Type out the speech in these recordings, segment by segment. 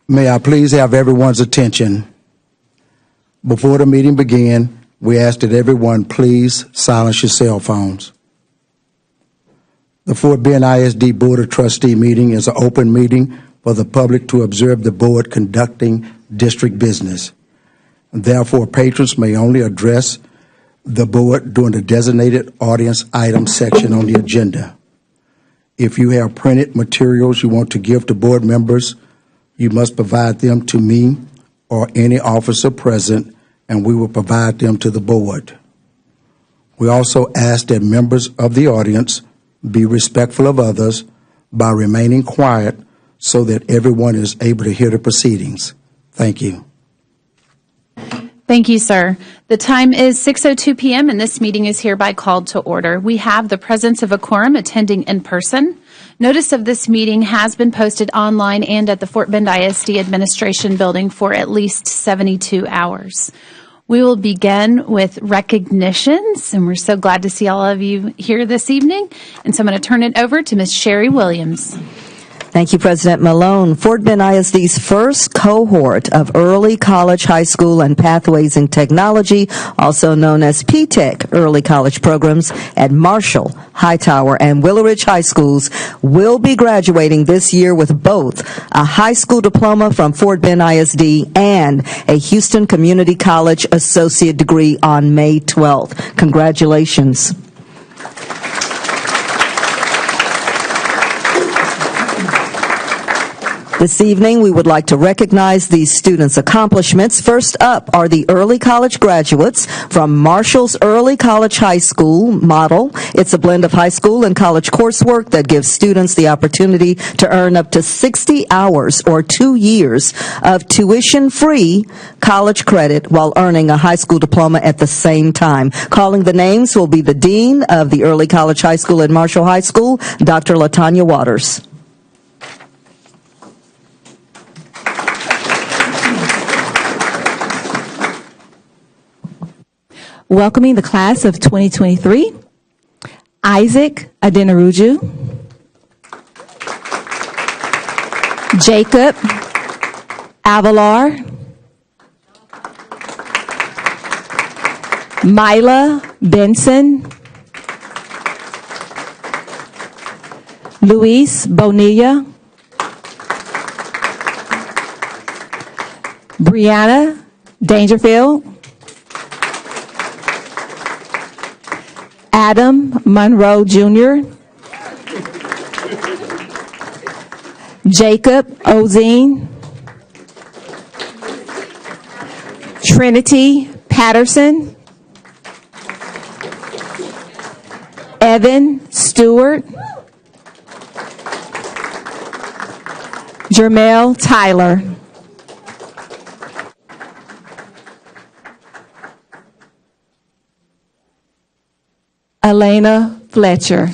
May I please have everyone's attention? Before the meeting begins, we ask that everyone please silence your cell phones. The Fort Bend ISD Board of Trustee meeting is an open meeting for the public to observe the board conducting district business. Therefore, patrons may only address the board during the designated audience item section on the agenda. If you have printed materials you want to give to board members, you must provide them to me or any officer present, and we will provide them to the board. We also ask that members of the audience be respectful of others by remaining quiet so that everyone is able to hear the proceedings. Thank you. Thank you, sir. The time is 6:02 p.m. and this meeting is hereby called to order. We have the presence of a quorum attending in person. Notice of this meeting has been posted online and at the Fort Bend ISD Administration Building for at least 72 hours. We will begin with recognitions, and we're so glad to see all of you here this evening. And so I'm going to turn it over to Ms. Sherry Williams. Thank you, President Malone. Fort Bend ISD's first cohort of Early College, High School, and Pathways in Technology, also known as P-TECH Early College programs at Marshall, Hightower, and Willow Ridge High Schools will be graduating this year with both a high school diploma from Fort Bend ISD and a Houston Community College associate degree on May 12th. Congratulations. This evening, we would like to recognize these students' accomplishments. First up are the early college graduates from Marshall's Early College High School model. It's a blend of high school and college coursework that gives students the opportunity to earn up to 60 hours or 2 years of tuition-free college credit while earning a high school diploma at the same time. Calling the names will be the Dean of the Early College High School at Marshall High School, Dr. LaTanya Waters. Welcoming the class of 2023, Isaac Adenaruju, Jacob Avalar, Myla Benson, Luis Bonilla, Brianna Dangerfield, Adam Monroe Jr., Jacob Ozine, Trinity Patterson, Evan Stewart, Jermel Tyler. Elena Fletcher.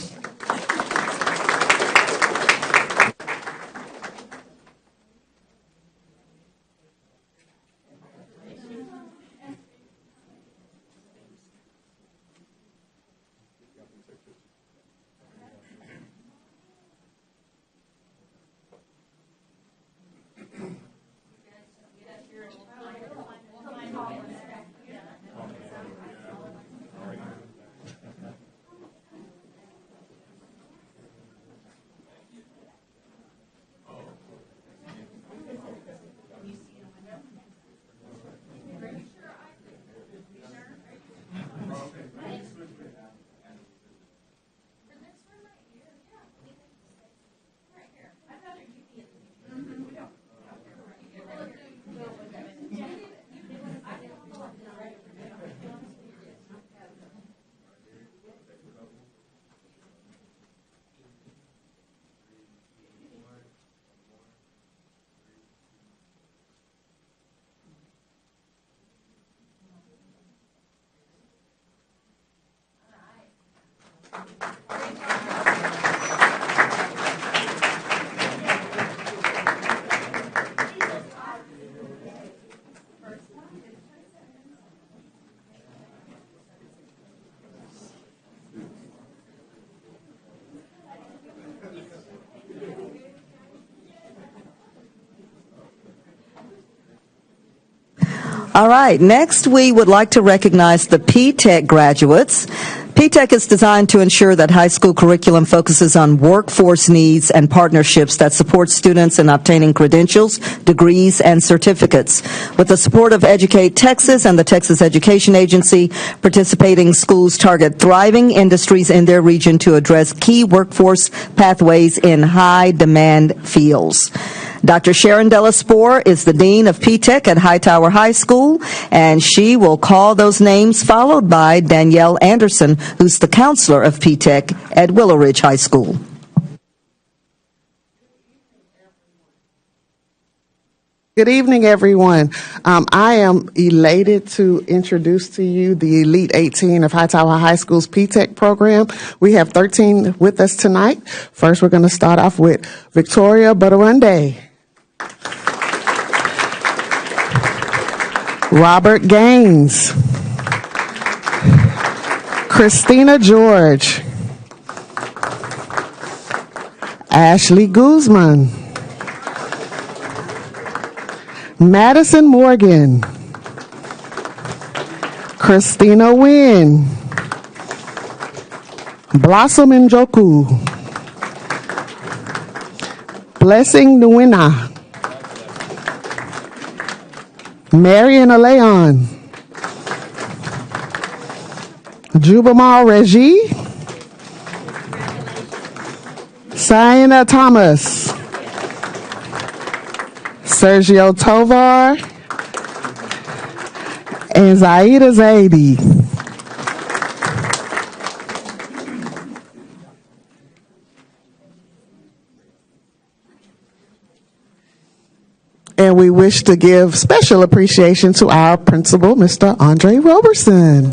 All right, next we would like to recognize the P-TECH graduates. P-TECH is designed to ensure that high school curriculum focuses on workforce needs and partnerships that support students in obtaining credentials, degrees, and certificates. With the support of Educate Texas and the Texas Education Agency, participating schools target thriving industries in their region to address key workforce pathways in high-demand fields. Dr. Sharon Delaspore is the Dean of P-TECH at Hightower High School, and she will call those names, followed by Danielle Anderson, who's the counselor of P-TECH at Willow Ridge High School. Good evening, everyone. I am elated to introduce to you the Elite 18 of Hightower High School's P-TECH program. We have 13 with us tonight. First, we're going to start off with Victoria Butterunde, Robert Gaines, Christina George, Ashley Guzman, Madison Morgan, Christina Wynn, Blossom Njoku, Blessing Nwina, Marion Aleon, Jubamal Reggie, Sienna Thomas, Sergio Tovar, and Zaida Zaidi. And we wish to give special appreciation to our principal, Mr. Andre Roberson.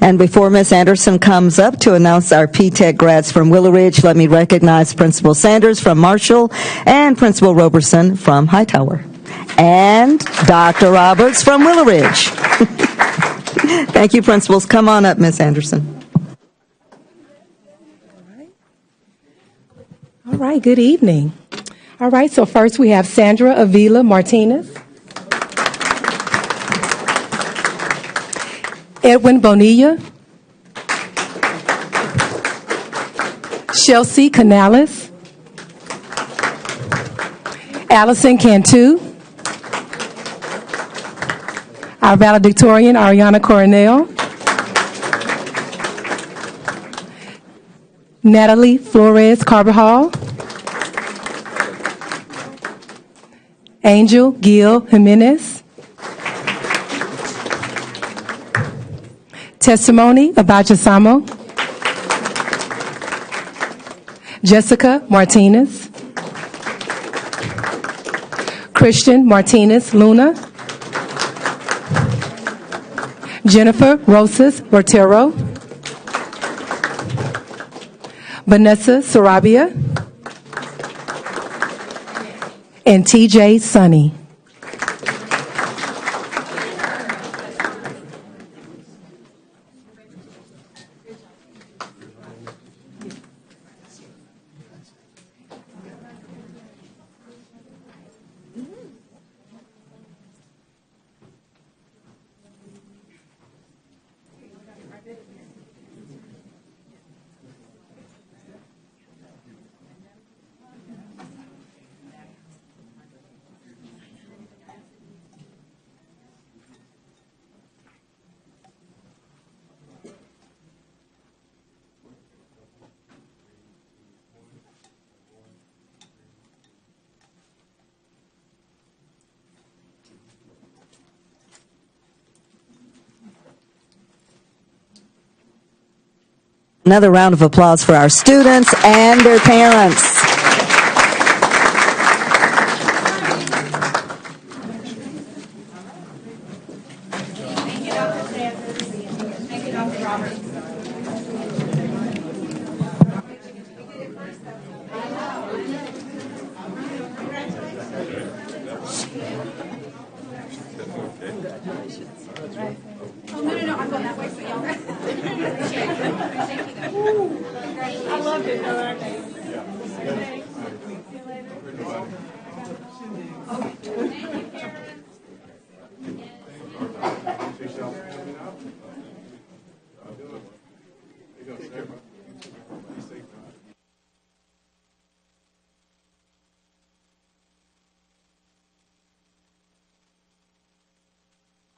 And before Ms. Anderson comes up to announce our P-TECH grads from Willow Ridge, let me recognize Principal Sanders from Marshall and Principal Roberson from Hightower, and Dr. Roberts from Willow Ridge. Thank you, principals. Come on up, Ms. Anderson. All right, good evening. All right, so first we have Sandra Avila Martinez, Edwin Bonilla, Chelsea Canales, Allison Cantu, our valedictorian Ariana Coronel, Natalie Flores Carbajal, Angel Gil Jimenez, Testimony about Jasamo, Jessica Martinez, Christian Martinez Luna, Jennifer Rosas Rotero, Vanessa Sarabia, and TJ Sonny. Another round of applause for our students and their parents.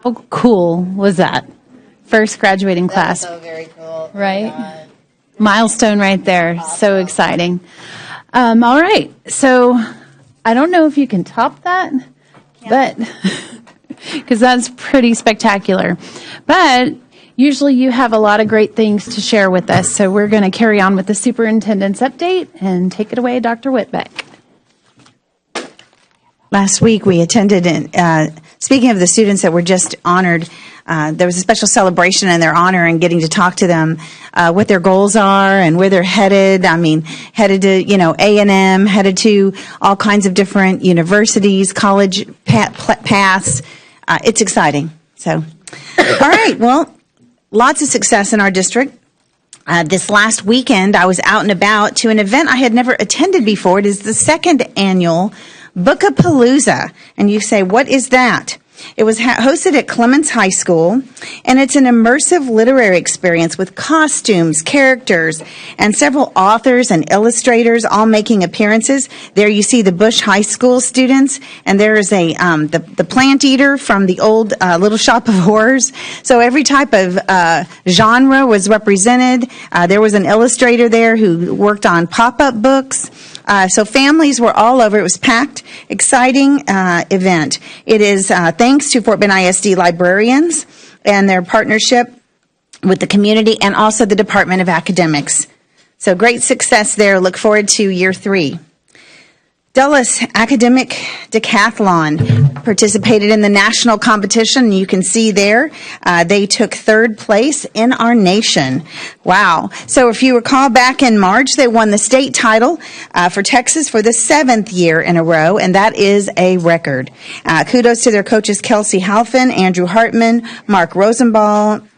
How cool was that? First graduating class. So very cool. Right? Milestone right there. So exciting. All right. So I don't know if you can top that, but because that's pretty spectacular. But usually you have a lot of great things to share with us. So we're going to carry on with the superintendent's update and take it away, Dr. Whitbeck. Last week we attended, speaking of the students that were just honored, there was a special celebration in their honor and getting to talk to them, what their goals are and where they're headed. I mean, headed to, A&M, headed to all kinds of different universities, college paths. It's exciting. So, all right. Well, lots of success in our district. This last weekend, I was out and about to an event I had never attended before. It is the second annual Bookapalooza. And you say, what is that? It was hosted at Clements High School, and it's an immersive literary experience with costumes, characters, and several authors and illustrators all making appearances. There you see the Bush High School students, and there is the plant eater from the old Little Shop of Horrors. So every type of genre was represented. There was an illustrator there who worked on pop-up books. So families were all over. It was packed, exciting event. It is thanks to Fort Bend ISD librarians and their partnership with the community and also the Department of Academics. So great success there. Look forward to year 3. Dulles Academic Decathlon participated in the national competition. You can see there, they took 3rd place in our nation. Wow. So if you recall back in March, they won the state title for Texas for the 7th year in a row, and that is a record. Kudos to their coaches Kelsey Halfin, Andrew Hartman, Mark Rosenbaum,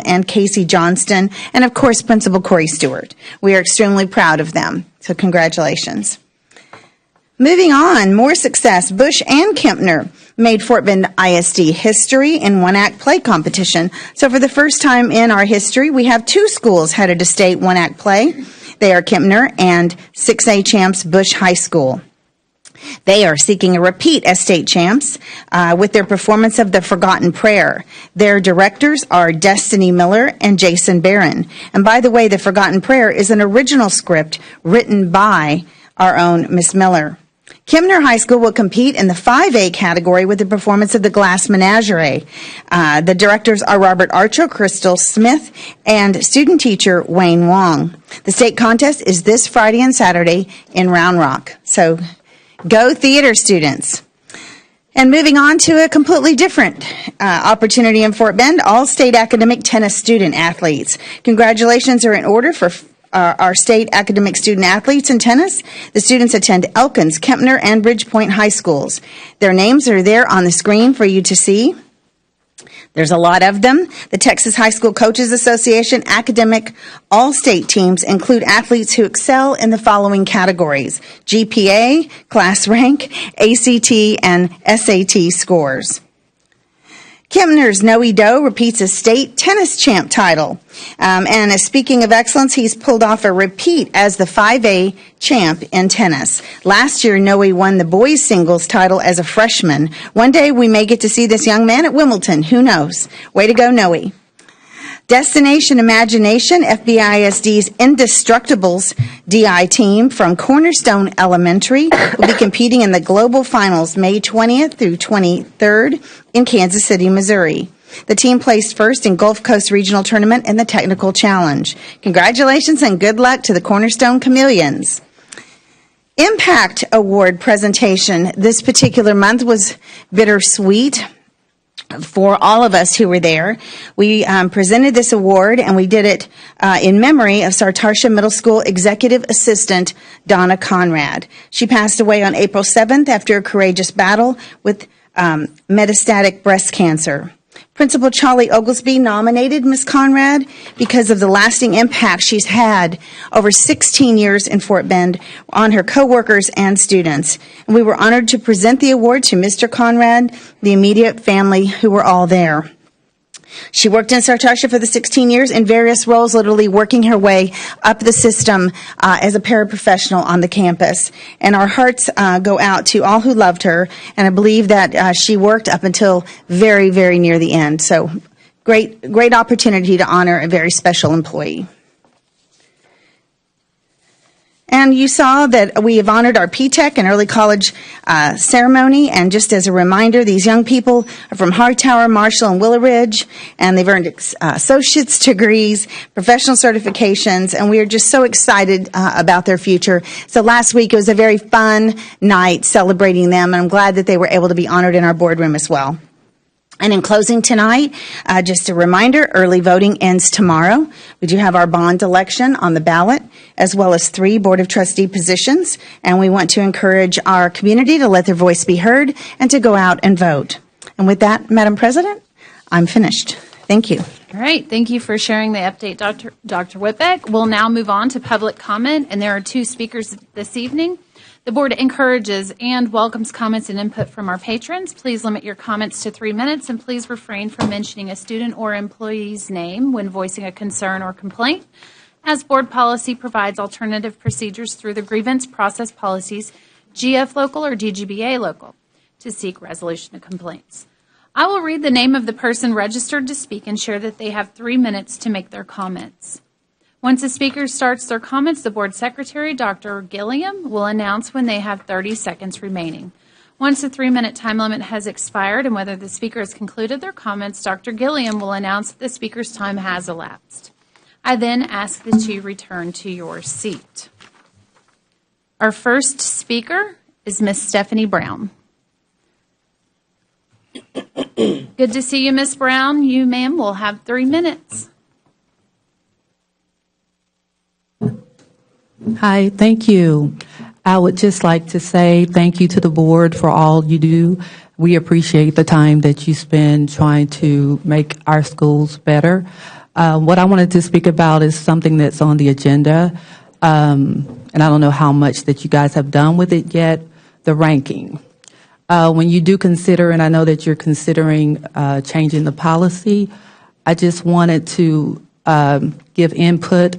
and Casey Johnston, and of course, Principal Corey Stewart. We are extremely proud of them. So congratulations. Moving on, more success. Bush and Kempner made Fort Bend ISD history in one-act play competition. So for the first time in our history, we have 2 schools headed to state one-act play. They are Kempner and 6A champs Bush High School. They are seeking a repeat as state champs with their performance of The Forgotten Prayer. Their directors are Destiny Miller and Jason Barron. And by the way, The Forgotten Prayer is an original script written by our own Miss Miller. Kempner High School will compete in the 5A category with the performance of The Glass Menagerie. The directors are Robert Archer, Crystal Smith, and student teacher Wayne Wong. The state contest is this Friday and Saturday in Round Rock. So go theater students. And moving on to a completely different opportunity in Fort Bend, all state academic tennis student athletes. Congratulations are in order for our state academic student athletes in tennis. The students attend Elkins, Kempner, and Bridgepoint High Schools. Their names are there on the screen for you to see. There's a lot of them. The Texas High School Coaches Association academic all-state teams include athletes who excel in the following categories: GPA, class rank, ACT, and SAT scores. Kempner's Noe Doe repeats a state tennis champ title. And speaking of excellence, he's pulled off a repeat as the 5A champ in tennis. Last year, Noe won the boys singles title as a freshman. One day we may get to see this young man at Wimbledon. Who knows? Way to go, Noe. Destination Imagination, FBISD's Indestructibles DI team from Cornerstone Elementary will be competing in the Global Finals May 20th through 23rd in Kansas City, Missouri. The team placed first in Gulf Coast Regional Tournament in the Technical Challenge. Congratulations and good luck to the Cornerstone Chameleons. Impact Award presentation this particular month was bittersweet for all of us who were there. We presented this award, and we did it in memory of Sartarsha Middle School Executive Assistant Donna Conrad. She passed away on April 7th after a courageous battle with metastatic breast cancer. Principal Charlie Oglesby nominated Ms. Conrad because of the lasting impact she's had over 16 years in Fort Bend on her coworkers and students. And we were honored to present the award to Mr. Conrad, the immediate family who were all there. She worked in Sartarsha for the 16 years in various roles, literally working her way up the system as a paraprofessional on the campus. And our hearts go out to all who loved her, and I believe that she worked up until very, very near the end. So great opportunity to honor a very special employee. And you saw that we have honored our P-TECH and early college ceremony. And just as a reminder, these young people are from Hightower, Marshall, and Willow Ridge, and they've earned associate's degrees, professional certifications, and we are just so excited about their future. So last week it was a very fun night celebrating them, and I'm glad that they were able to be honored in our boardroom as well. And in closing tonight, just a reminder, early voting ends tomorrow. We do have our bond election on the ballot, as well as 3 Board of Trustee positions, and we want to encourage our community to let their voice be heard and to go out and vote. And with that, Madam President, I'm finished. Thank you. All right. Thank you for sharing the update, Dr. Whitbeck. We'll now move on to public comment, and there are 2 speakers this evening. The board encourages and welcomes comments and input from our patrons. Please limit your comments to 3 minutes, and please refrain from mentioning a student or employee's name when voicing a concern or complaint, as board policy provides alternative procedures through the grievance process policies, GF local or DGBA local, to seek resolution of complaints. I will read the name of the person registered to speak and share that they have 3 minutes to make their comments. Once the speaker starts their comments, the board secretary, Dr. Gilliam, will announce when they have 30 seconds remaining. Once the 3-minute time limit has expired and whether the speaker has concluded their comments, Dr. Gilliam will announce that the speaker's time has elapsed. I then ask that you return to your seat. Our first speaker is Miss Stephanie Brown. Good to see you, Miss Brown. You, ma'am, will have 3 minutes. Hi, thank you. I would just like to say thank you to the board for all you do. We appreciate the time that you spend trying to make our schools better. What I wanted to speak about is something that's on the agenda, and I don't know how much that you guys have done with it yet, the ranking. When you do consider, and I know that you're considering changing the policy, I just wanted to give input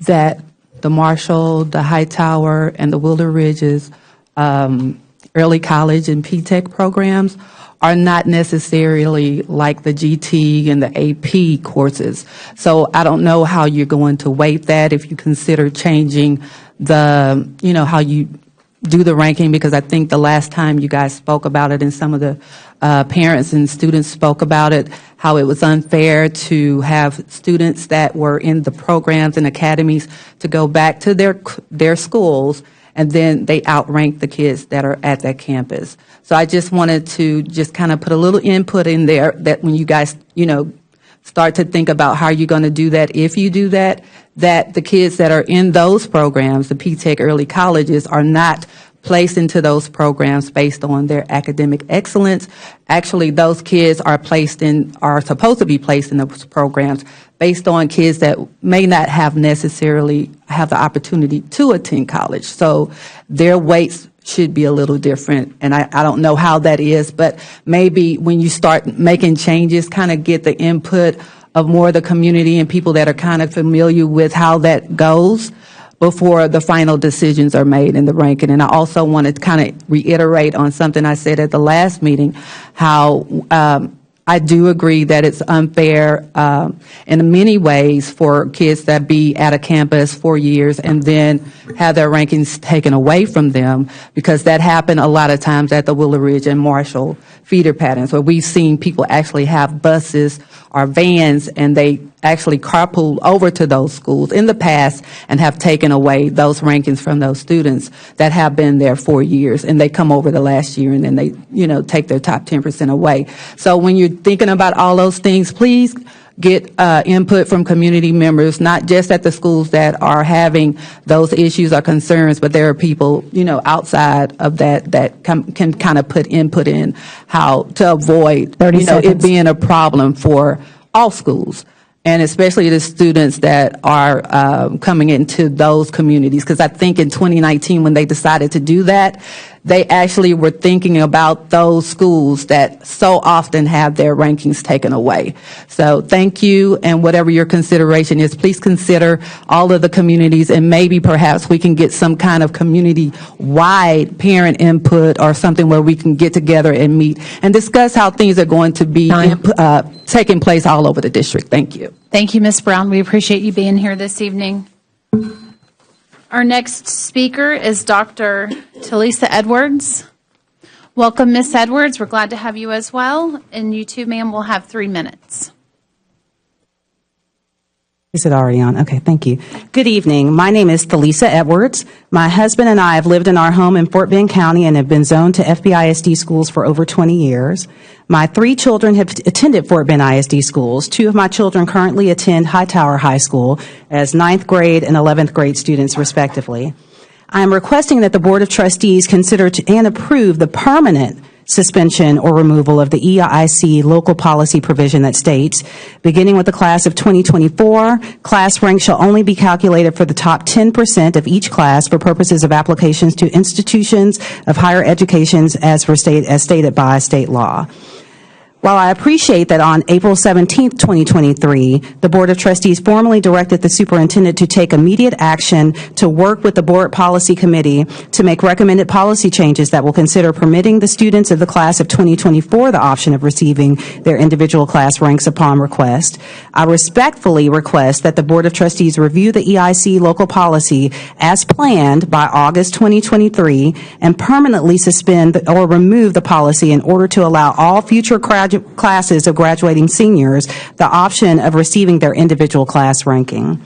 that the Marshall, the Hightower, and the Willow Ridges early college and P-TECH programs are not necessarily like the GT and the AP courses. So I don't know how you're going to weight that if you consider changing the, how you do the ranking, because I think the last time you guys spoke about it and some of the parents and students spoke about it, how it was unfair to have students that were in the programs and academies to go back to their schools, and then they outrank the kids that are at that campus. So I just wanted to just kind of put a little input in there that when you guys, start to think about how you're going to do that, if you do that, that the kids that are in those programs, the P-TECH early colleges, are not placed into those programs based on their academic excellence. Actually, those kids are supposed to be placed in those programs based on kids that may not have necessarily have the opportunity to attend college. So their weights should be a little different, and I don't know how that is, but maybe when you start making changes, kind of get the input of more of the community and people that are kind of familiar with how that goes before the final decisions are made in the ranking. And I also wanted to kind of reiterate on something I said at the last meeting, how I do agree that it's unfair in many ways for kids that be at a campus 4 years and then have their rankings taken away from them, because that happened a lot of times at the Willow Ridge and Marshall feeder patterns, where we've seen people actually have buses or vans and they actually carpool over to those schools in the past and have taken away those rankings from those students that have been there 4 years, and they come over the last year and then they, take their top 10% away. So when you're thinking about all those things, please get input from community members, not just at the schools that are having those issues or concerns, but there are people, outside of that can kind of put input in how to avoid, 30 it seconds. being a problem for all schools, and especially the students that are coming into those communities. Because I think in 2019, when they decided to do that, they actually were thinking about those schools that so often have their rankings taken away. So thank you, and whatever your consideration is, please consider all of the communities, and maybe perhaps we can get some kind of community-wide parent input or something where we can get together and meet and discuss how things are going to be taking place all over the district. Thank you. Thank you, Ms. Brown. We appreciate you being here this evening. Our next speaker is Dr. Talisa Edwards. Welcome, Ms. Edwards. We're glad to have you as well. And you too, ma'am, will have 3 minutes. Is it already on? Okay, thank you. Good evening. My name is Talisa Edwards. My husband and I have lived in our home in Fort Bend County and have been zoned to FBISD schools for over 20 years. My 3 children have attended Fort Bend ISD schools. 2 of my children currently attend Hightower High School as 9th grade and 11th grade students, respectively. I am requesting that the Board of Trustees consider and approve the permanent suspension or removal of the EIC local policy provision that states, beginning with the class of 2024, class rank shall only be calculated for the top 10% of each class for purposes of applications to institutions of higher education as stated by state law. While I appreciate that on April 17, 2023, the Board of Trustees formally directed the superintendent to take immediate action to work with the Board Policy Committee to make recommended policy changes that will consider permitting the students of the class of 2024 the option of receiving their individual class ranks upon request, I respectfully request that the Board of Trustees review the EIC local policy as planned by August 2023 and permanently suspend or remove the policy in order to allow all future classes of graduating seniors the option of receiving their individual class ranking.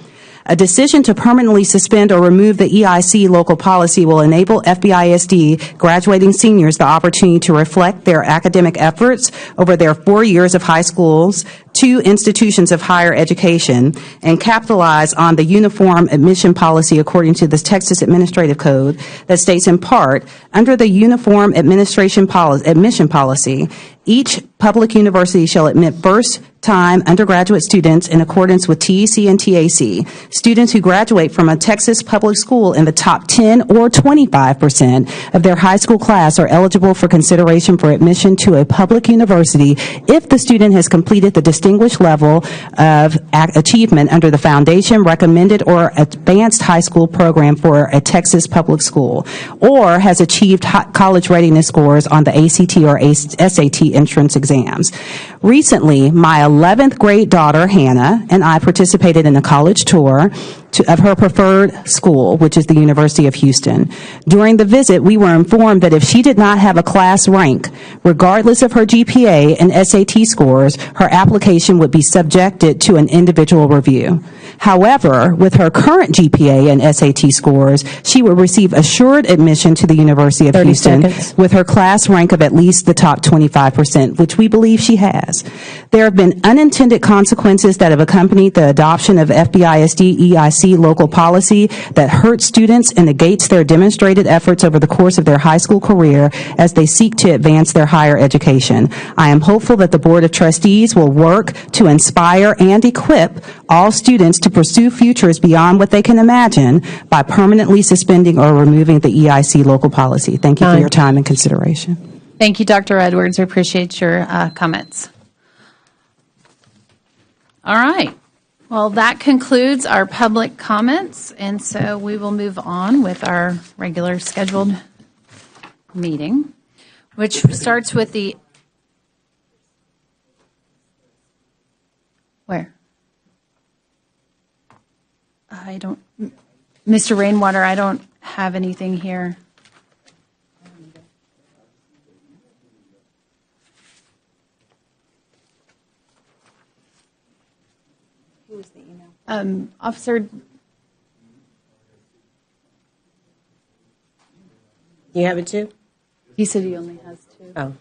A decision to permanently suspend or remove the EIC local policy will enable FBISD graduating seniors the opportunity to reflect their academic efforts over their 4 years of high schools to institutions of higher education and capitalize on the uniform admission policy according to the Texas Administrative Code that states in part, under the uniform admission policy, each public university shall admit first-time undergraduate students in accordance with TEC and TAC. Students who graduate from a Texas public school in the top 10 or 25% of their high school class are eligible for consideration for admission to a public university if the student has completed the distinguished level of achievement under the foundation, recommended, or advanced high school program for a Texas public school, or has achieved college readiness scores on the ACT or SAT entrance exams. Recently, my 11th grade daughter, Hannah, and I participated in a college tour of her preferred school, which is the University of Houston. During the visit, we were informed that if she did not have a class rank, regardless of her GPA and SAT scores, her application would be subjected to an individual review. However, with her current GPA and SAT scores, she would receive assured admission to the University of Houston with her class rank of at least the top 25%, which we believe she has. There have been unintended consequences that have accompanied the adoption of FBISD EIC local policy that hurts students and negates their demonstrated efforts over the course of their high school career as they seek to advance their higher education. I am hopeful that the Board of Trustees will work to inspire and equip all students to pursue futures beyond what they can imagine by permanently suspending or removing the EIC local policy. Thank you for your time and consideration. Thank you, Dr. Edwards. I appreciate your comments. All right. Well, that concludes our public comments, and so we will move on with our regular scheduled meeting, which starts with the Where? I don't, Mr. Rainwater, I don't have anything here. Who was the email? Officer, You have it too? he said he only has 2. Oh.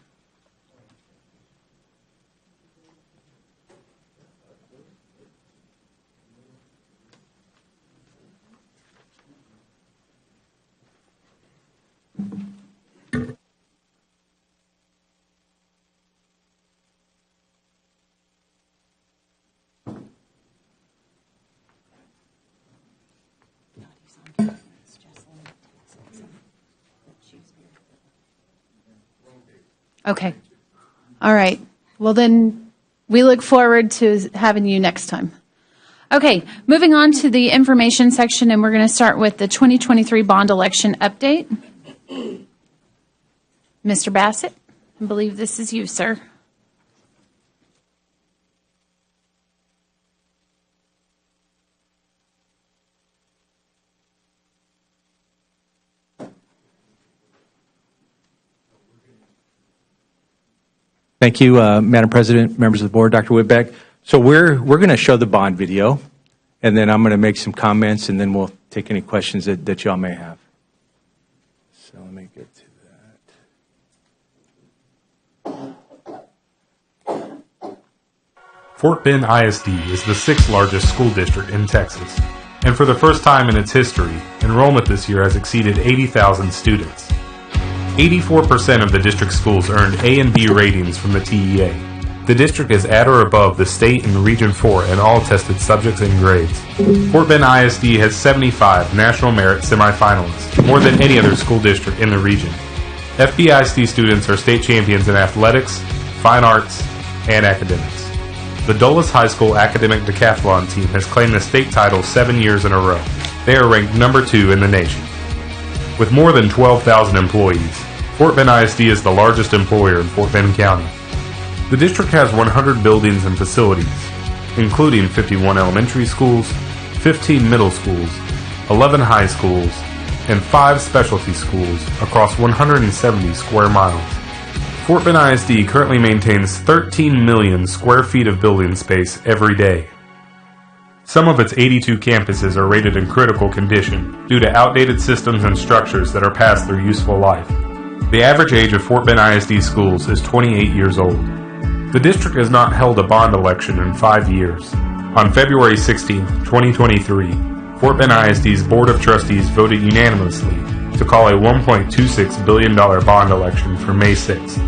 Okay. All right. Well, then we look forward to having you next time. Okay, moving on to the information section, and we're going to start with the 2023 bond election update. Mr. Bassett, I believe this is you, sir. Thank you, Madam President, members of the board, Dr. Whitbeck. So we're going to show the bond video, and then I'm going to make some comments, and then we'll take any questions that y'all may have. So let me get to that. Fort Bend ISD is the 6th largest school district in Texas, and for the first time in its history, enrollment this year has exceeded 80,000 students. 84% of the district schools earned A and B ratings from the TEA. The district is at or above the state and Region 4 in all tested subjects and grades. Fort Bend ISD has 75 National Merit semifinalists, more than any other school district in the region. FBISD students are state champions in athletics, fine arts, and academics. The Dulles High School Academic Decathlon team has claimed the state title 7 years in a row. They are ranked number 2 in the nation. With more than 12,000 employees, Fort Bend ISD is the largest employer in Fort Bend County. The district has 100 buildings and facilities, including 51 elementary schools, 15 middle schools, 11 high schools, and 5 specialty schools across 170 square miles. Fort Bend ISD currently maintains 13 million square feet of building space every day. Some of its 82 campuses are rated in critical condition due to outdated systems and structures that are past their useful life. The average age of Fort Bend ISD schools is 28 years old. The district has not held a bond election in 5 years. On February 16, 2023, Fort Bend ISD's Board of Trustees voted unanimously to call a $1.26 billion bond election for May 6th.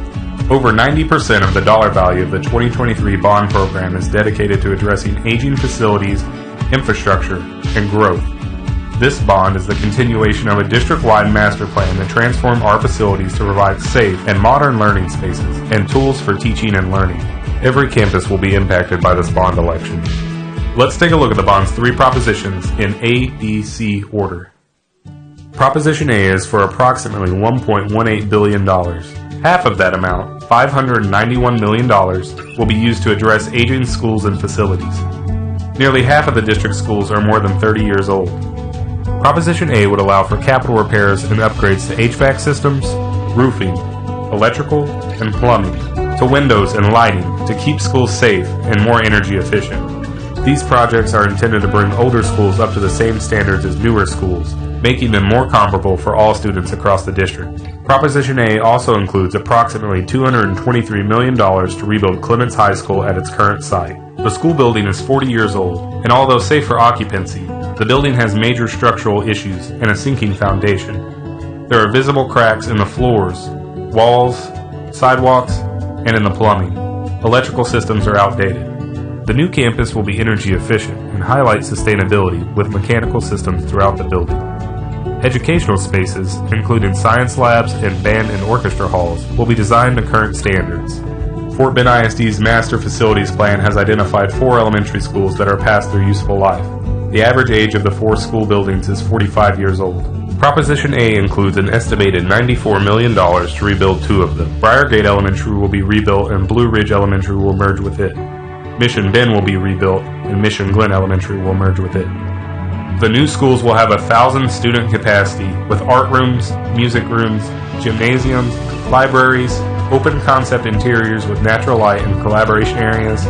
Over 90% of the dollar value of the 2023 bond program is dedicated to addressing aging facilities, infrastructure, and growth. This bond is the continuation of a district-wide master plan to transform our facilities to provide safe and modern learning spaces and tools for teaching and learning. Every campus will be impacted by this bond election. Let's take a look at the bond's 3 propositions in A, B, C order. Proposition A is for approximately $1.18 billion. Half of that amount, $591 million, will be used to address aging schools and facilities. Nearly half of the district schools are more than 30 years old. Proposition A would allow for capital repairs and upgrades to HVAC systems, roofing, electrical, and plumbing, to windows and lighting to keep schools safe and more energy efficient. These projects are intended to bring older schools up to the same standards as newer schools, making them more comparable for all students across the district. Proposition A also includes approximately $223 million to rebuild Clements High School at its current site. The school building is 40 years old, and although safe for occupancy, the building has major structural issues and a sinking foundation. There are visible cracks in the floors, walls, sidewalks, and in the plumbing. Electrical systems are outdated. The new campus will be energy efficient and highlight sustainability with mechanical systems throughout the building. Educational spaces, including science labs and band and orchestra halls, will be designed to current standards. Fort Bend ISD's Master Facilities Plan has identified 4 elementary schools that are past their useful life. The average age of the 4 school buildings is 45 years old. Proposition A includes an estimated $94 million to rebuild 2 of them. Briargate Elementary will be rebuilt and Blue Ridge Elementary will merge with it. Mission Bend will be rebuilt, and Mission Glen Elementary will merge with it. The new schools will have 1,000 student capacity with art rooms, music rooms, gymnasiums, libraries, open concept interiors with natural light and collaboration areas,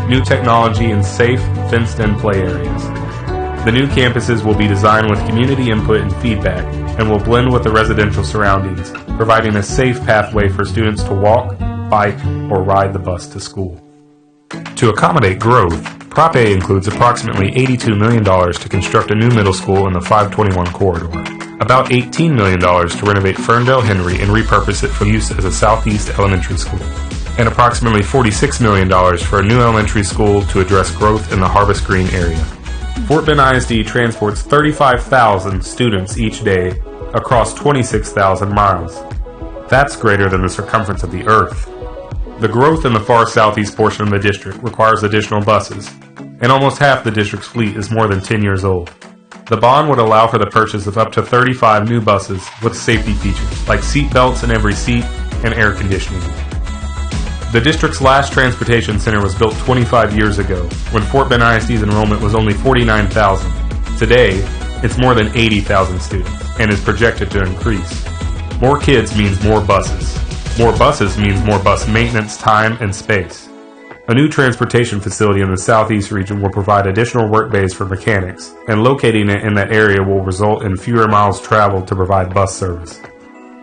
new technology, and safe, fenced-in play areas. The new campuses will be designed with community input and feedback and will blend with the residential surroundings, providing a safe pathway for students to walk, bike, or ride the bus to school. To accommodate growth, Prop A includes approximately $82 million to construct a new middle school in the 521 corridor, about $18 million to renovate Ferndale Henry and repurpose it for use as a Southeast elementary school, and approximately $46 million for a new elementary school to address growth in the Harvest Green area. Fort Bend ISD transports 35,000 students each day across 26,000 miles. That's greater than the circumference of the Earth. The growth in the far southeast portion of the district requires additional buses, and almost half the district's fleet is more than 10 years old. The bond would allow for the purchase of up to 35 new buses with safety features like seat belts in every seat and air conditioning. The district's last transportation center was built 25 years ago when Fort Bend ISD's enrollment was only 49,000. Today, it's more than 80,000 students and is projected to increase. More kids means more buses. More buses means more bus maintenance time and space. A new transportation facility in the southeast region will provide additional work bays for mechanics, and locating it in that area will result in fewer miles traveled to provide bus service.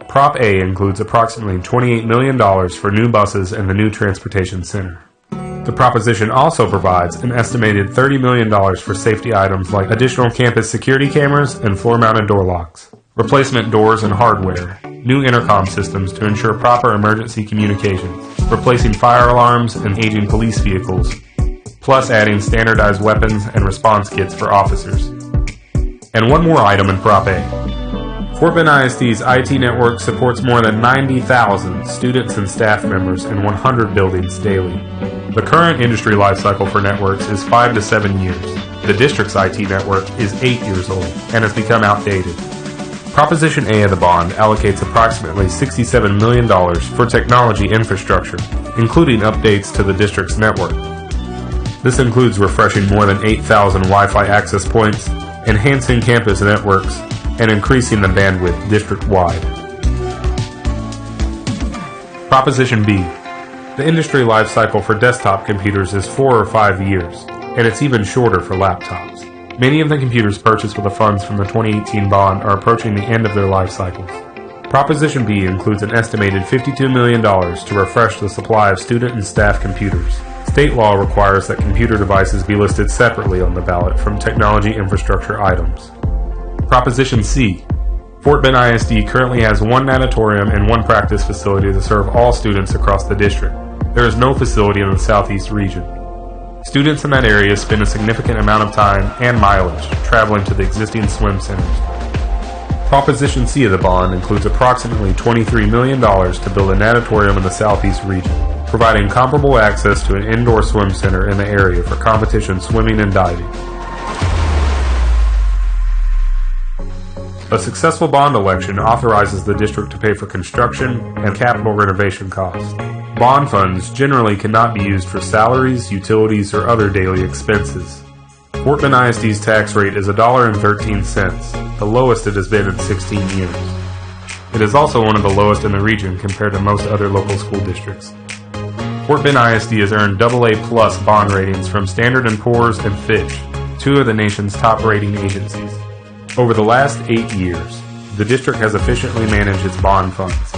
Prop A includes approximately $28 million for new buses and the new transportation center. The proposition also provides an estimated $30 million for safety items like additional campus security cameras and floor-mounted door locks, replacement doors and hardware, new intercom systems to ensure proper emergency communications, replacing fire alarms and aging police vehicles, plus adding standardized weapons and response kits for officers. And one more item in Prop A. Fort Bend ISD's IT network supports more than 90,000 students and staff members in 100 buildings daily. The current industry lifecycle for networks is 5 to 7 years. The district's IT network is 8 years old and has become outdated. Proposition A of the bond allocates approximately $67 million for technology infrastructure, including updates to the district's network. This includes refreshing more than 8,000 Wi-Fi access points, enhancing campus networks, and increasing the bandwidth district-wide. Proposition B. The industry life cycle for desktop computers is 4 or 5 years, and it's even shorter for laptops. Many of the computers purchased with the funds from the 2018 bond are approaching the end of their life cycles. Proposition B includes an estimated $52 million to refresh the supply of student and staff computers. State law requires that computer devices be listed separately on the ballot from technology infrastructure items. Proposition C. Fort Bend ISD currently has one natatorium and one practice facility to serve all students across the district. There is no facility in the southeast region. Students in that area spend a significant amount of time and mileage traveling to the existing swim centers. Proposition C of the bond includes approximately $23 million to build a natatorium in the southeast region, providing comparable access to an indoor swim center in the area for competition swimming and diving. A successful bond election authorizes the district to pay for construction and capital renovation costs. Bond funds generally cannot be used for salaries, utilities, or other daily expenses. Fort Bend ISD's tax rate is $1.13, the lowest it has been in 16 years. It is also one of the lowest in the region compared to most other local school districts. Fort Bend ISD has earned AA+ bond ratings from Standard & Poor's and Fitch, two of the nation's top rating agencies. Over the last 8 years, the district has efficiently managed its bond funds,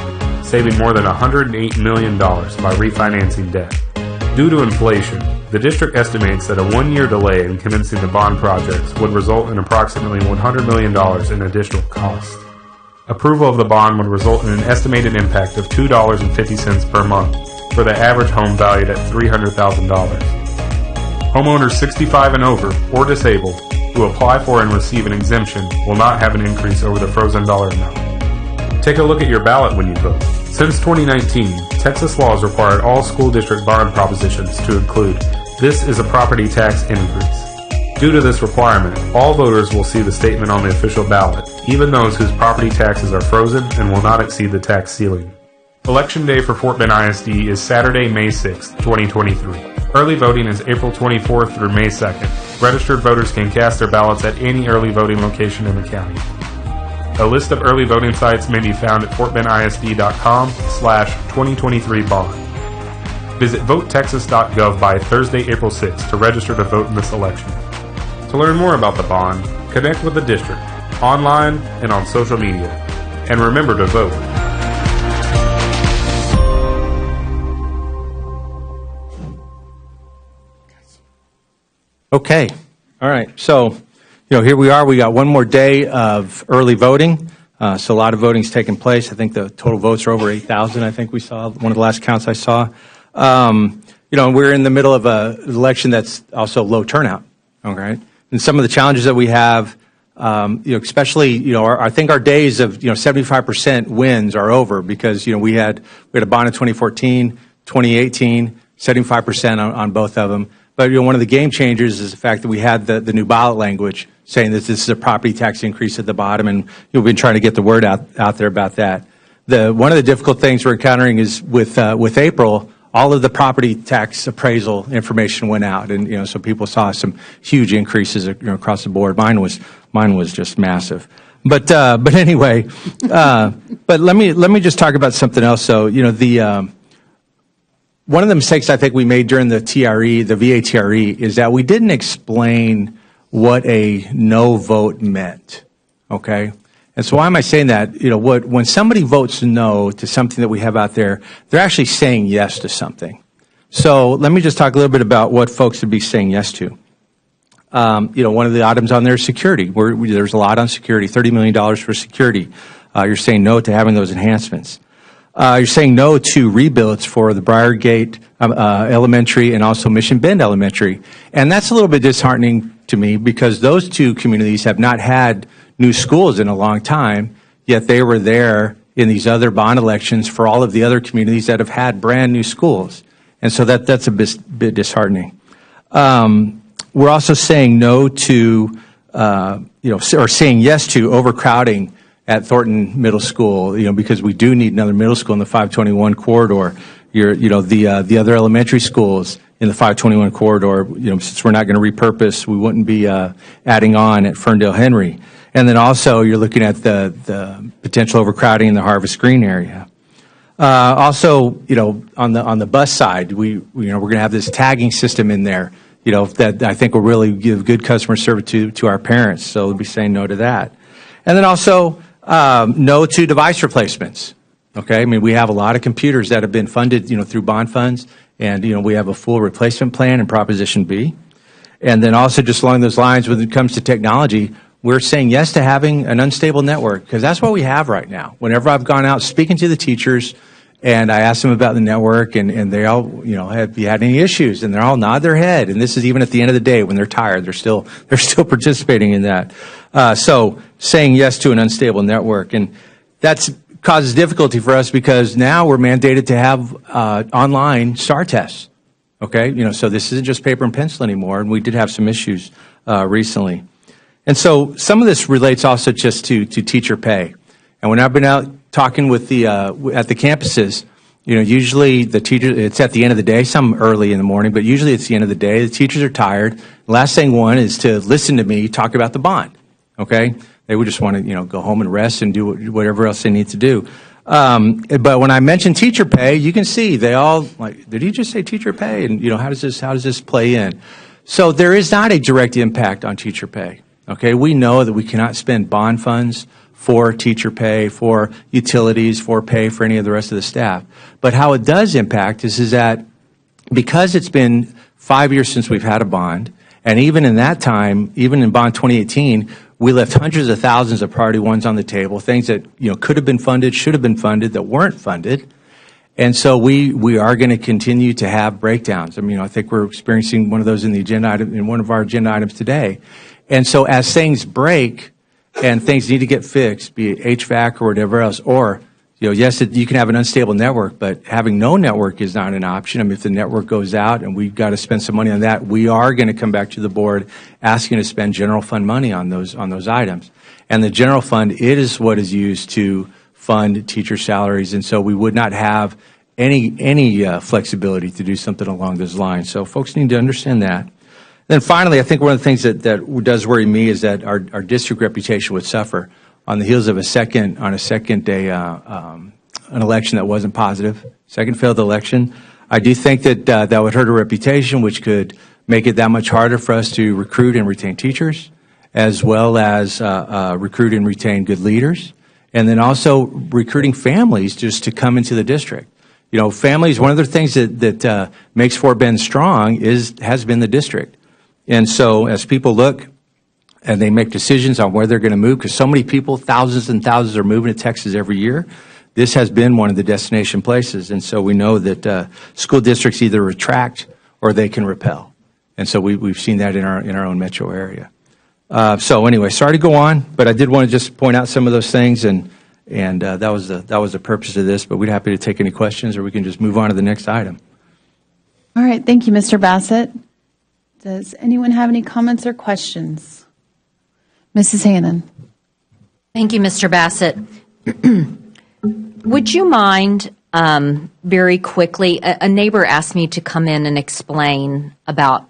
saving more than $108 million by refinancing debt. Due to inflation, the district estimates that a 1-year delay in commencing the bond projects would result in approximately $100 million in additional costs. Approval of the bond would result in an estimated impact of $2.50 per month for the average home valued at $300,000. Homeowners 65 and over or disabled who apply for and receive an exemption will not have an increase over the frozen dollar amount. Take a look at your ballot when you vote. Since 2019, Texas law has required all school district bond propositions to include, "This is a property tax increase." Due to this requirement, all voters will see the statement on the official ballot, even those whose property taxes are frozen and will not exceed the tax ceiling. Election day for Fort Bend ISD is Saturday, May 6, 2023. Early voting is April 24th through May 2nd. Registered voters can cast their ballots at any early voting location in the county. A list of early voting sites may be found at fortbenisd.com/2023bond. Visit votetexas.gov by Thursday, April 6th to register to vote in this election. To learn more about the bond, connect with the district, online and on social media. And remember to vote. Okay. All right. So, here we are. We got one more day of early voting. So a lot of voting's taken place. I think the total votes are over 8,000, I think we saw, one of the last counts I saw. We're in the middle of an election that's also low turnout. Okay. And some of the challenges that we have, especially, I think our days of, 75% wins are over because, we had a bond in 2014, 2018, 75% on both of them. But, one of the game changers is the fact that we had the new ballot language saying that this is a property tax increase at the bottom, and we've been trying to get the word out there about that. One of the difficult things we're encountering is with April, all of the property tax appraisal information went out, and so people saw some huge increases across the board. Mine was just massive. But anyway, but let me just talk about something else. So one of the mistakes I think we made during the TRE, the VA TRE, is that we didn't explain what a no vote meant. Okay. And so why am I saying that? When somebody votes no to something that we have out there, they're actually saying yes to something. So let me just talk a little bit about what folks would be saying yes to. One of the items on there is security. There's a lot on security, $30 million for security. You're saying no to having those enhancements. You're saying no to rebuilds for the Briargate Elementary and also Mission Bend Elementary. And that's a little bit disheartening to me because those two communities have not had new schools in a long time, yet they were there in these other bond elections for all of the other communities that have had brand new schools. And so that's a bit disheartening. We're also saying no to, or saying yes to overcrowding at Thornton Middle School, because we do need another middle school in the 521 corridor. The other elementary schools in the 521 corridor, since we're not going to repurpose, we wouldn't be adding on at Ferndale Henry. And then also you're looking at the potential overcrowding in the Harvest Green area. Also, on the bus side, we're going to have this tagging system in there, that I think will really give good customer service to our parents. So we'll be saying no to that. And then also no to device replacements. Okay, I mean, we have a lot of computers that have been funded, through bond funds, and we have a full replacement plan in Proposition B. And then also just along those lines, when it comes to technology, we're saying yes to having an unstable network, because that's what we have right now. Whenever I've gone out speaking to the teachers and I ask them about the network, and they all, have you had any issues? And they all nod their head. And this is even at the end of the day when they're tired, they're still participating in that. So saying yes to an unstable network, and that's causes difficulty for us because now we're mandated to have online STAR tests. Okay, so this isn't just paper and pencil anymore, and we did have some issues recently. And so some of this relates also just to teacher pay. And when I've been out talking with the at the campuses, usually the teacher, it's at the end of the day, some early in the morning, but usually it's the end of the day. The teachers are tired. The last thing one is to listen to me talk about the bond. Okay, they would just want to go home and rest and do whatever else they need to do. But when I mention teacher pay, you can see they all like, did he just say teacher pay? And how does this play in? So there is not a direct impact on teacher pay. Okay, we know that we cannot spend bond funds for teacher pay, for utilities, for pay for any of the rest of the staff. But how it does impact is that because it's been 5 years since we've had a bond, and even in that time, even in bond 2018, we left hundreds of thousands of priority ones on the table, things that could have been funded, should have been funded, that weren't funded. And so we are going to continue to have breakdowns. I mean, I think we're experiencing one of those in the agenda item, in one of our agenda items today. And so as things break and things need to get fixed, be it HVAC or whatever else, or yes, you can have an unstable network, but having no network is not an option. I mean, if the network goes out and we've got to spend some money on that, we are going to come back to the board asking to spend general fund money on those items. And the general fund, it is what is used to fund teacher salaries, and so we would not have any flexibility to do something along those lines. So folks need to understand that. Then finally, I think one of the things that does worry me is that our district reputation would suffer on the heels of an election that wasn't positive, second failed election. I do think that that would hurt our reputation, which could make it that much harder for us to recruit and retain teachers, as well as recruit and retain good leaders, and then also recruiting families just to come into the district. You know, families, one of the things that makes Fort Bend strong has been the district. And so as people look and they make decisions on where they're going to move, because so many people, thousands and thousands, are moving to Texas every year, this has been one of the destination places. And so we know that school districts either attract or they can repel. And so we've seen that in our own metro area. So anyway, sorry to go on, but I did want to just point out some of those things, and that was the purpose of this. But we'd be happy to take any questions, or we can just move on to the next item. All right, thank you, Mr. Bassett. Does anyone have any comments or questions? Mrs. Hannon. Thank you, Mr. Bassett. Would you mind very quickly, a neighbor asked me to come in and explain about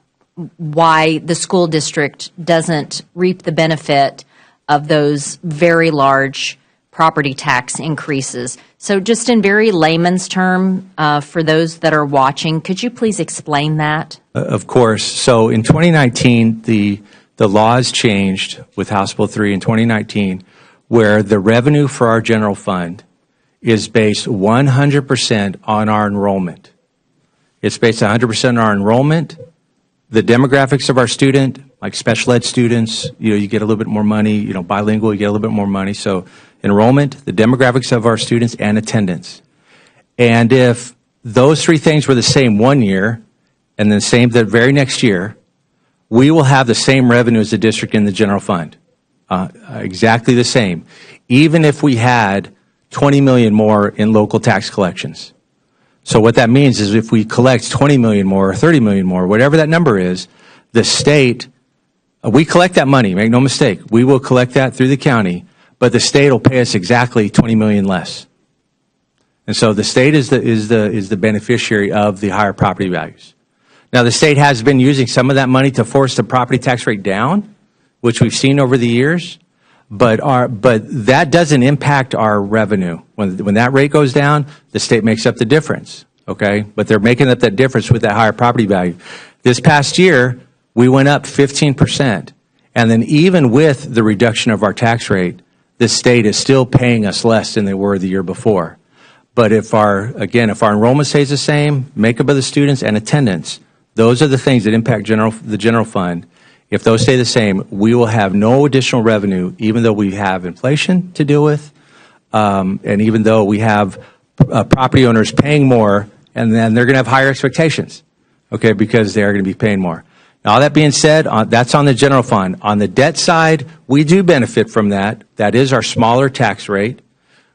why the school district doesn't reap the benefit of those very large property tax increases. So just in very layman's term, for those that are watching, could you please explain that? Of course. So in 2019, the laws changed with House Bill 3 in 2019, where the revenue for our general fund is based 100% on our enrollment. It's based 100% on our enrollment, the demographics of our student, like special ed students, you get a little bit more money, bilingual, you get a little bit more money. So enrollment, the demographics of our students, and attendance. And if those three things were the same one year and the same the very next year, we will have the same revenue as the district in the general fund. Exactly the same. Even if we had $20 million more in local tax collections. So what that means is if we collect $20 million more or $30 million more, whatever that number is, the state, we collect that money, make no mistake. We will collect that through the county, but the state will pay us exactly $20 million less. And so the state is the beneficiary of the higher property values. Now the state has been using some of that money to force the property tax rate down, which we've seen over the years, but that doesn't impact our revenue. When that rate goes down, the state makes up the difference, okay? But they're making up that difference with that higher property value. This past year, we went up 15%, and then even with the reduction of our tax rate, the state is still paying us less than they were the year before. But if our enrollment stays the same, makeup of the students, and attendance, those are the things that impact the general fund. If those stay the same, we will have no additional revenue, even though we have inflation to deal with, and even though we have property owners paying more, and then they're going to have higher expectations, okay, because they are going to be paying more. Now, all that being said, that's on the general fund. On the debt side, we do benefit from that. That is our smaller tax rate.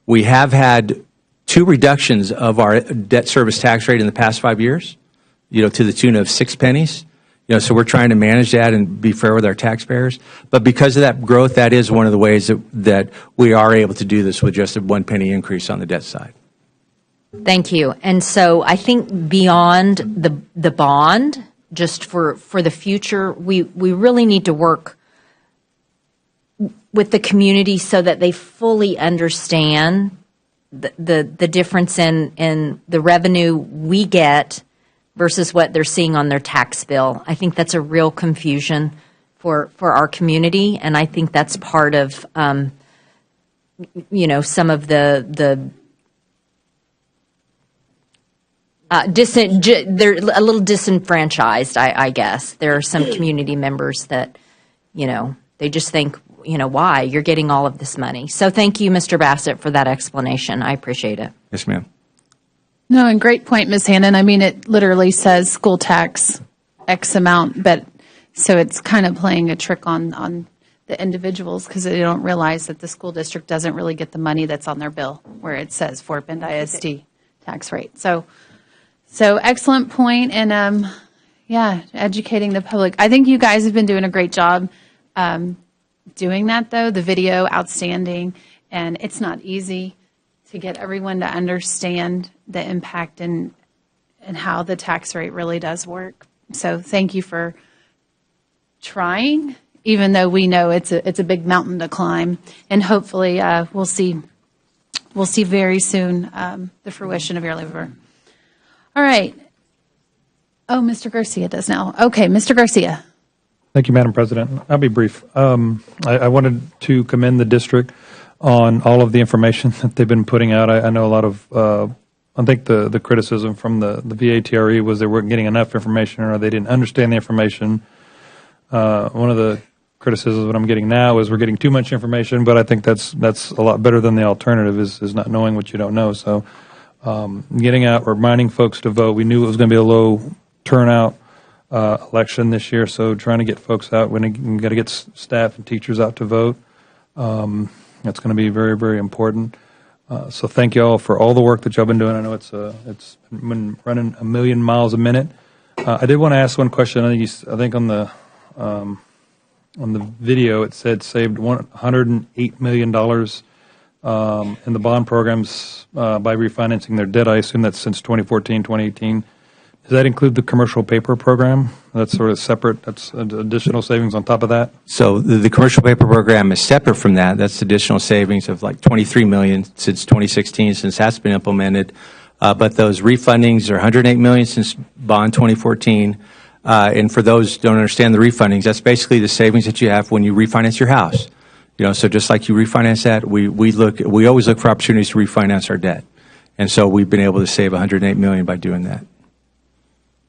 We have had 2 reductions of our debt service tax rate in the past 5 years, to the tune of 6 pennies. So we're trying to manage that and be fair with our taxpayers. But because of that growth, that is one of the ways that we are able to do this with just a 1 penny increase on the debt side. Thank you. And so I think beyond the bond, just for the future, we really need to work with the community so that they fully understand the difference in the revenue we get versus what they're seeing on their tax bill. I think that's a real confusion for our community, and I think that's part of some of they're a little disenfranchised, I guess. There are some community members that, they just think, why? You're getting all of this money. So thank you, Mr. Bassett, for that explanation. I appreciate it. Yes, ma'am. No, and great point, Ms. Hannon. I mean, it literally says school tax X amount, but so it's kind of playing a trick on the individuals because they don't realize that the school district doesn't really get the money that's on their bill where it says Fort Bend ISD tax rate. So excellent point, and educating the public. I think you guys have been doing a great job doing that, though. The video, outstanding, and it's not easy to get everyone to understand the impact and how the tax rate really does work. So thank you for trying, even though we know it's a big mountain to climb, and hopefully we'll see very soon the fruition of your labor. All right. Oh, Mr. Garcia does now. Okay, Mr. Garcia. Thank you, Madam President. I'll be brief. I wanted to commend the district on all of the information that they've been putting out. I know a lot of, I think the criticism from the VATRE was they weren't getting enough information or they didn't understand the information. One of the criticisms that I'm getting now is we're getting too much information, but I think that's a lot better than the alternative is not knowing what you don't know. So getting out, reminding folks to vote. We knew it was going to be a low turnout election this year, so trying to get folks out. We got to get staff and teachers out to vote. That's going to be very, very important. So thank you all for all the work that y'all been doing. I know it's been running 1 million miles a minute. I did want to ask one question. I think on the video it said saved $108 million in the bond programs by refinancing their debt. I assume that's since 2014, 2018. Does that include the commercial paper program? That's sort of separate. That's additional savings on top of that? So the commercial paper program is separate from that. That's additional savings of like $23 million since 2016, since that's been implemented. But those refundings are $108 million since bond 2014. And for those who don't understand the refundings, that's basically the savings that you have when you refinance your house. You know, so just like you refinance that, we always look for opportunities to refinance our debt. And so we've been able to save $108 million by doing that.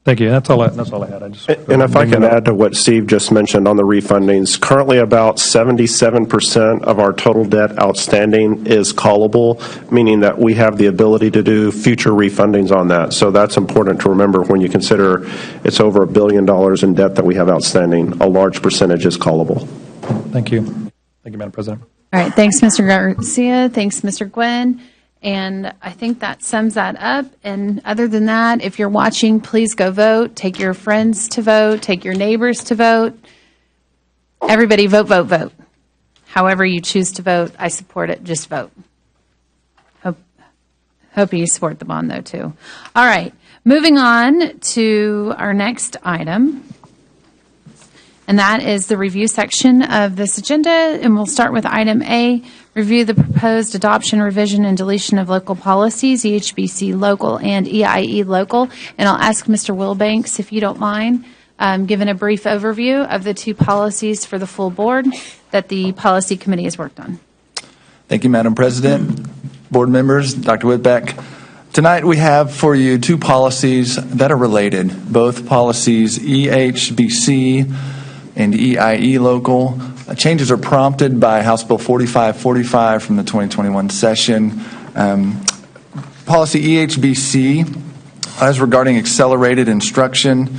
Thank you. That's all I had. And if I can add to what Steve just mentioned on the refundings, currently about 77% of our total debt outstanding is callable, meaning that we have the ability to do future refundings on that. So that's important to remember when you consider it's over $1 billion in debt that we have outstanding. A large percentage is callable. Thank you. Thank you, Madam President. All right. Thanks, Mr. Garcia. Thanks, Mr. Gwynn. And I think that sums that up. And other than that, if you're watching, please go vote. Take your friends to vote. Take your neighbors to vote. Everybody vote, vote, vote. However you choose to vote, I support it. Just vote. Hope you support the bond, though, too. All right. Moving on to our next item. And that is the review section of this agenda. And we'll start with item A, review the proposed adoption, revision, and deletion of local policies, EHBC local and EIE local. And I'll ask Mr. Wilbanks, if you don't mind, giving a brief overview of the two policies for the full board that the policy committee has worked on. Thank you, Madam President, board members, Dr. Whitbeck. Tonight we have for you two policies that are related, both policies EHBC and EIE local. Changes are prompted by House Bill 4545 from the 2021 session. Policy EHBC is regarding accelerated instruction.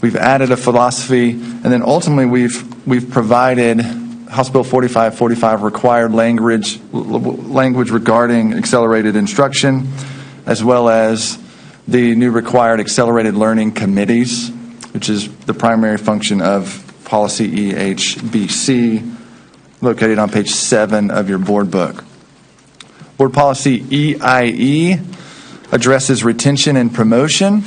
We've added a philosophy, and then ultimately we've provided House Bill 4545 required language regarding accelerated instruction, as well as the new required accelerated learning committees, which is the primary function of policy EHBC, located on page 7 of your board book. Board policy EIE addresses retention and promotion.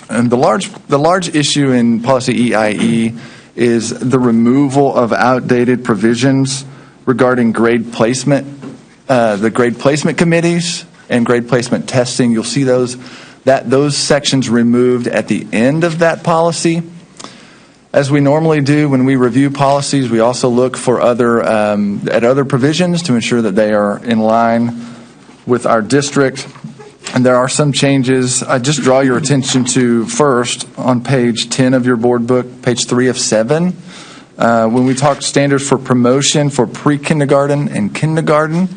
And the large issue in policy EIE is the removal of outdated provisions regarding grade placement, the grade placement committees and grade placement testing. You'll see those sections removed at the end of that policy. As we normally do when we review policies, we also look for other provisions to ensure that they are in line with our district. And there are some changes. I just draw your attention to first on page 10 of your board book, page 3 of 7. When we talk standards for promotion for pre-kindergarten and kindergarten,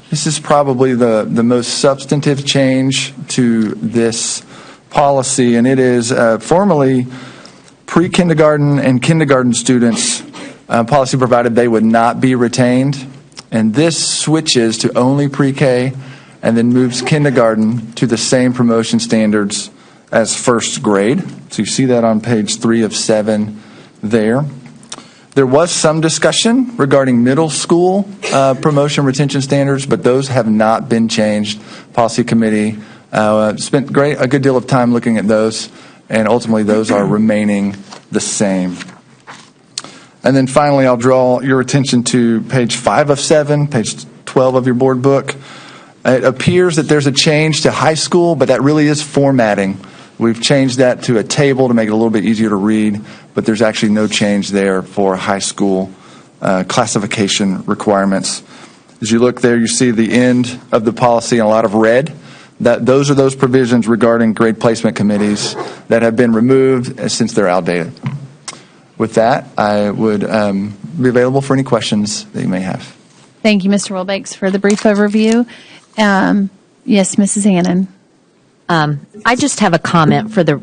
this is probably the most substantive change to this policy, and it is formally pre-kindergarten and kindergarten students, policy provided they would not be retained. And this switches to only pre-K and then moves kindergarten to the same promotion standards as first grade. So you see that on page 3 of 7 there. There was some discussion regarding middle school promotion retention standards, but those have not been changed. Policy committee spent a good deal of time looking at those, and ultimately those are remaining the same. And then finally, I'll draw your attention to page 5 of 7, page 12 of your board book. It appears that there's a change to high school, but that really is formatting. We've changed that to a table to make it a little bit easier to read, but there's actually no change there for high school classification requirements. As you look there, you see the end of the policy in a lot of red. Those are those provisions regarding grade placement committees that have been removed since they're outdated. With that, I would be available for any questions that you may have. Thank you, Mr. Wilbanks, for the brief overview. Yes, Mrs. Hannon. I just have a comment for the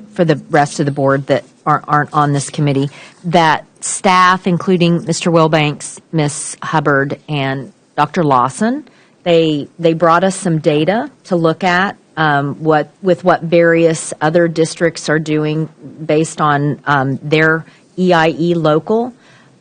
rest of the board that aren't on this committee, that staff, including Mr. Wilbanks, Ms. Hubbard, and Dr. Lawson, they brought us some data to look at what various other districts are doing based on their EIE local,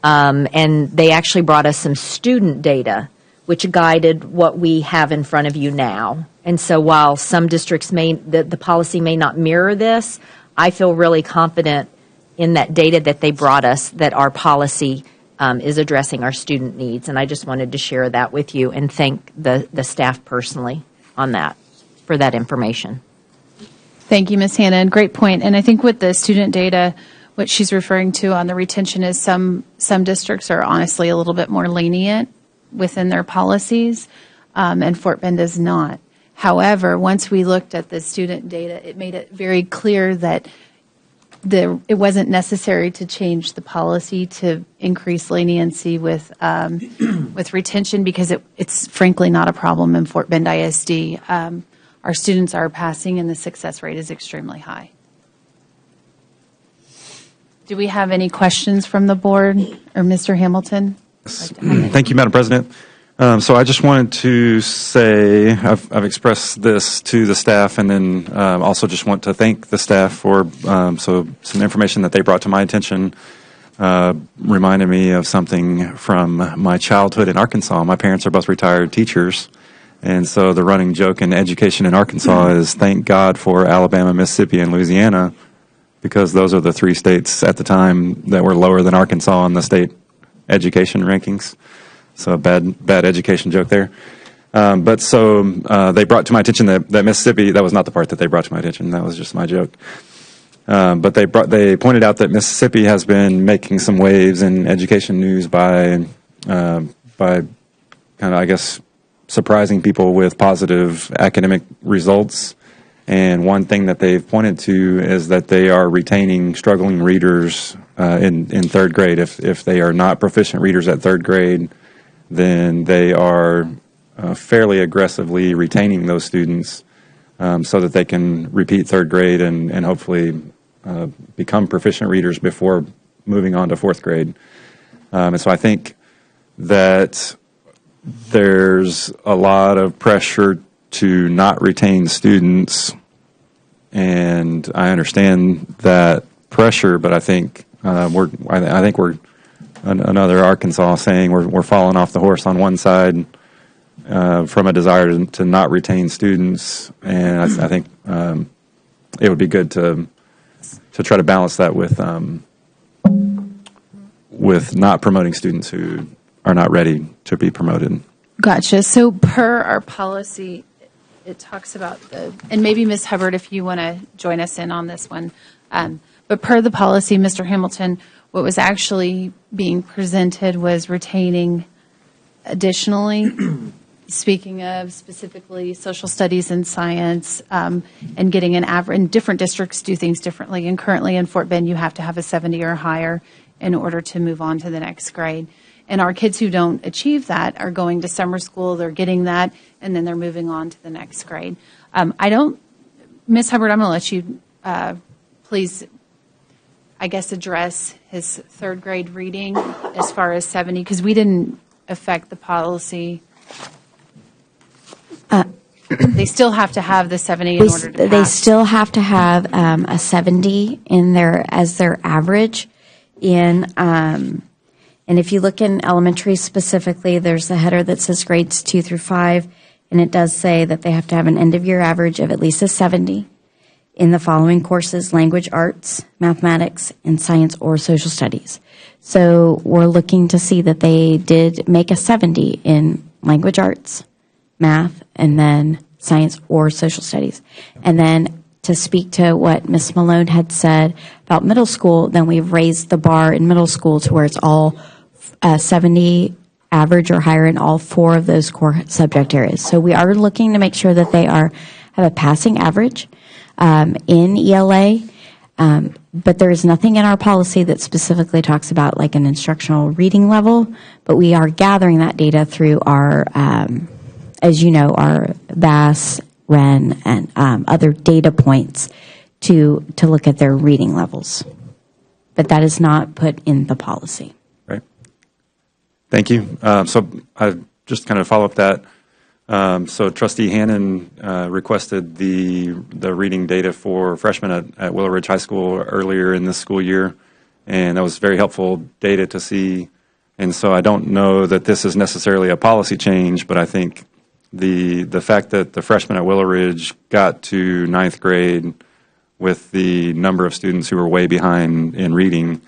and they actually brought us some student data, which guided what we have in front of you now. And so while some districts the policy may not mirror this, I feel really confident in that data that they brought us that our policy is addressing our student needs. And I just wanted to share that with you and thank the staff personally on that, for that information. Thank you, Ms. Hannon. Great point. And I think with the student data, what she's referring to on the retention is some districts are honestly a little bit more lenient within their policies, and Fort Bend is not. However, once we looked at the student data, it made it very clear that it wasn't necessary to change the policy to increase leniency with retention, because it's frankly not a problem in Fort Bend ISD. Our students are passing, and the success rate is extremely high. Do we have any questions from the board or Mr. Hamilton? Thank you, Madam President. So I just wanted to say I've expressed this to the staff, and then also just want to thank the staff for some information that they brought to my attention reminded me of something from my childhood in Arkansas. My parents are both retired teachers, and so the running joke in education in Arkansas is thank God for Alabama, Mississippi, and Louisiana, because those are the 3 states at the time that were lower than Arkansas on the state education rankings. So a bad education joke there. But they brought to my attention that Mississippi, that was not the part that they brought to my attention, that was just my joke. But they pointed out that Mississippi has been making some waves in education news by kind of, I guess, surprising people with positive academic results. And one thing that they've pointed to is that they are retaining struggling readers in 3rd grade. If they are not proficient readers at 3rd grade, then they are fairly aggressively retaining those students so that they can repeat 3rd grade and hopefully become proficient readers before moving on to 4th grade. And so I think that there's a lot of pressure to not retain students, and I understand that pressure, but I think we're another Arkansas saying we're falling off the horse on one side from a desire to not retain students, and I think it would be good to try to balance that with not promoting students who are not ready to be promoted. Gotcha. So per our policy, it talks about and maybe Ms. Hubbard, if you want to join us in on this one, but per the policy, Mr. Hamilton, what was actually being presented was retaining additionally, speaking of specifically social studies and science, and getting an average. And different districts do things differently. And currently in Fort Bend, you have to have a 70 or higher in order to move on to the next grade. And our kids who don't achieve that are going to summer school, they're getting that, and then they're moving on to the next grade. Ms. Hubbard, I'm going to let you please, I guess, address his 3rd grade reading as far as 70, because we didn't affect the policy. They still have to have the 70 in order to pass. They still have to have a 70 in as their average in And if you look in elementary specifically, there's a header that says grades 2 through 5, and it does say that they have to have an end-of-year average of at least a 70 in the following courses: language arts, mathematics, and science or social studies. So we're looking to see that they did make a 70 in language arts, math, and then science or social studies. And then to speak to what Ms. Malone had said about middle school, then we've raised the bar in middle school to where it's all 70 average or higher in all 4 of those core subject areas. So we are looking to make sure that they have a passing average in ELA, but there is nothing in our policy that specifically talks about like an instructional reading level, but we are gathering that data through our, as you know, our BAS, REN, and other data points to look at their reading levels. But that is not put in the policy. Right. Thank you. So I just kind of follow up that. So Trustee Hannon requested the reading data for freshmen at Willow Ridge High School earlier in this school year, and that was very helpful data to see. And so I don't know that this is necessarily a policy change, but I think the fact that the freshmen at Willow Ridge got to 9th grade with the number of students who were way behind in reading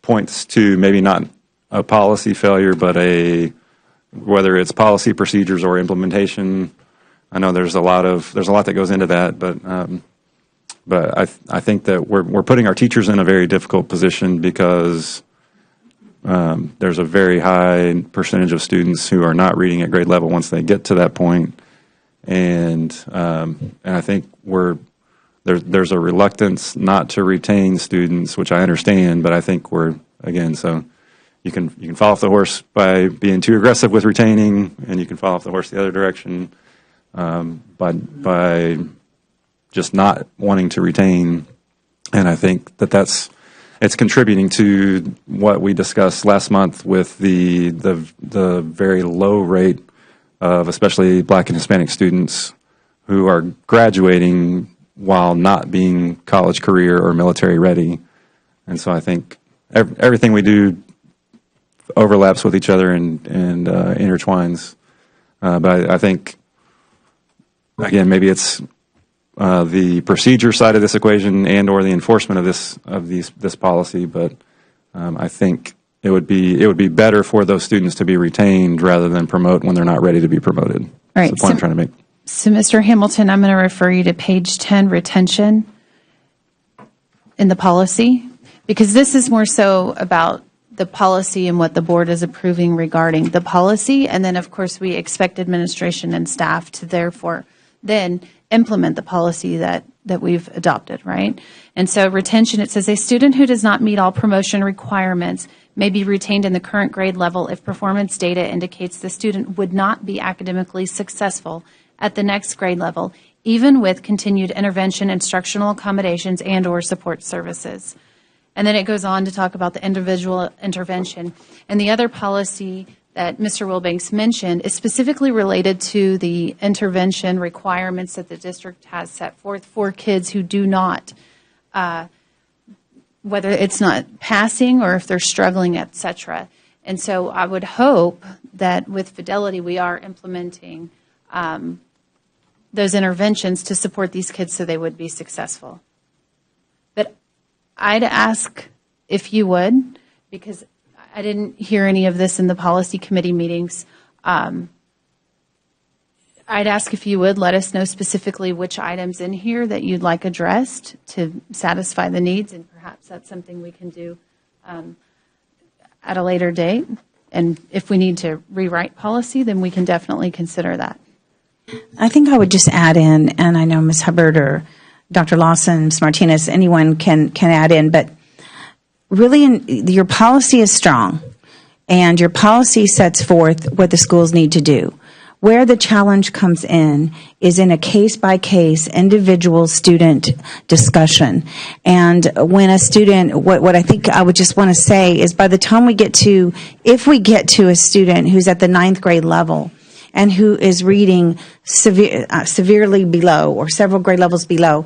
points to maybe not a policy failure, but whether it's policy, procedures, or implementation. I know there's a lot that goes into that, but I think that we're putting our teachers in a very difficult position because there's a very high percentage of students who are not reading at grade level once they get to that point, and I think there's a reluctance not to retain students, which I understand, but I think so you can fall off the horse by being too aggressive with retaining, and you can fall off the horse the other direction by just not wanting to retain, and I think it's contributing to what we discussed last month with the very low rate of especially Black and Hispanic students who are graduating while not being college, career, or military ready. And so I think everything we do overlaps with each other and intertwines. But I think, again, maybe it's the procedure side of this equation and or the enforcement of this policy, but I think it would be better for those students to be retained rather than promote when they're not ready to be promoted. All right. That's the point I'm trying to make. So, Mr. Hamilton, I'm going to refer you to page 10, retention in the policy, because this is more so about the policy and what the board is approving regarding the policy. And then, of course, we expect administration and staff to therefore then implement the policy that we've adopted, right? And so retention, it says a student who does not meet all promotion requirements may be retained in the current grade level if performance data indicates the student would not be academically successful at the next grade level, even with continued intervention, instructional accommodations, and or support services. And then it goes on to talk about the individual intervention. And the other policy that Mr. Wilbanks mentioned is specifically related to the intervention requirements that the district has set forth for kids who do not, whether it's not passing or if they're struggling, et cetera. And so I would hope that with Fidelity we are implementing those interventions to support these kids so they would be successful. But I'd ask if you would, because I didn't hear any of this in the policy committee meetings. I'd ask if you would let us know specifically which items in here that you'd like addressed to satisfy the needs, and perhaps that's something we can do at a later date. And if we need to rewrite policy, then we can definitely consider that. I think I would just add in, and I know Ms. Hubbard or Dr. Lawson, Ms. Martinez, anyone can add in, but really your policy is strong, and your policy sets forth what the schools need to do. Where the challenge comes in is in a case-by-case individual student discussion. And when a student, what I think I would just want to say is by the time if we get to a student who's at the 9th grade level and who is reading severely below or several grade levels below,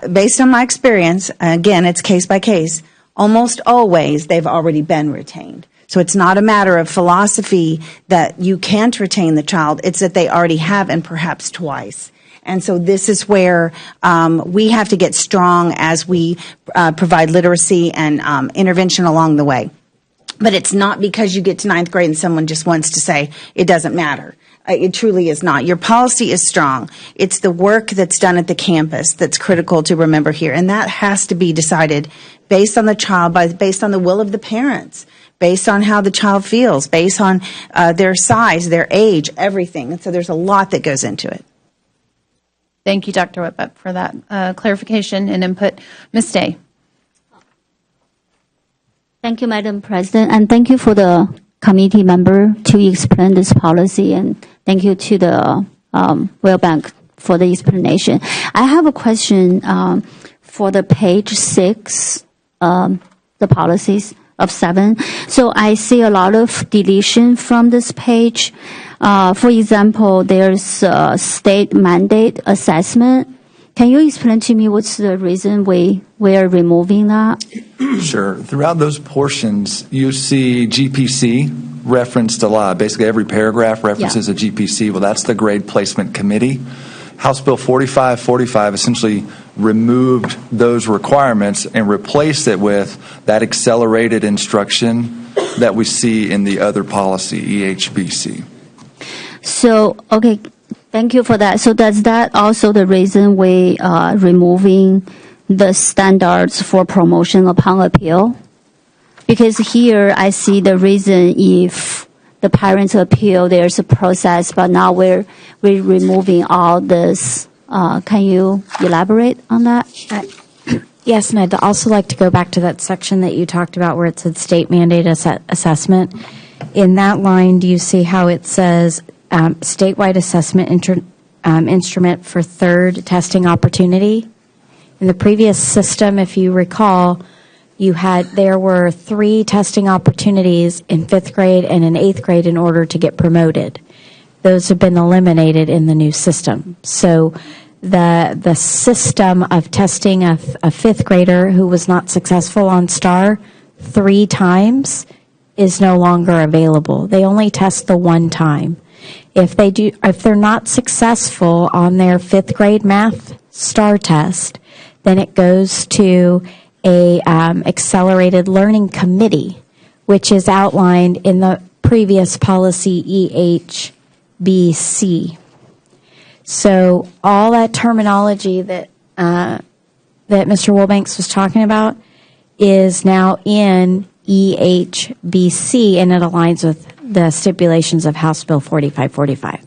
based on my experience, again, it's case by case, almost always they've already been retained. So it's not a matter of philosophy that you can't retain the child, it's that they already have, and perhaps twice. And so this is where we have to get strong as we provide literacy and intervention along the way. But it's not because you get to ninth grade and someone just wants to say it doesn't matter. It truly is not. Your policy is strong. It's the work that's done at the campus that's critical to remember here. And that has to be decided based on the child, based on the will of the parents, based on how the child feels, based on their size, their age, everything. And so there's a lot that goes into it. Thank you, Dr. Whitbeck, for that clarification and input. Ms. Day. Thank you, Madam President, and thank you for the committee member to explain this policy, and thank you to the World Bank for the explanation. I have a question for the page 6, the policies of 7. So I see a lot of deletion from this page. For example, there's a state mandate assessment. Can you explain to me what's the reason we are removing that? Sure. Throughout those portions, you see GPC referenced a lot. Basically, every paragraph references a GPC. Well, that's the Grade Placement Committee. House Bill 4545 essentially removed those requirements and replaced it with that accelerated instruction that we see in the other policy, EHBC. So, okay, thank you for that. So does that also the reason we are removing the standards for promotion upon appeal? Because here I see the reason if the parents appeal, there's a process, but now we're removing all this. Can you elaborate on that? Yes, and I'd also like to go back to that section that you talked about where it said state mandate assessment. In that line, do you see how it says statewide assessment instrument for third testing opportunity? In the previous system, if you recall, there were 3 testing opportunities in 5th grade and in 8th grade in order to get promoted. Those have been eliminated in the new system. So the system of testing a 5th grader who was not successful on STAR 3 times is no longer available. They only test the 1 time. If they're not successful on their 5th grade math STAR test, then it goes to a accelerated learning committee, which is outlined in the previous policy EHBC. So all that terminology that Mr. Wilbanks was talking about is now in EHBC, and it aligns with the stipulations of House Bill 4545.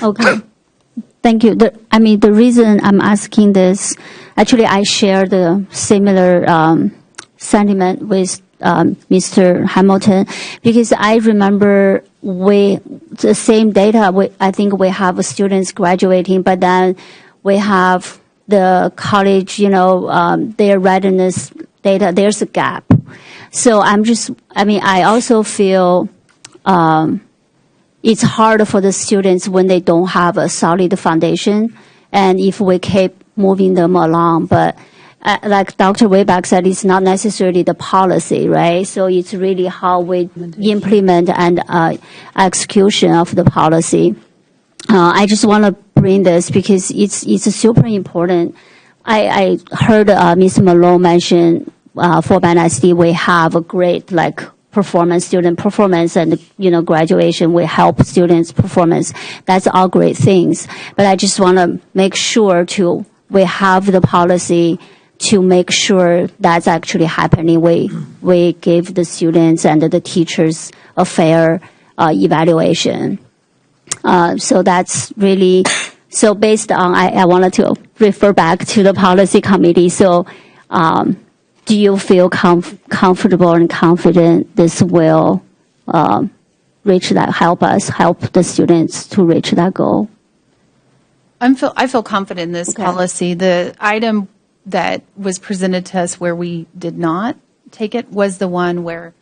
Okay. Thank you. The reason I'm asking this, actually, I share the similar sentiment with Mr. Hamilton, because I remember the same data. I think we have students graduating, but then we have the college, their readiness data. There's a gap. So I also feel it's hard for the students when they don't have a solid foundation, and if we keep moving them along. But like Dr. Wayback said, it's not necessarily the policy, right? So it's really how we implement and execution of the policy. I just want to bring this because it's super important. I heard Ms. Malone mention for BNSD we have a great student performance and graduation. We help students' performance. That's all great things. But I just want to make sure we have the policy to make sure that's actually happening. We give the students and the teachers a fair evaluation. So that's really, so based on, I wanted to refer back to the policy committee. So do you feel comfortable and confident this will help the students to reach that goal? I feel confident in this policy. The item that was presented to us where we did not take it was the one where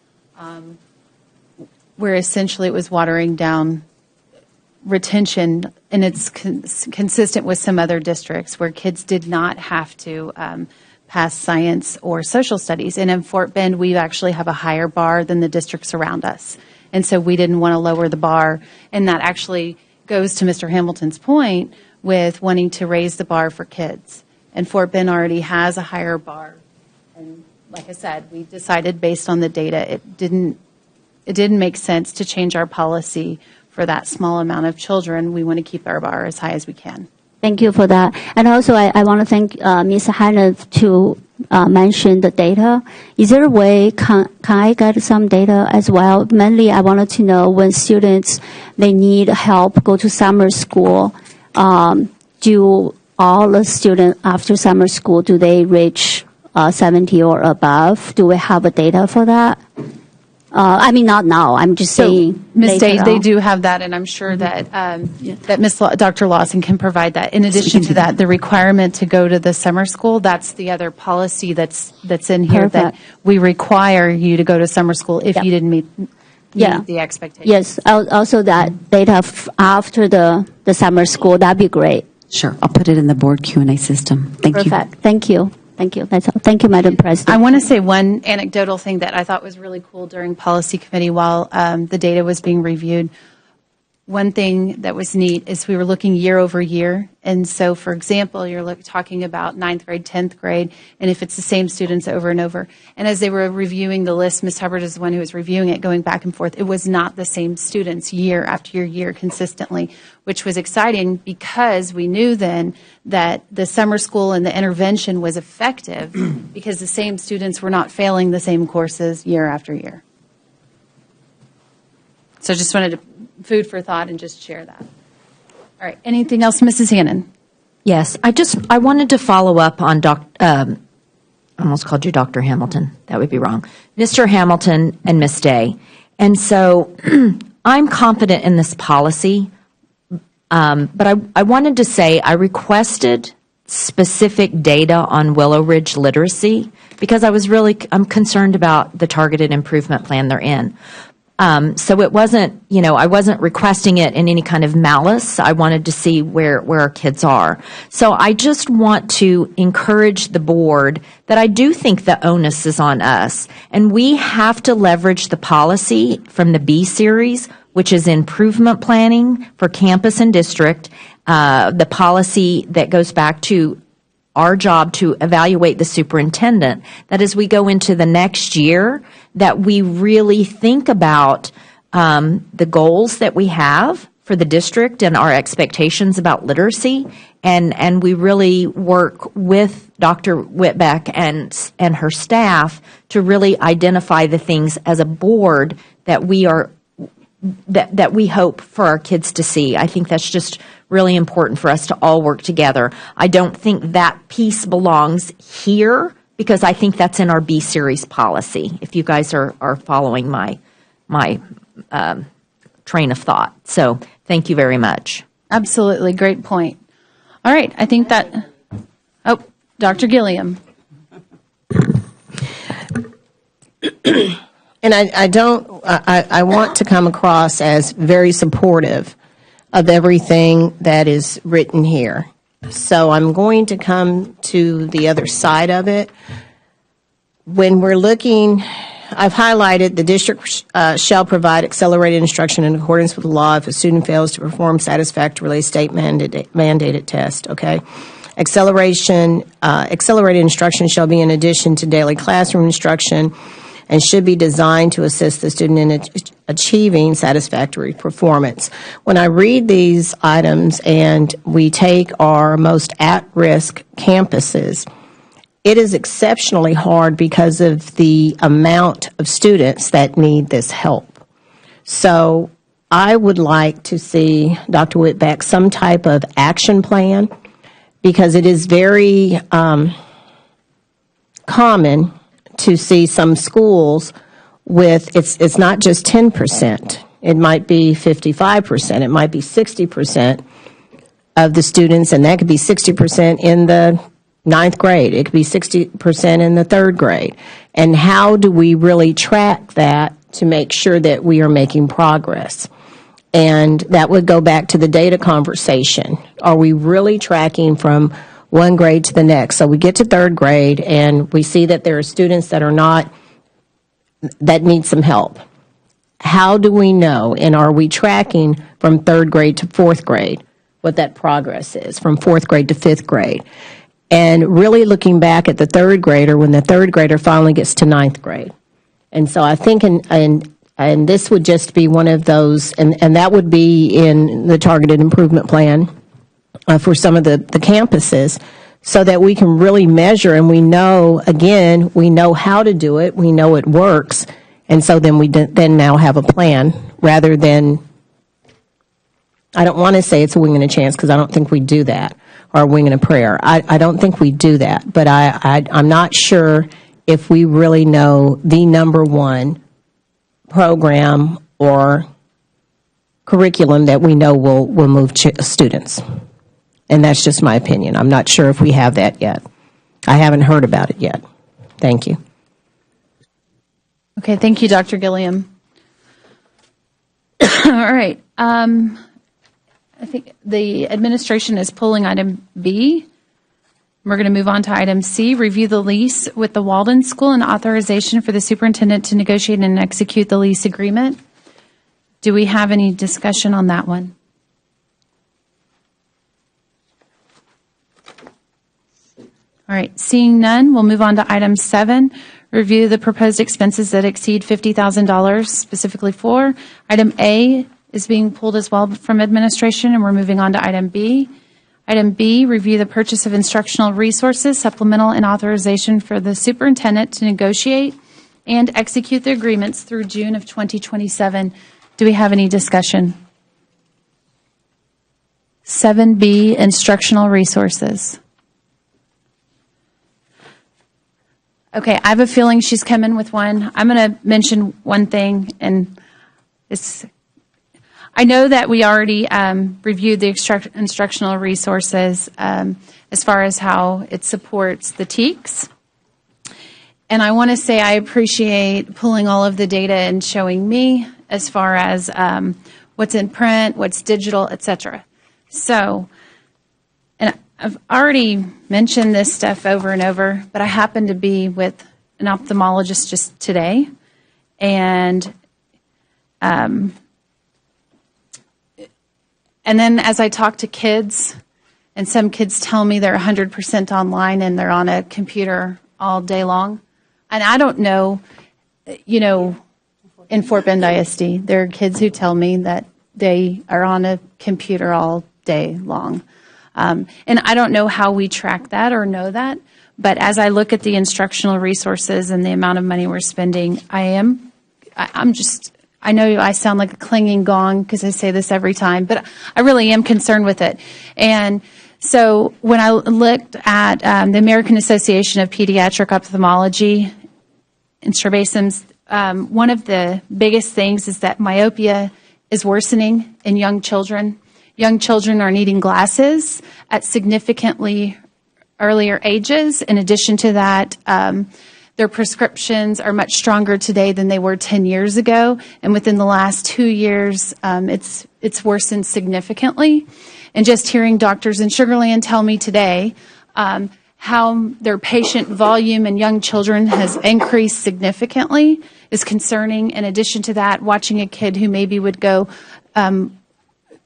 essentially it was watering down retention, and it's consistent with some other districts where kids did not have to pass science or social studies. And in Fort Bend, we actually have a higher bar than the districts around us. And so we didn't want to lower the bar. And that actually goes to Mr. Hamilton's point with wanting to raise the bar for kids. And Fort Bend already has a higher bar. And like I said, we decided based on the data, it didn't make sense to change our policy for that small amount of children. We want to keep our bar as high as we can. Thank you for that. And also, I want to thank Ms. Hanna to mention the data. Is there a way, can I get some data as well? Mainly, I wanted to know when students, they need help, go to summer school, do all the students after summer school, do they reach 70 or above? Do we have a data for that? I mean, not now. I'm just saying. Ms. Day, they do have that, and I'm sure that Dr. Lawson can provide that. In addition to that, the requirement to go to the summer school, that's the other policy that's in here, that we require you to go to summer school if you didn't meet the expectations. Yes. Also, that data after the summer school, that'd be great. Sure. I'll put it in the board Q&A system. Thank you. Perfect. Thank you. Thank you. That's all. Thank you, Madam President. I want to say one anecdotal thing that I thought was really cool during policy committee while the data was being reviewed. One thing that was neat is we were looking year over year. And so, for example, you're talking about 9th grade, 10th grade, and if it's the same students over and over. And as they were reviewing the list, Ms. Hubbard is the one who was reviewing it, going back and forth. It was not the same students year after year consistently, which was exciting because we knew then that the summer school and the intervention was effective because the same students were not failing the same courses year after year. So just wanted to food for thought and just share that. All right. Anything else, Mrs. Hannon? Yes. I wanted to follow up on I almost called you Dr. Hamilton. That would be wrong. Mr. Hamilton and Ms. Day. And so I'm confident in this policy, but I wanted to say I requested specific data on Willow Ridge literacy because I'm concerned about the targeted improvement plan they're in. So it wasn't, I wasn't requesting it in any kind of malice. I wanted to see where our kids are. So I just want to encourage the board that I do think the onus is on us. And we have to leverage the policy from the B series, which is improvement planning for campus and district, the policy that goes back to our job to evaluate the superintendent, that as we go into the next year, that we really think about the goals that we have for the district and our expectations about literacy, and we really work with Dr. Whitbeck and her staff to really identify the things as a board that we hope for our kids to see. I think that's just really important for us to all work together. I don't think that piece belongs here because I think that's in our B series policy, if you guys are following my train of thought. So thank you very much. Absolutely. Great point. All right. I think that, Dr. Gilliam. And I want to come across as very supportive of everything that is written here. So I'm going to come to the other side of it. When we're looking, I've highlighted the district shall provide accelerated instruction in accordance with the law if a student fails to perform satisfactorily state mandated test, okay? Accelerated instruction shall be in addition to daily classroom instruction and should be designed to assist the student in achieving satisfactory performance. When I read these items and we take our most at-risk campuses, it is exceptionally hard because of the amount of students that need this help. So I would like to see, Dr. Whitbeck, some type of action plan because it is very common to see some schools with, it's not just 10%. It might be 55%. It might be 60% of the students, and that could be 60% in the 9th grade. It could be 60% in the 3rd grade. And how do we really track that to make sure that we are making progress? And that would go back to the data conversation. Are we really tracking from one grade to the next. So we get to third grade, and we see that there are students that need some help. How do we know, and are we tracking from third grade to fourth grade what that progress is, from fourth grade to fifth grade? And really looking back at the third grader when the third grader finally gets to ninth grade. And so I think, and this would just be one of those, and that would be in the targeted improvement plan for some of the campuses, so that we can really measure, and we know, again, we know how to do it, we know it works, and so then we then now have a plan, rather than, I don't want to say it's a wing and a chance, because I don't think we do that, or a wing and a prayer. I don't think we do that, but I'm not sure if we really know the number one program or curriculum that we know will move students. And that's just my opinion. I'm not sure if we have that yet. I haven't heard about it yet. Thank you. Okay, thank you, Dr. Gilliam. All right. I think the administration is pulling item B. We're going to move on to item C, review the lease with the Walden School and authorization for the superintendent to negotiate and execute the lease agreement. Do we have any discussion on that one? All right, seeing none, we'll move on to item 7, review the proposed expenses that exceed $50,000 specifically for. Item A is being pulled as well from administration, and we're moving on to item B. Item B, review the purchase of instructional resources, supplemental, and authorization for the superintendent to negotiate and execute the agreements through June of 2027. Do we have any discussion? 7B, instructional resources. Okay, I have a feeling she's coming with one. I'm going to mention one thing, and I know that we already reviewed the instructional resources as far as how it supports the TEKS. And I want to say I appreciate pulling all of the data and showing me as far as what's in print, what's digital, et cetera. So, and I've already mentioned this stuff over and over, but I happened to be with an ophthalmologist just today, and then as I talk to kids, and some kids tell me they're 100% online and they're on a computer all day long, and I don't know, in Fort Bend ISD, there are kids who tell me that they are on a computer all day long. And I don't know how we track that or know that, but as I look at the instructional resources and the amount of money we're spending, I know I sound like a clanging gong because I say this every time, but I really am concerned with it. And so when I looked at the American Association of Pediatric Ophthalmology and Strabismus, one of the biggest things is that myopia is worsening in young children. Young children are needing glasses at significantly earlier ages. In addition to that, their prescriptions are much stronger today than they were 10 years ago. And within the last 2 years, it's worsened significantly. And just hearing doctors in Sugar Land tell me today how their patient volume in young children has increased significantly is concerning. In addition to that, watching a kid who maybe would go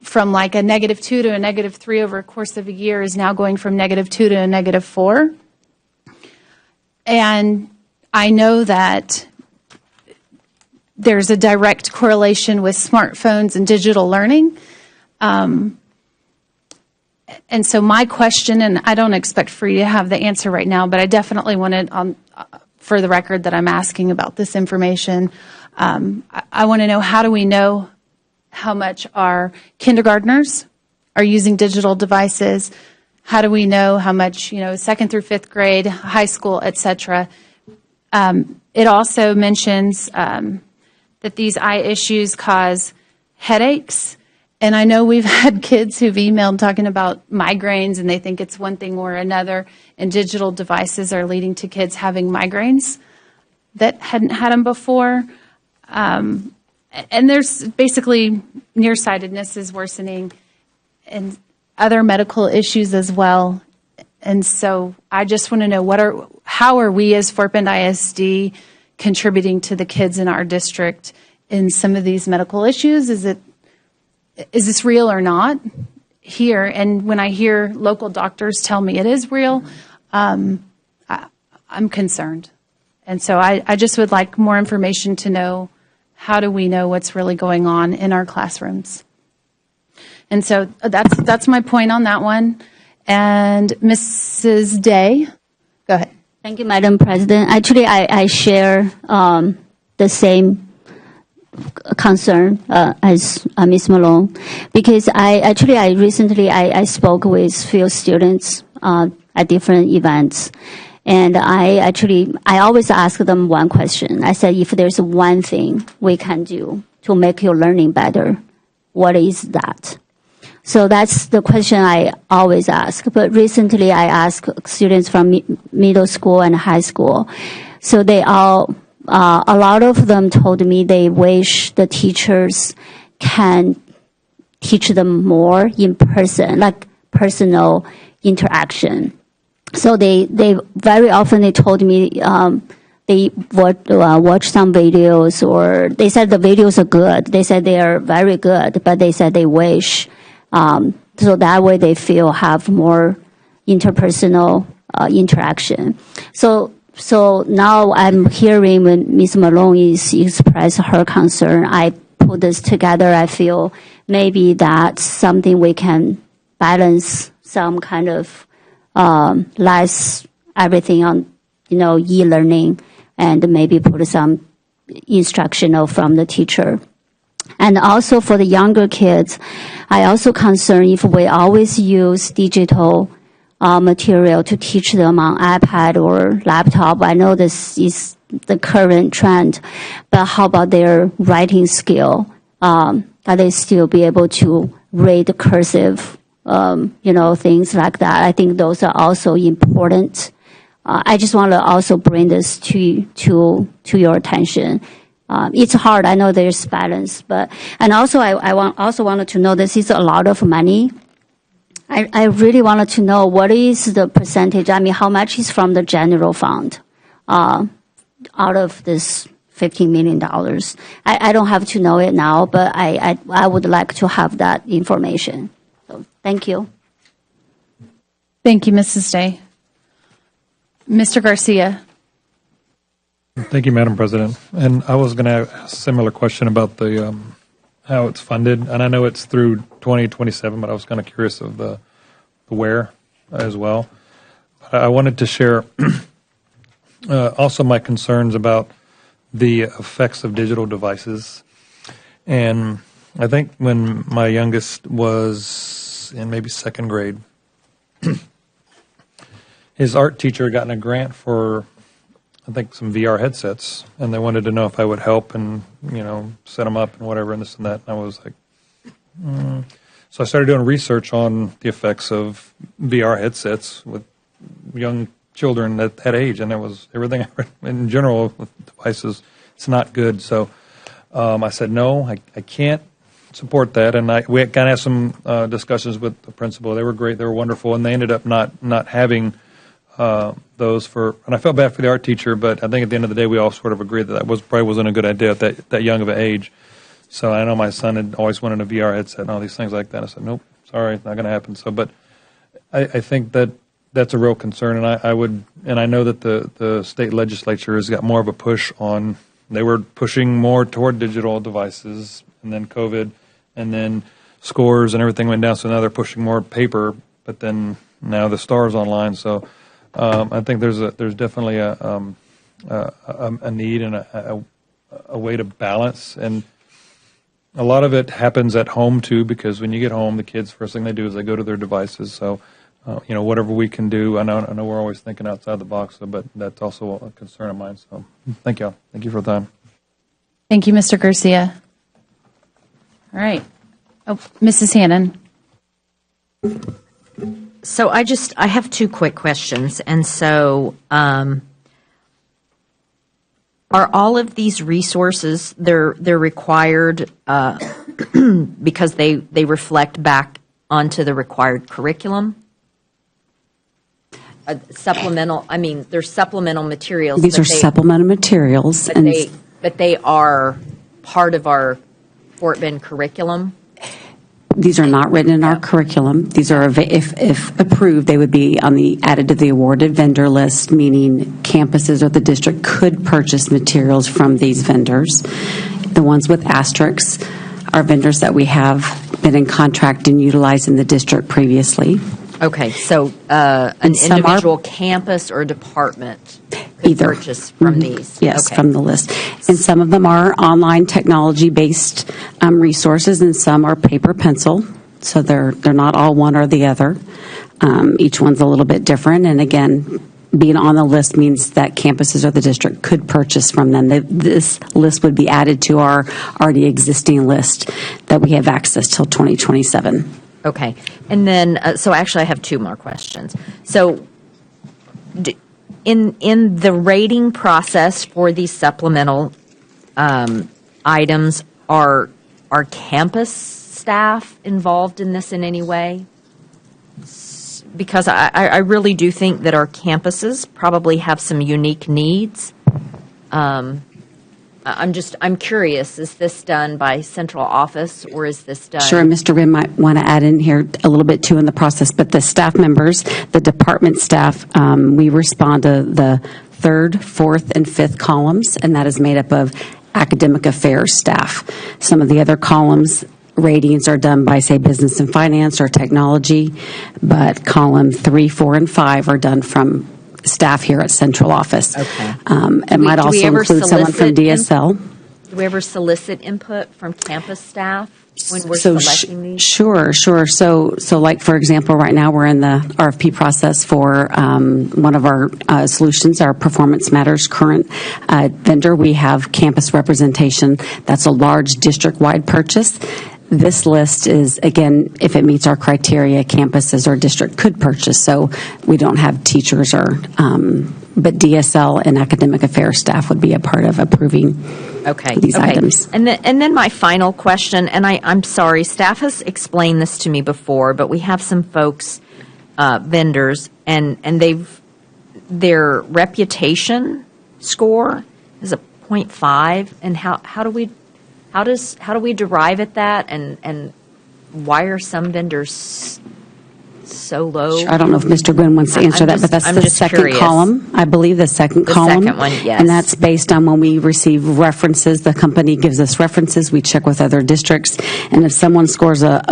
from like a -2 to a -3 over a course of a year is now going from -2 to a -4. And I know that there's a direct correlation with smartphones and digital learning. And so my question, and I don't expect for you to have the answer right now, but I definitely wanted for the record that I'm asking about this information. I want to know, how do we know how much our kindergartners are using digital devices? How do we know how much, second through fifth grade, high school, et cetera? It also mentions that these eye issues cause headaches. And I know we've had kids who've emailed talking about migraines, and they think it's one thing or another, and digital devices are leading to kids having migraines that hadn't had them before. And there's basically nearsightedness is worsening and other medical issues as well. And so I just want to know how are we as Fort Bend ISD contributing to the kids in our district in some of these medical issues? Is this real or not here? And when I hear local doctors tell me it is real, I'm concerned. And so I just would like more information to know, how do we know what's really going on in our classrooms? And so that's my point on that one. And Mrs. Day, go ahead. Thank you, Madam President. Actually, I share the same concern as Ms. Malone, because I recently spoke with few students at different events, and I always ask them one question. I said, if there's one thing we can do to make your learning better, what is that? So that's the question I always ask. But recently I asked students from middle school and high school. So they all, a lot of them told me they wish the teachers can teach them more in person, like personal interaction. So they very often they told me they watch some videos, or they said the videos are good. They said they are very good, but they said they wish so that way they have more interpersonal interaction. So now I'm hearing when Ms. Malone express her concern, I put this together. I feel maybe that's something we can balance, some kind of less everything on e-learning, and maybe put some instructional from the teacher. And also for the younger kids, I also concern if we always use digital material to teach them on iPad or laptop. I know this is the current trend, but how about their writing skill? That they still be able to read cursive, things like that. I think those are also important. I just want to also bring this to your attention. It's hard. I know there's balance, and also I wanted to know, this is a lot of money. I really wanted to know what is the percentage. I mean, how much is from the general fund out of this $15 million? I don't have to know it now, but I would like to have that information. So thank you. Thank you, Mrs. Day. Mr. Garcia. Thank you, Madam President. And I was going to ask a similar question about the how it's funded. And I know it's through 2027, but I was kind of curious of the where as well. But I wanted to share also my concerns about the effects of digital devices. And I think when my youngest was in maybe second grade, his art teacher had gotten a grant for, I think, some VR headsets, and they wanted to know if I would help and, set them up and whatever and this and that. And I was like, So I started doing research on the effects of VR headsets with young children at that age, and there was everything in general with devices. It's not good. So I said, no, I can't support that. And we kind of had some discussions with the principal. They were great. They were wonderful, and they ended up not having those for, and I felt bad for the art teacher, but I think at the end of the day, we all sort of agreed that probably wasn't a good idea at that young of an age. So I know my son had always wanted a VR headset and all these things like that. I said, nope, sorry, not going to happen. So, but I think that's a real concern, and I know that the state legislature has got more of a push on. They were pushing more toward digital devices, and then COVID, and then scores and everything went down. So now they're pushing more paper, but then now the STAR's online. So I think there's definitely a need and a way to balance. And a lot of it happens at home too, because when you get home, the kids, first thing they do is they go to their devices. So whatever we can do. I know we're always thinking outside the box, but that's also a concern of mine. So thank you. Thank you for the time. Thank you, Mr. Garcia. All right. Oh, Mrs. Hannon. So I have two quick questions. And so are all of these resources, they're required because they reflect back onto the required curriculum? supplemental, I mean, they're supplemental materials. These but are supplemental materials. But they are part of our Fort Bend curriculum? These are not written in our curriculum. These are, if approved, they would be added to the awarded vendor list, meaning campuses or the district could purchase materials from these vendors. The ones with asterisks are vendors that we have been in contract and utilized in the district previously. Okay, so an individual campus or department could purchase from these? Yes, okay. from the list. And some of them are online technology-based resources, and some are paper pencil. So they're not all one or the other. Each one's a little bit different. And again, being on the list means that campuses or the district could purchase from them. This list would be added to our already existing list that we have access till 2027. Okay. And then, so actually I have two more questions. So in the rating process for these supplemental items, are campus staff involved in this in any way? Because I really do think that our campuses probably have some unique needs. I'm curious, is this done by central office or is this done? Sure, Mr. Wynn might want to add in here a little bit too in the process, but the staff members, the department staff, we respond to the third, fourth, and fifth columns, and that is made up of academic affairs staff. Some of the other columns, ratings are done by, say, business and finance or technology, but column 3, 4, and 5 are done from staff here at central office. Okay. It might also include someone from DSL. Do we ever solicit input from campus staff when we're selecting these? Sure. So like, for example, right now we're in the RFP process for one of our solutions, our Performance Matters current vendor. We have campus representation. That's a large district-wide purchase. This list is, again, if it meets our criteria, campuses or district could purchase. So we don't have teachers or, but DSL and academic affairs staff would be a part of approving these items. And then my final question, and I'm sorry, staff has explained this to me before, but we have some folks, vendors, and their reputation score is a 0.5, and how do we derive at that, and why are some vendors so low? I don't know if Mr. Gwynn wants to answer that, but that's the second column. I believe the second column. The second one, yes. And that's based on when we receive references. The company gives us references. We check with other districts. And if someone scores a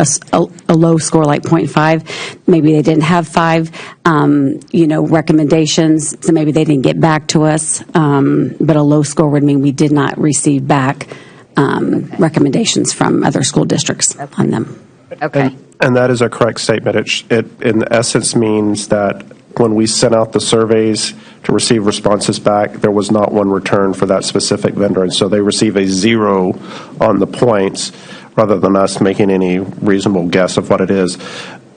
low score like 0.5, maybe they didn't have 5, recommendations. So maybe they didn't get back to us. But a low score would mean we did not receive back recommendations from other school districts on them. Okay. And that is a correct statement. It in essence means that when we sent out the surveys to receive responses back, there was not one return for that specific vendor. And so they receive a 0 on the points rather than us making any reasonable guess of what it is.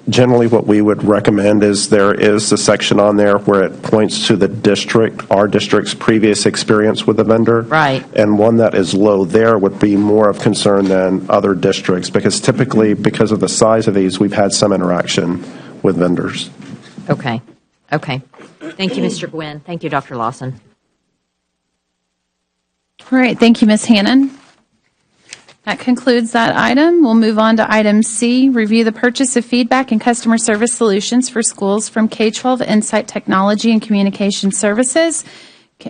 Generally, what we would recommend is there is a section on there where it points to the district, our district's previous experience with the vendor. Right. And one that is low there would be more of concern than other districts, because typically, because of the size of these, we've had some interaction with vendors. Okay. Thank you, Mr. Gwynn. Thank you, Dr. Lawson. All right, thank you, Ms. Hannon. That concludes that item. We'll move on to item C, review the purchase of feedback and customer service solutions for schools from K-12 Insight Technology and Communication Services,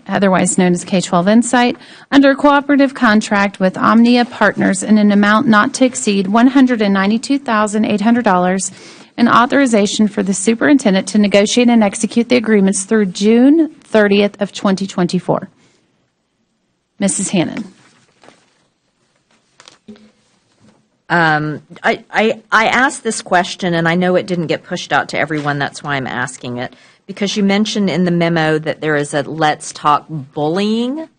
otherwise known as K-12 Insight, under a cooperative contract with Omnia Partners in an amount not to exceed $192,800, and authorization for the superintendent to negotiate and execute the agreements through June 30th of 2024. Mrs. Hannon. I asked this question, and I know it didn't get pushed out to everyone. That's why I'm asking it, because you mentioned in the memo that there is a Let's Talk Bullying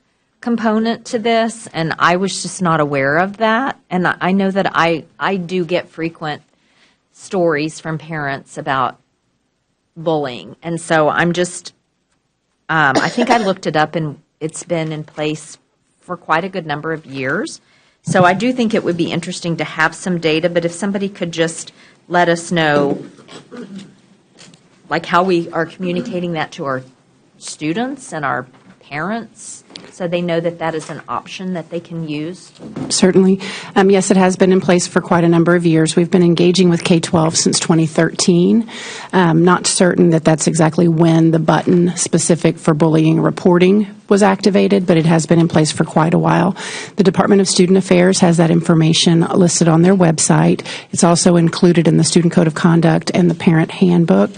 component to this, and I was just not aware of that. And I know that I do get frequent stories from parents about bullying, and so I'm just I think I looked it up, and it's been in place for quite a good number of years. So I do think it would be interesting to have some data, but if somebody could just let us know, like how we are communicating that to our students and our parents so they know that that is an option that they can use? Certainly. Yes, it has been in place for quite a number of years. We've been engaging with K-12 since 2013. Not certain that that's exactly when the button specific for bullying reporting was activated, but it has been in place for quite a while. The Department of Student Affairs has that information listed on their website. It's also included in the Student Code of Conduct and the Parent Handbook.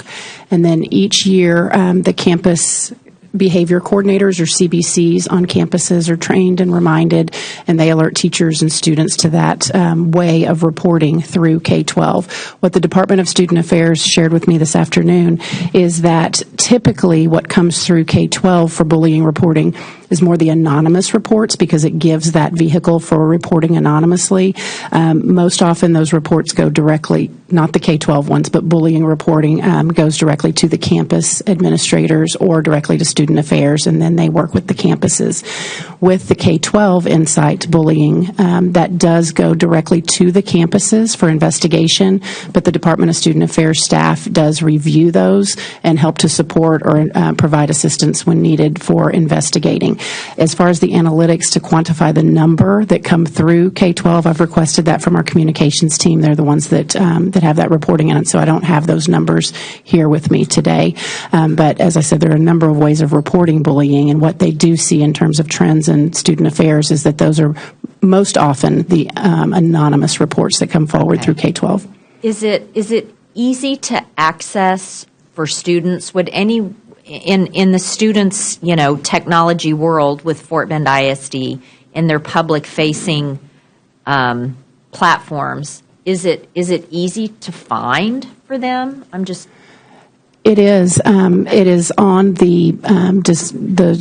And then each year, the campus behavior coordinators, or CBCs, on campuses are trained and reminded, and they alert teachers and students to that way of reporting through K-12. What the Department of Student Affairs shared with me this afternoon is that typically what comes through K-12 for bullying reporting is more the anonymous reports, because it gives that vehicle for reporting anonymously. Most often those reports go directly, not the K-12 ones, but bullying reporting goes directly to the campus administrators or directly to student affairs, and then they work with the campuses. With the K-12 Insight bullying, that does go directly to the campuses for investigation, but the Department of Student Affairs staff does review those and help to support or provide assistance when needed for investigating. As far as the analytics to quantify the number that come through K-12, I've requested that from our communications team. They're the ones that have that reporting in it, so I don't have those numbers here with me today. But as I said, there are a number of ways of reporting bullying, and what they do see in terms of trends in student affairs is that those are most often the anonymous reports that come forward through K-12. Is it easy to access for students? Would any in the students, technology world with Fort Bend ISD in their public-facing platforms, is it easy to find for them? It is. It is on the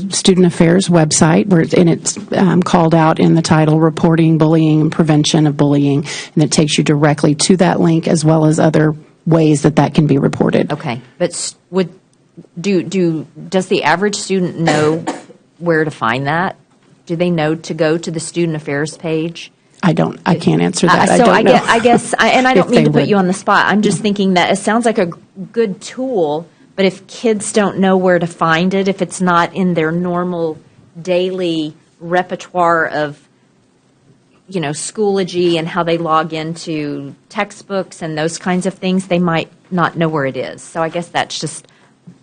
Student Affairs website, and it's called out in the title, Reporting Bullying and Prevention of Bullying, and it takes you directly to that link as well as other ways that can be reported. Okay, but does the average student know where to find that? Do they know to go to the Student Affairs page? I can't answer that. I guess, and I don't mean to put you on the spot. I'm just thinking that it sounds like a good tool, but if kids don't know where to find it, if it's not in their normal daily repertoire of, Schoology and how they log into textbooks and those kinds of things, they might not know where it is. So I guess that's just,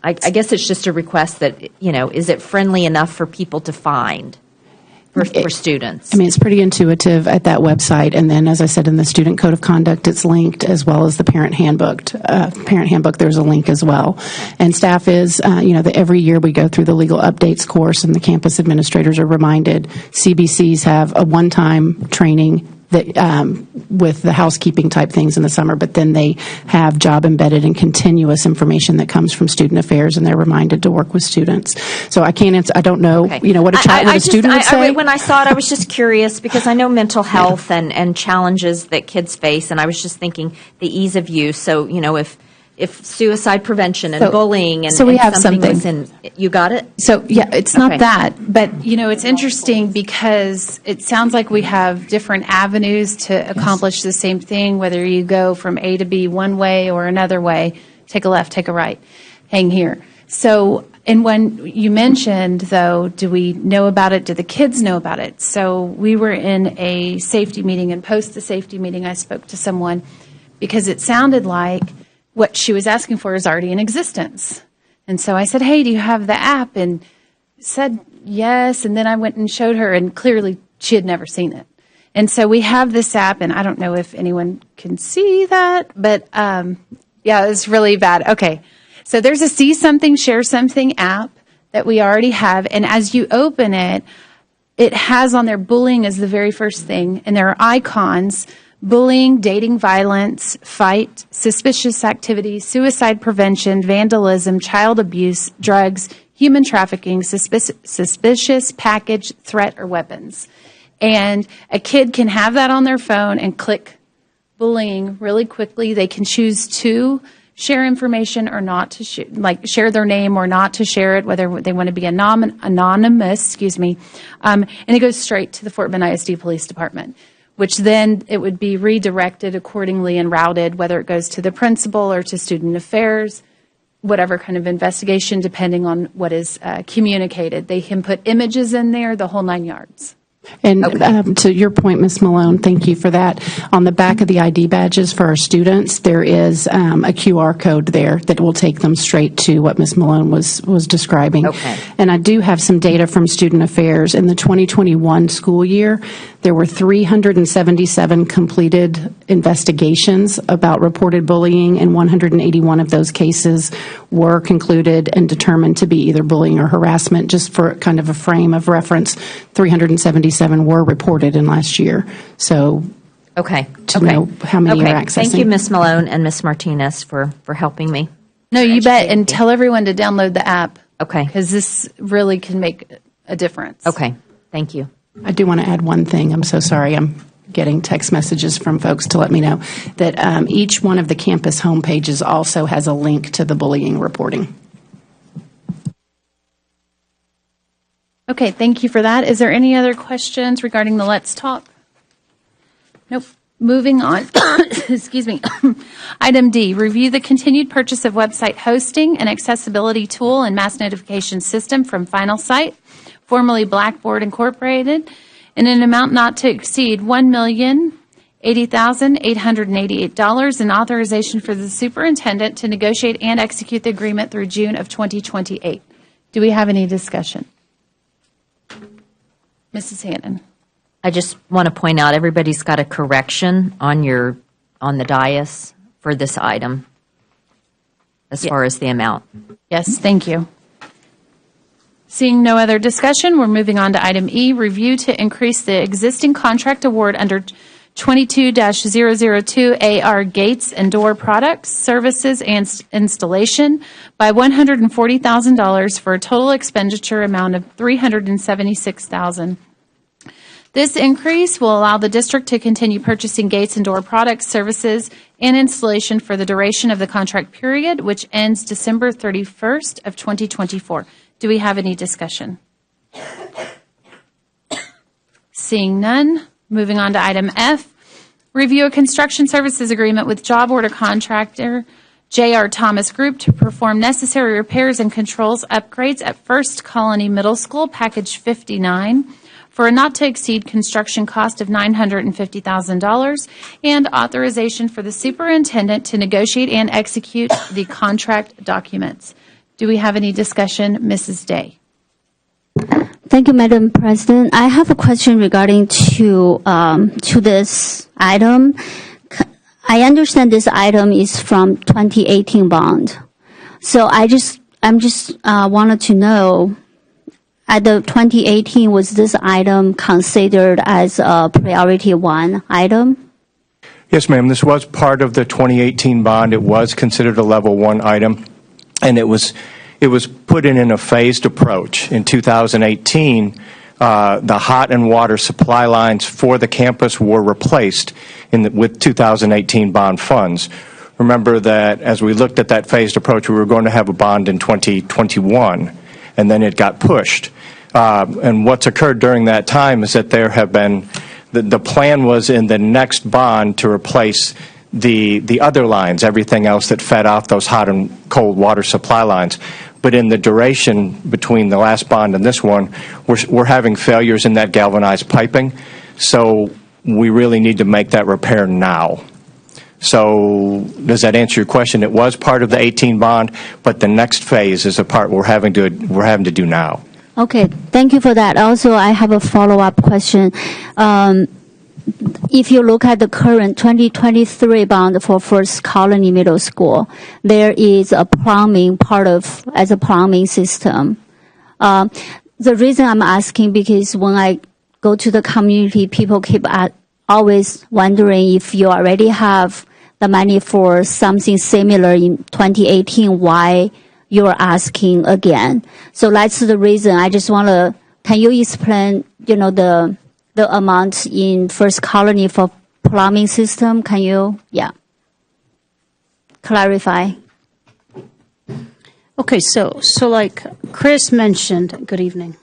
I guess it's just a request that, is it friendly enough for people to find? For students. It's pretty intuitive at that website, and then, as I said, in the Student Code of Conduct, it's linked, as well as the Parent Handbook. There's a link as well. And staff is, every year we go through the legal updates course, and the campus administrators are reminded. CBCs have a one-time training that with the housekeeping type things in the summer, but then they have job embedded and continuous information that comes from student affairs, and they're reminded to work with students. So I can't answer. I don't know. Okay. What a student would say. When I saw it, I was just curious because I know mental health and challenges that kids face, and I was just thinking the ease of use. So if suicide prevention and bullying and, we have something was something. you got it? So, yeah, it's not that, but, it's interesting because it sounds like we have different avenues to accomplish the same thing, whether you go from A to B one way or another way, take a left, take a right, hang here. So, and when you mentioned, though, do we know about it? Do the kids know about it? So we were in a safety meeting, and post the safety meeting, I spoke to someone because it sounded like what she was asking for is already in existence. And so I said, hey, do you have the app? And said yes. And then I went and showed her, and clearly she had never seen it. And so we have this app, and I don't know if anyone can see that, but yeah, it's really bad. Okay. So there's a See Something, Share Something app that we already have. And as you open it, it has on there bullying as the very first thing. And there are icons: bullying, dating violence, fight, suspicious activity, suicide prevention, vandalism, child abuse, drugs, human trafficking, suspicious package, threat, or weapons. And a kid can have that on their phone and click bullying really quickly. They can choose to share information or not to share their name or not to share it, whether they want to be anonymous, and it goes straight to the Fort Bend ISD Police Department, which then it would be redirected accordingly and routed, whether it goes to the principal or to student affairs. whatever kind of investigation, depending on what is communicated. They can put images in there, the whole 9 yards. And to your point, Ms. Malone, thank you for that. On the back of the ID badges for our students, there is a QR code there that will take them straight to what Ms. Malone was describing. Okay. And I do have some data from Student Affairs. In the 2021 school year, there were 377 completed investigations about reported bullying, and 181 of those cases were concluded and determined to be either bullying or harassment. Just for kind of a frame of reference, 377 were reported in last year. So to know how many are accessing. Thank you, Ms. Malone and Ms. Martinez, for helping me. No, you bet. And tell everyone to download the app. Okay. Because this really can make a difference. Okay. Thank you. I do want to add one thing. I'm so sorry. I'm getting text messages from folks to let me know that each one of the campus homepages also has a link to the bullying reporting. Okay, thank you for that. Is there any other questions regarding the Let's Talk? Nope. Moving on. Excuse me. Item D, review the continued purchase of website hosting and accessibility tool and mass notification system from Final Site, formerly Blackboard Incorporated, in an amount not to exceed $1,080,888 and authorization for the superintendent to negotiate and execute the agreement through June of 2028. Do we have any discussion? Mrs. Hannon. I just want to point out everybody's got a correction on the dais for this item as far as the amount. Yes, thank you. Seeing no other discussion, we're moving on to item E, review to increase the existing contract award under 22-002 AR Gates and Door Products, Services, and Installation by $140,000 for a total expenditure amount of $376,000. This increase will allow the district to continue purchasing gates and door products, services, and installation for the duration of the contract period, which ends December 31st of 2024. Do we have any discussion? Seeing none, moving on to item F, review a construction services agreement with job order contractor J.R. Thomas Group to perform necessary repairs and controls upgrades at First Colony Middle School, Package 59, for a not-to-exceed construction cost of $950,000 and authorization for the superintendent to negotiate and execute the contract documents. Do we have any discussion? Mrs. Day. Thank you, Madam President. I have a question regarding to this item. I understand this item is from 2018 bond. So I'm just wanted to know, at the 2018, was this item considered as a priority one item? Yes, ma'am. This was part of the 2018 bond. It was considered a level one item, and it was put in a phased approach. In 2018, the hot and water supply lines for the campus were replaced with 2018 bond funds. Remember that as we looked at that phased approach, we were going to have a bond in 2021, and then it got pushed. And what's occurred during that time is that there have been, the plan was in the next bond to replace the other lines, everything else that fed off those hot and cold water supply lines. But in the duration between the last bond and this one, we're having failures in that galvanized piping. So we really need to make that repair now. So does that answer your question? It was part of the 18 bond, but the next phase is a part we're having to do now. Okay, thank you for that. Also, I have a follow-up question. If you look at the current 2023 bond for First Colony Middle School, there is a plumbing as a plumbing system. The reason I'm asking because when I go to the community, people keep always wondering if you already have the money for something similar in 2018, why you're asking again. So that's the reason. I just want to, can you explain, the amount in First Colony for plumbing system? Can you, clarify? Okay, so like Chris mentioned, good evening.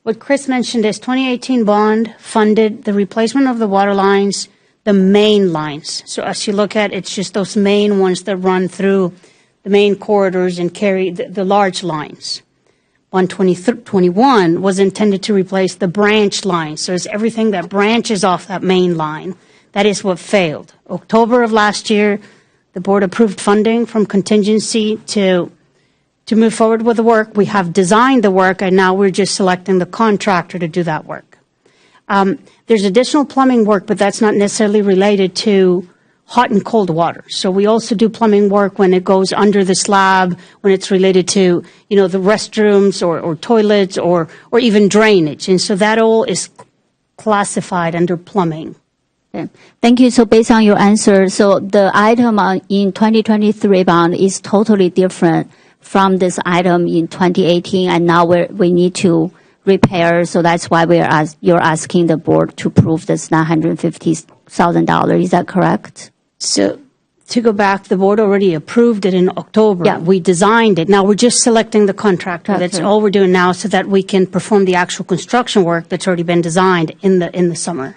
What Chris mentioned is 2018 bond funded the replacement of the water lines, the main lines. So as you look at, it's just those main ones that run through the main corridors and carry the large lines. Bond 2021 was intended to replace the branch line. So it's everything that branches off that main line. That is what failed. October of last year, the board approved funding from contingency to move forward with the work. We have designed the work, and now we're just selecting the contractor to do that work. There's additional plumbing work, but that's not necessarily related to hot and cold water. So we also do plumbing work when it goes under the slab, when it's related to, the restrooms or toilets or even drainage. And so that all is classified under plumbing. Okay. Thank you. So based on your answer, so the item in 2023 bond is totally different from this item in 2018, and now we need to repair. So that's why you're asking the board to approve this $950,000. Is that correct? So to go back, the board already approved it in October. Yeah. We designed it. Now we're just selecting the contractor. That's all we're doing now so that we can perform the actual construction work that's already been designed in the summer.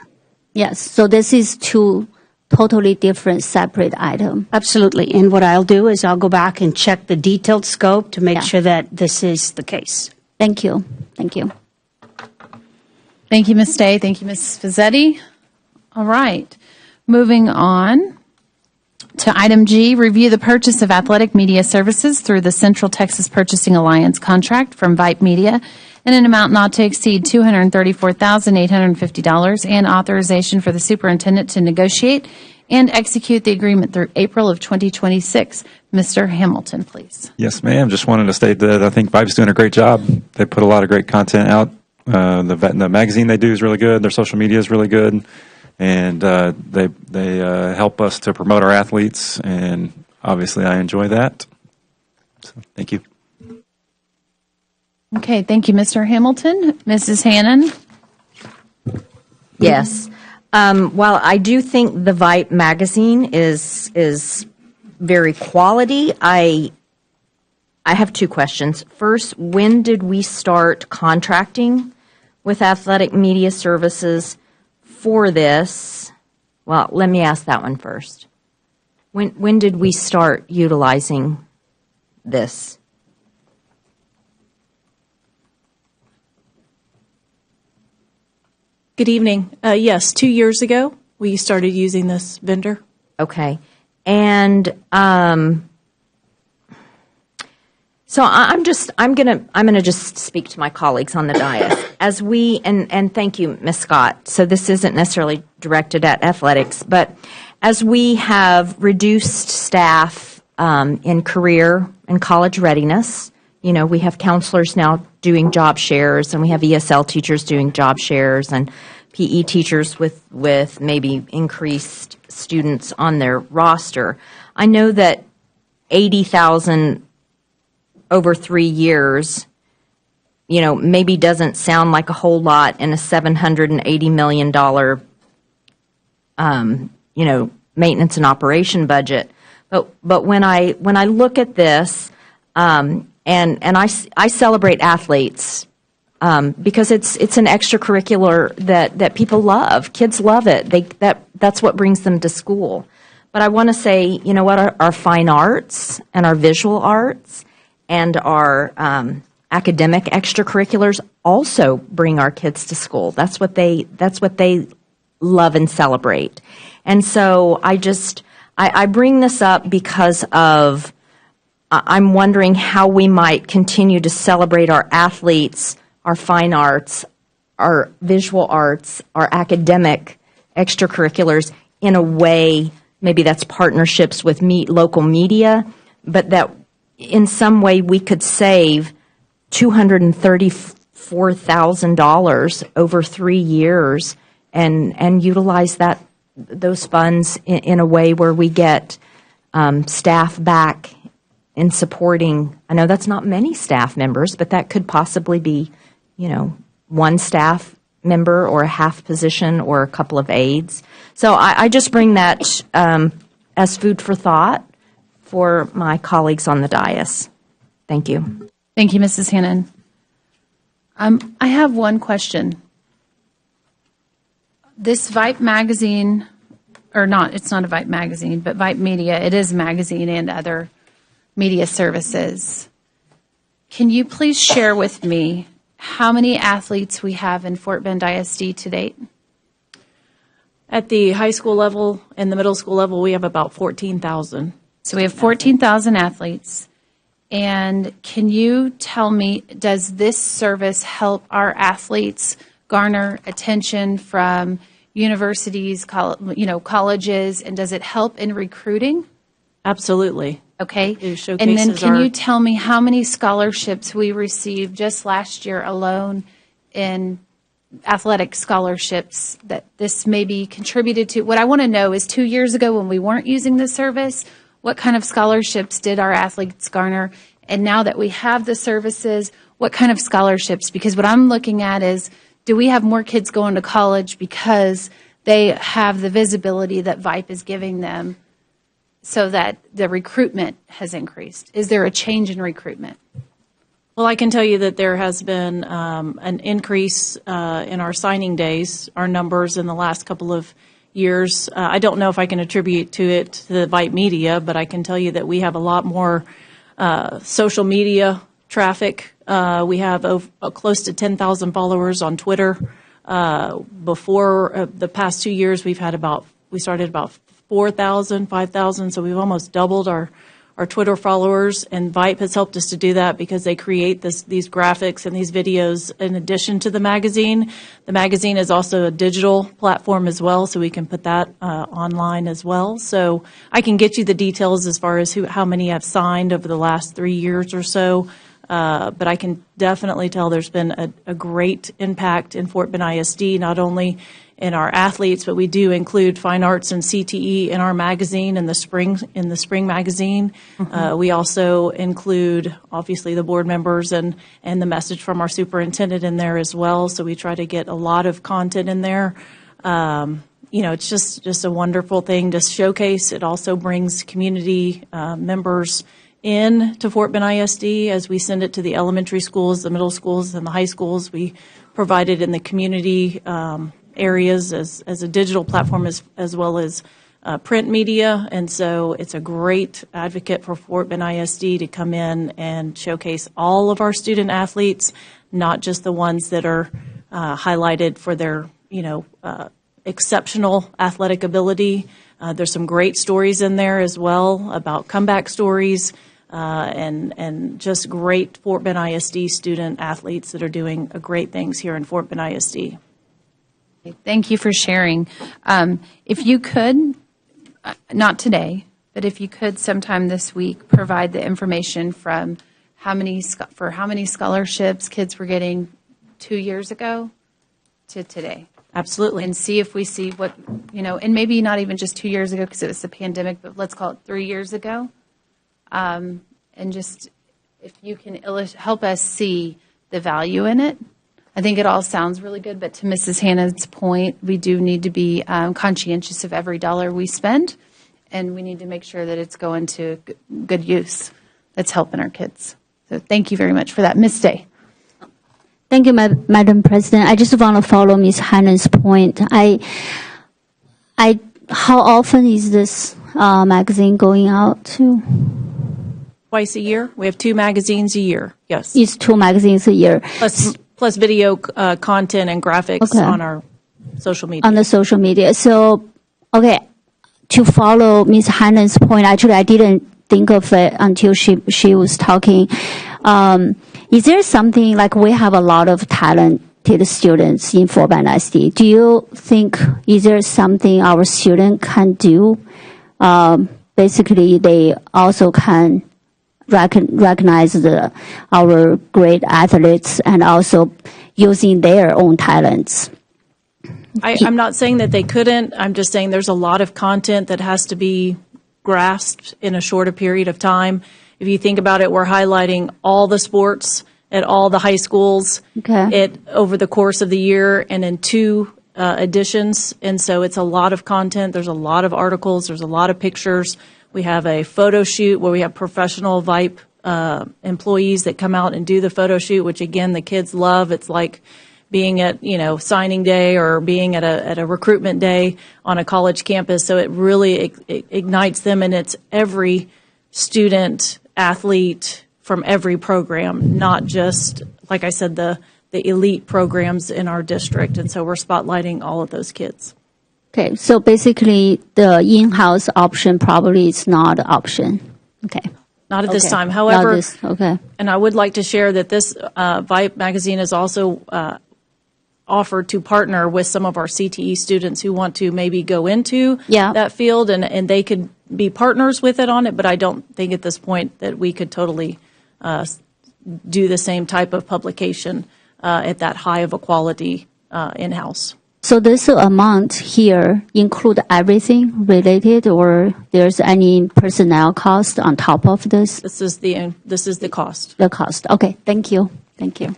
Yes. So this is two totally different, separate items. Absolutely. And what I'll do is I'll go back and check the detailed scope to make sure that this is the case. Thank you. Thank you. Thank you, Ms. Day. Thank you, Ms. Fazzetti. All right. Moving on to item G, review the purchase of athletic media services through the Central Texas Purchasing Alliance contract from Vipe Media in an amount not to exceed $234,850 and authorization for the superintendent to negotiate and execute the agreement through April of 2026. Mr. Hamilton, please. Yes, ma'am. Just wanted to state that I think Vibe's doing a great job. They put a lot of great content out. The magazine they do is really good. Their social media is really good. And they help us to promote our athletes, and obviously I enjoy that. So, thank you. Okay, thank you, Mr. Hamilton. Mrs. Hannon? Yes. While I do think the Vipe magazine is very quality, I have two questions. First, when did we start contracting with Athletic Media Services for this? Well, let me ask that one first. When did we start utilizing this? Good evening. Yes, 2 years ago we started using this vendor. Okay. And so I'm gonna just speak to my colleagues on the dais as we and thank you, Ms. Scott. So this isn't necessarily directed at athletics, but as we have reduced staff in career and college readiness, we have counselors now doing job shares, and we have ESL teachers doing job shares, and PE teachers with maybe increased students on their roster. I know that 80,000 over 3 years, maybe doesn't sound like a whole lot in a $780 million, maintenance and operation budget. But when I look at this, and I celebrate athletes because it's an extracurricular that people love. Kids love it. That's what brings them to school. But I want to say, our fine arts and our visual arts and our academic extracurriculars also bring our kids to school. That's what they love and celebrate. And so I bring this up because of I'm wondering how we might continue to celebrate our athletes, our fine arts, our visual arts, our academic extracurriculars in a way, maybe that's partnerships with local media, but that in some way we could save $234,000 over 3 years and utilize those funds in a way where we get staff back in supporting. I know that's not many staff members, but that could possibly be, one staff member or a half position or a couple of aides. So I just bring that as food for thought for my colleagues on the dais. Thank you. Thank you, Mrs. Hannon. I have one question. This Vipe magazine, or not, it's not a Vipe magazine, but Vipe Media, it is a magazine and other Media Services. Can you please share with me how many athletes we have in Fort Bend ISD to date? At the high school level and the middle school level, we have about 14,000. So we have 14,000 athletes. And can you tell me, does this service help our athletes garner attention from universities, colleges, and does it help in recruiting? Absolutely. Okay. It showcases And then can our- you tell me how many scholarships we received just last year alone in athletic scholarships that this maybe contributed to? What I want to know is 2 years ago when we weren't using the service, what kind of scholarships did our athletes garner? And now that we have the services, what kind of scholarships? Because what I'm looking at is, do we have more kids going to college because they have the visibility that VIPE is giving them so that the recruitment has increased? Is there a change in recruitment? Well, I can tell you that there has been an increase in our signing days, our numbers in the last couple of years. I don't know if I can attribute it to the VIPE media, but I can tell you that we have a lot more social media traffic. We have close to 10,000 followers on Twitter. Before the past 2 years, we started about 4,000, 5,000, so we've almost doubled our Twitter followers, and VIPE has helped us to do that because they create these graphics and these videos in addition to the magazine. The magazine is also a digital platform as well, so we can put that online as well. So I can get you the details as far as how many have signed over the last 3 years or so, but I can definitely tell there's been a great impact in Fort Bend ISD, not only in our athletes, but we do include fine arts and CTE in our magazine in the spring magazine. Mm-hmm. We also include obviously the board members and the message from our superintendent in there as well. So we try to get a lot of content in there. It's just a wonderful thing to showcase. It also brings community members in to Fort Bend ISD as we send it to the elementary schools, the middle schools, and the high schools. We provide it in the community areas as a digital platform as well as print media. And so it's a great advocate for Fort Bend ISD to come in and showcase all of our student athletes, not just the ones that are highlighted for their, exceptional athletic ability. There's some great stories in there as well about comeback stories and just great Fort Bend ISD student athletes that are doing great things here in Fort Bend ISD. Thank you for sharing. If you could, not today, but if you could sometime this week provide the information from how many scholarships kids were getting 2 years ago to today. Absolutely. And see if we see what, and maybe not even just 2 years ago because it was the pandemic, but let's call it 3 years ago. And just if you can help us see the value in it. I think it all sounds really good, but to Mrs. Hannah's point, we do need to be conscientious of every dollar we spend, and we need to make sure that it's going to good use that's helping our kids. So thank you very much for that. Ms. Day. Thank you, Madam President. I just want to follow Ms. Hannah's point. How often is this magazine going out to? Twice a year. We have 2 magazines a year. Yes. It's 2 magazines a year. Plus video content and graphics on our social media. On the social media. So, okay, to follow Ms. Hannah's point, actually I didn't think of it until she was talking. Is there something, like we have a lot of talented students in Fort Bend ISD. Do you think, is there something our student can do? Basically, they also can recognize our great athletes and also using their own talents. I'm not saying that they couldn't. I'm just saying there's a lot of content that has to be grasped in a shorter period of time. If you think about it, we're highlighting all the sports at all the high schools over the course of the year and in 2 editions. And so it's a lot of content. There's a lot of articles. There's a lot of pictures. We have a photo shoot where we have professional VIPE employees that come out and do the photo shoot, which again, the kids love. It's like being at, signing day or being at a recruitment day on a college campus. So it really ignites them, and it's every student athlete from every program, not just, like I said, the elite programs in our district. And so we're spotlighting all of those kids. Okay, so basically the in-house option probably is not an option. Okay. Not at this Okay. time. However, Not this, okay. and I would like to share that this Vibe magazine is also offered to partner with some of our CTE students who want to maybe go into that field, and they could be partners with it on it, but I don't think at this point that we could totally do the same type of publication at that high of a quality in-house. So this amount here include everything related, or there's any personnel cost on top of this? This is the cost. The cost. Okay, thank you. Thank you.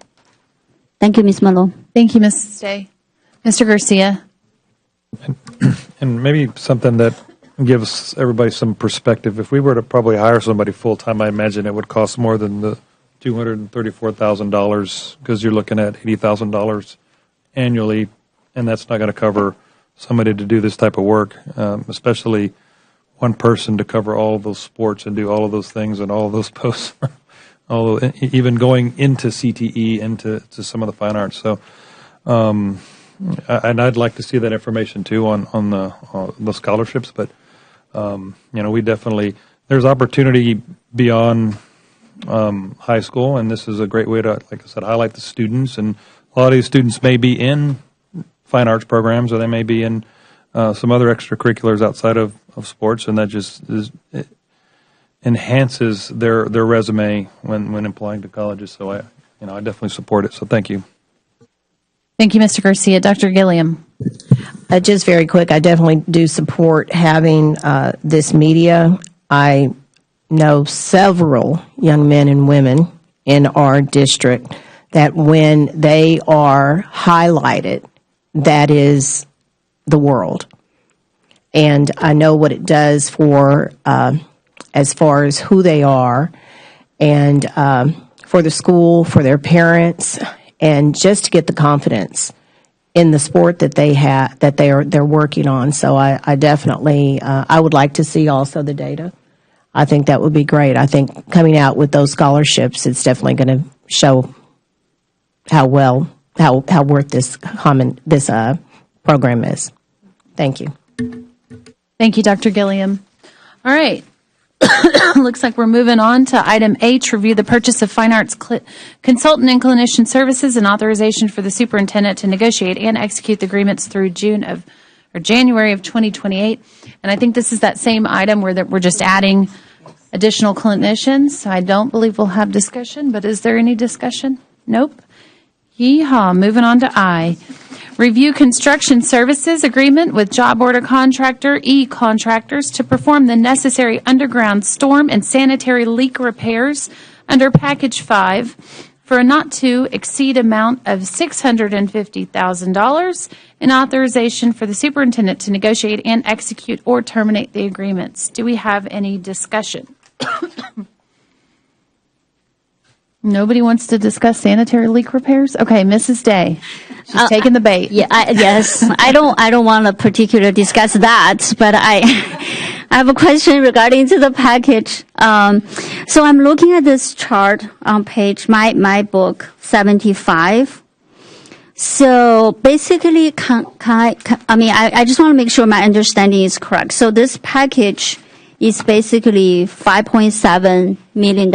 Thank you, Ms. Malone. Thank you, Mrs. Day. Mr. Garcia. And maybe something that gives everybody some perspective. If we were to probably hire somebody full-time, I imagine it would cost more than the $234,000, because you're looking at $80,000 annually, and that's not going to cover somebody to do this type of work, especially one person to cover all of those sports and do all of those things and all of those posts, even going into CTE, into some of the fine arts. So, and I'd like to see that information too on the scholarships. But we definitely, there's opportunity beyond high school, and this is a great way to, like I said, highlight the students. And a lot of these students may be in fine arts programs, or they may be in some other extracurriculars outside of sports, and that just it enhances their resume when applying to colleges. So I definitely support it. So thank you. Thank you, Mr. Garcia. Dr. Gilliam. Just very quick, I definitely do support having this media. I know several young men and women in our district that when they are highlighted, that is the world. And I know what it does for, as far as who they are, and for the school, for their parents, and just to get the confidence in the sport that they have, that they're working on. So I definitely, I would like to see also the data. I think that would be great. I think coming out with those scholarships, it's definitely going to show how worth this program is. Thank you. Thank you, Dr. Gilliam. All right. Looks like we're moving on to item H, review the purchase of fine arts consultant and clinician services and authorization for the superintendent to negotiate and execute the agreements through January of 2028. And I think this is that same item where we're just adding additional clinicians. So I don't believe we'll have discussion, but is there any discussion? Nope. Yeehaw. Moving on to I. Review construction services agreement with job order contractor E-Contractors to perform the necessary underground storm and sanitary leak repairs under Package 5 for a not to exceed amount of $650,000 and authorization for the superintendent to negotiate and execute or terminate the agreements. Do we have any discussion? Nobody wants to discuss sanitary leak repairs? Okay, Mrs. Day. She's taking the bait. Yeah, yes. I don't want to particularly discuss that, but I have a question regarding to the package. So I'm looking at this chart on page, my book 75. So basically, I just want to make sure my understanding is correct. So this package is basically $5.7 million.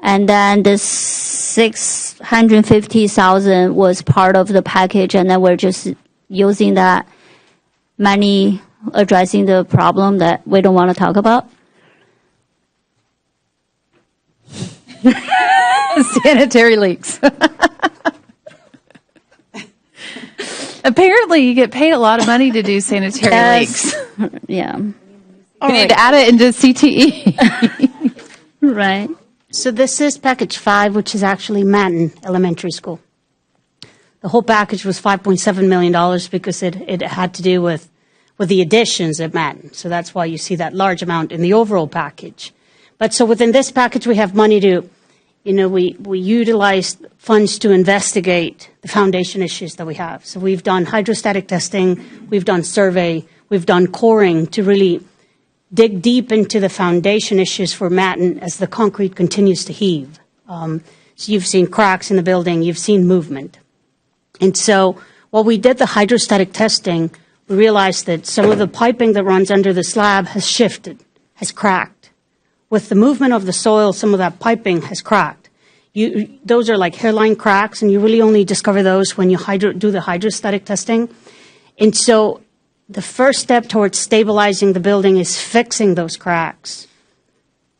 And then the $650,000 was part of the package, and then we're just using that money addressing the problem that we don't want to talk about. Sanitary leaks. Apparently, you get paid a lot of money to do sanitary leaks. Yeah. You need to add it into CTE. Right. So this is package 5, which is actually Manton Elementary School. The whole package was $5.7 million because it had to do with the additions at Manton. So that's why you see that large amount in the overall package. But so within this package, we have money to, we utilize funds to investigate the foundation issues that we have. So we've done hydrostatic testing, we've done survey, we've done coring to really dig deep into the foundation issues for Matin as the concrete continues to heave. So you've seen cracks in the building, you've seen movement. And so while we did the hydrostatic testing, we realized that some of the piping that runs under the slab has shifted, has cracked. With the movement of the soil, some of that piping has cracked. Those are like hairline cracks, and you really only discover those when you do the hydrostatic testing. And so the first step towards stabilizing the building is fixing those cracks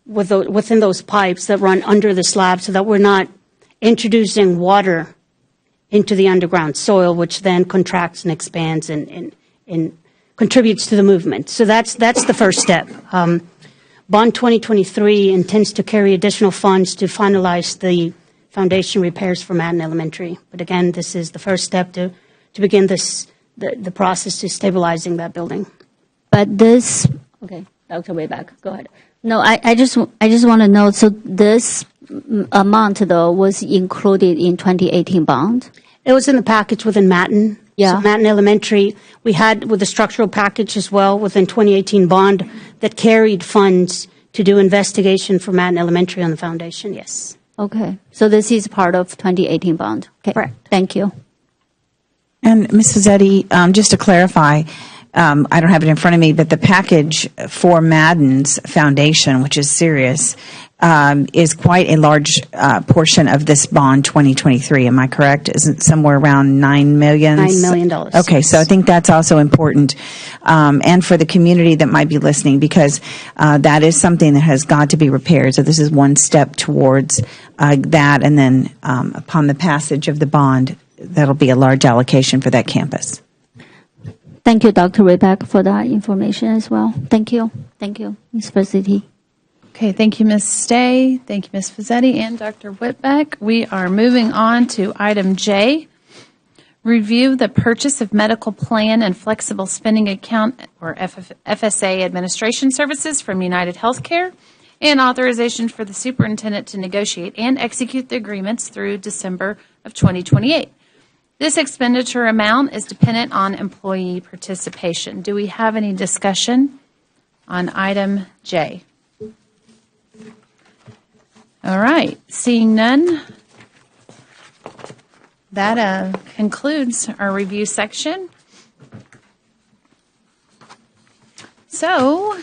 within those pipes that run under the slab so that we're not introducing water into the underground soil, which then contracts and expands and contributes to the movement. So that's the first step. Bond 2023 intends to carry additional funds to finalize the foundation repairs for Madden Elementary. But again, this is the first step to begin the process to stabilizing that building. But this, okay, Dr. Wayback, go ahead. No, I just want to know, so this amount, though, was included in 2018 bond? It was in the package within Matin. Yeah. So Matin Elementary, we had with the structural package as well within 2018 bond that carried funds to do investigation for Matin Elementary on the foundation, yes. Okay. So this is part of 2018 bond? Okay. Correct. Thank you. And Ms. Fazzetti, just to clarify, I don't have it in front of me, but the package for Madden's foundation, which is serious, is quite a large portion of this bond 2023. Am I correct? Isn't it somewhere around $9 million? $9 million. Okay, so I think that's also important, and for the community that might be listening, because that is something that has got to be repaired. So this is one step towards that, and then upon the passage of the bond, that'll be a large allocation for that campus. Thank you, Dr. Rayback, for that information as well. Thank you. Thank you, Ms. Fazzetti. Okay, thank you, Ms. Stay. Thank you, Ms. Fazzetti and Dr. Whitbeck. We are moving on to item J, review the purchase of medical plan and flexible spending account, or FSA administration services from United Healthcare, and authorization for the superintendent to negotiate and execute the agreements through December of 2028. This expenditure amount is dependent on employee participation. Do we have any discussion on item J? All right, seeing none, that concludes our review section. So,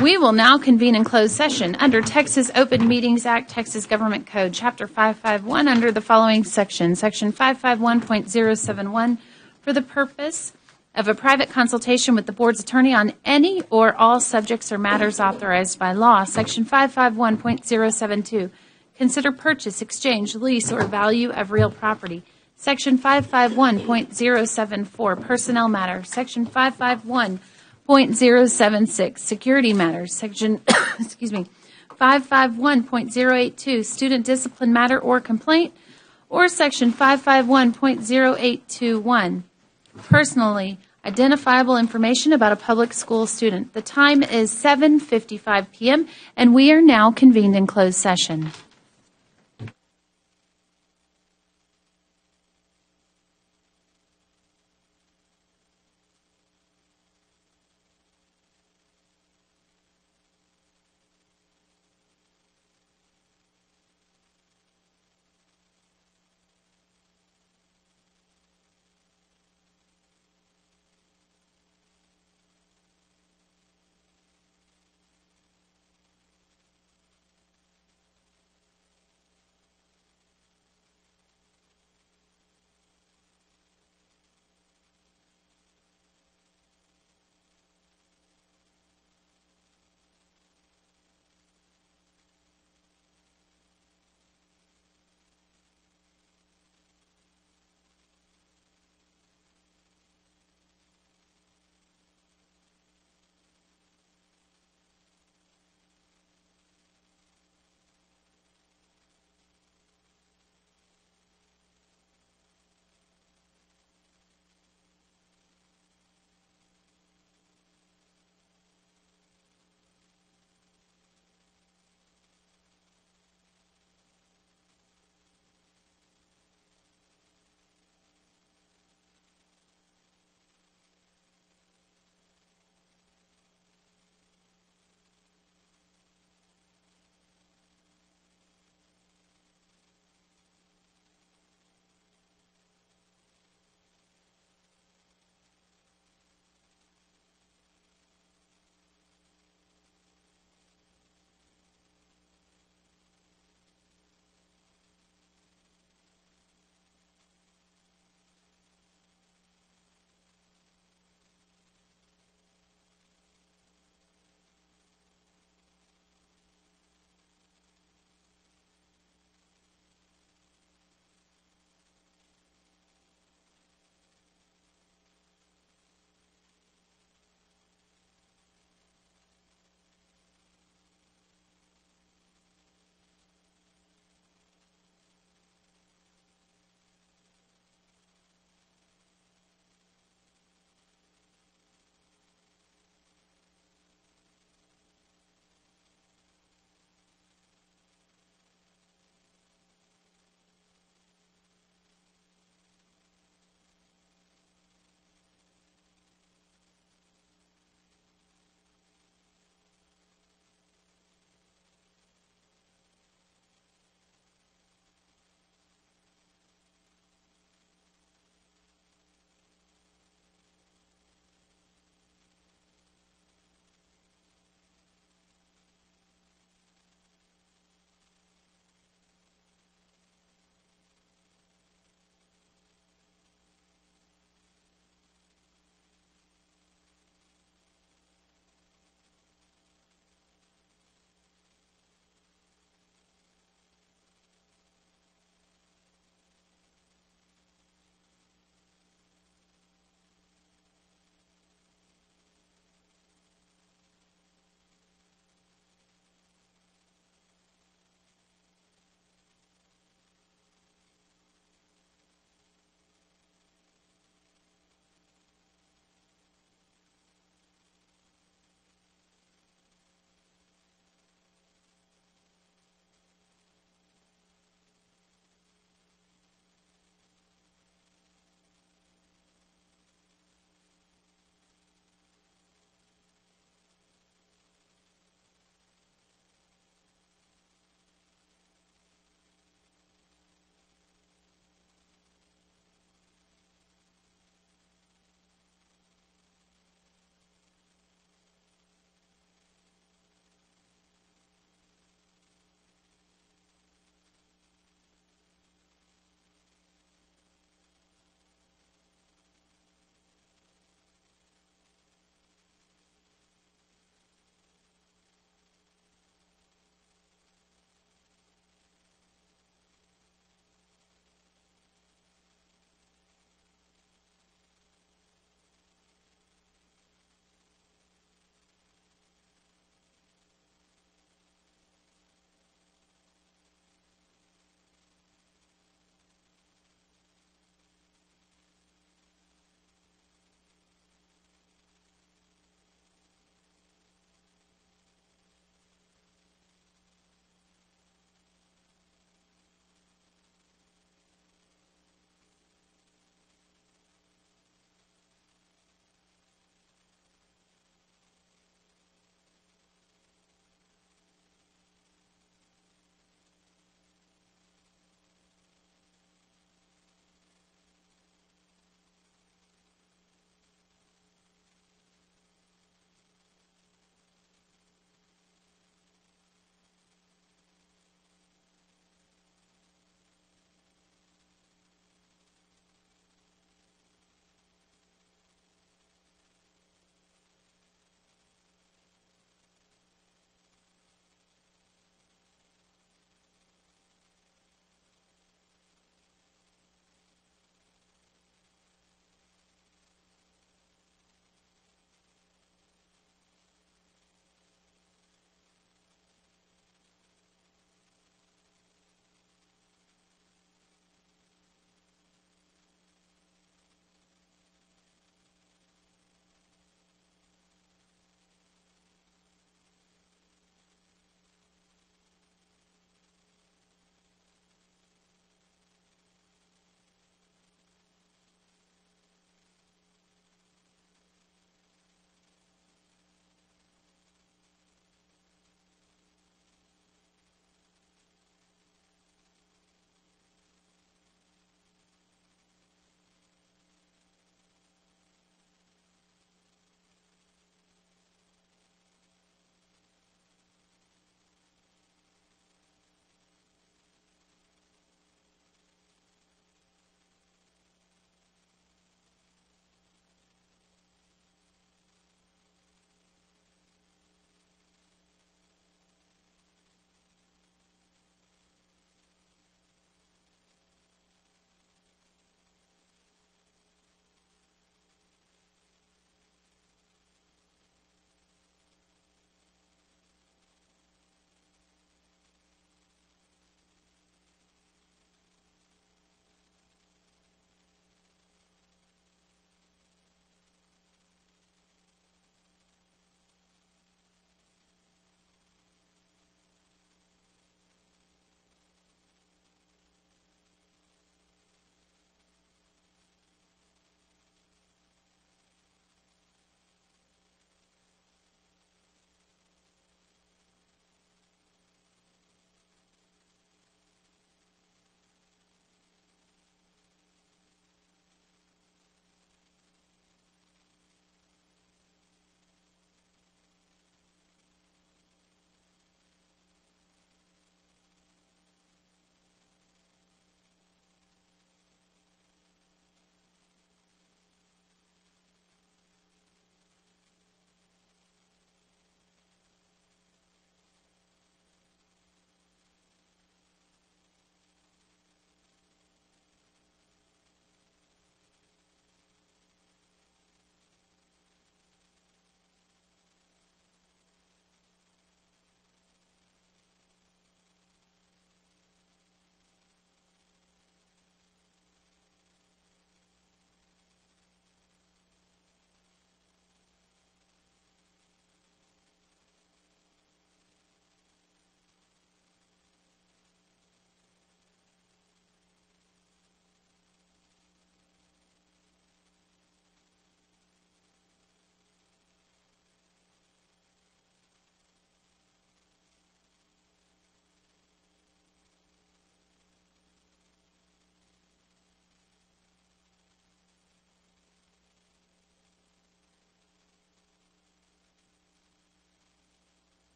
we will now convene in closed session under Texas Open Meetings Act, Texas Government Code, Chapter 551, under the following section, Section 551.071, for the purpose of a private consultation with the board's attorney on any or all subjects or matters authorized by law. Section 551.072, consider purchase, exchange, lease, or value of real property. Section 551.074, personnel matters. Section 551.076, security matters. Section 551.082, student discipline matter or complaint, or Section 551.0821, personally identifiable information about a public school student. The time is 7:55 p.m., and we are now convened in closed session.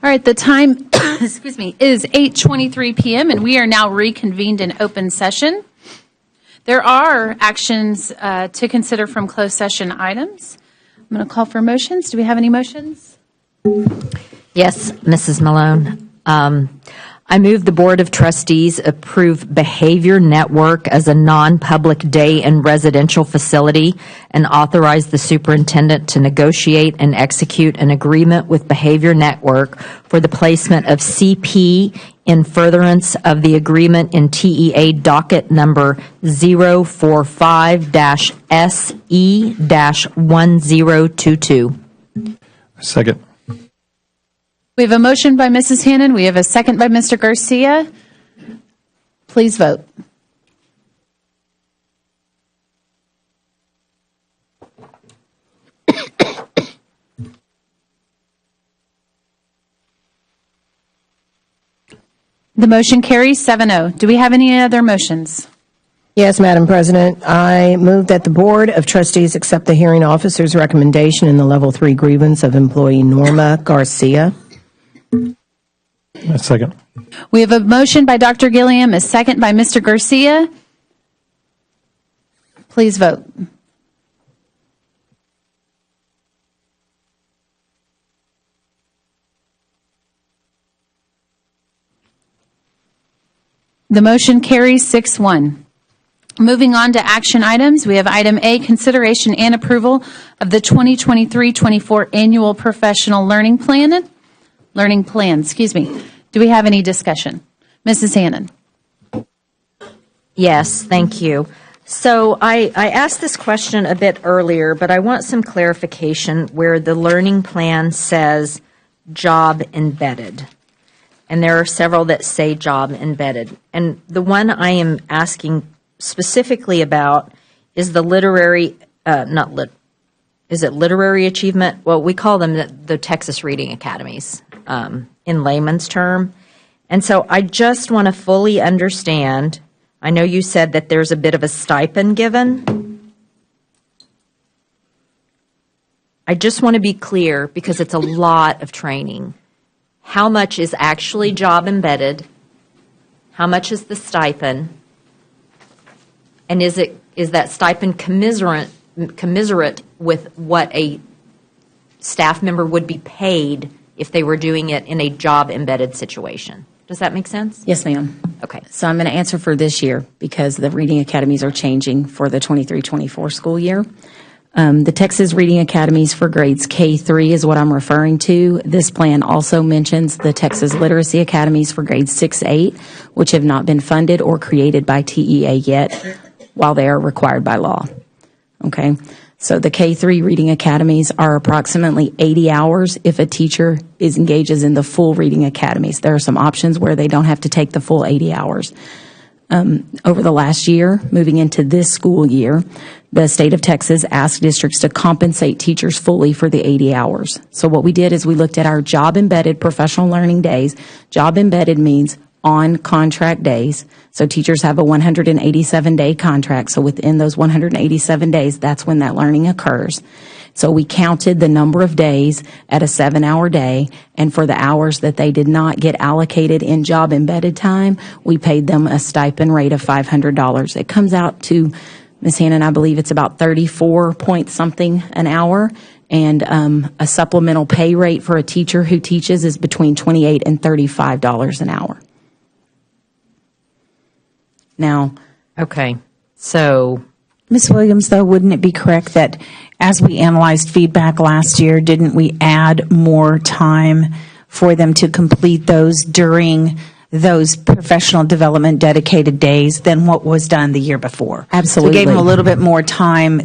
All right, the time, excuse me, is 8:23 p.m., and we are now reconvened in open session. There are actions to consider from closed session items. I'm going to call for motions. Do we have any motions? Yes, Mrs. Malone. I move the Board of Trustees approve Behavior Network as a non-public day and residential facility and authorize the superintendent to negotiate and execute an agreement with Behavior Network for the placement of CP in furtherance of the agreement in TEA docket number 045-SE-1022. Second. We have a motion by Mrs. Hannon. We have a second by Mr. Garcia. Please vote. The motion carries 7-0. Do we have any other motions? Yes, Madam President. I move that the Board of Trustees accept the hearing officer's recommendation in the Level 3 grievance of employee Norma Garcia. A second. We have a motion by Dr. Gilliam, a second by Mr. Garcia. Please vote. The motion carries 6-1. Moving on to action items, we have item A, consideration and approval of the 2023-24 annual professional learning plan. Do we have any discussion? Mrs. Hannon. Yes, thank you. So I asked this question a bit earlier, but I want some clarification where the learning plan says job embedded. And there are several that say job embedded. And the one I am asking specifically about is the literary, is it literary achievement? Well, we call them the Texas Reading Academies in layman's term. And so I just want to fully understand, I know you said that there's a bit of a stipend given. I just want to be clear because it's a lot of training. How much is actually job embedded? How much is the stipend? And is that stipend commiserate with what a staff member would be paid if they were doing it in a job embedded situation? Does that make sense? Yes, ma'am. Okay. So I'm going to answer for this year because the reading academies are changing for the 23-24 school year. The Texas Reading Academies for grades K-3 is what I'm referring to. This plan also mentions the Texas Literacy Academies for grades 6-8, which have not been funded or created by TEA yet, while they are required by law. Okay? So the K-3 Reading Academies are approximately 80 hours if a teacher engages in the full Reading Academies. There are some options where they don't have to take the full 80 hours. Over the last year, moving into this school year, the state of Texas asked districts to compensate teachers fully for the 80 hours. So what we did is we looked at our job-embedded professional learning days. Job-embedded means on-contract days. So teachers have a 187-day contract. So within those 187 days, that's when that learning occurs. So we counted the number of days at a 7-hour day, and for the hours that they did not get allocated in job embedded time, we paid them a stipend rate of $500. It comes out to, Ms. Hannon, I believe it's about 34 point something an hour, and a supplemental pay rate for a teacher who teaches is between $28 and $35 an hour. Now, okay, so Ms. Williams, though, wouldn't it be correct that as we analyzed feedback last year, didn't we add more time for them to complete those during those professional development dedicated days than what was done the year before? Absolutely. So we gave them a little bit more time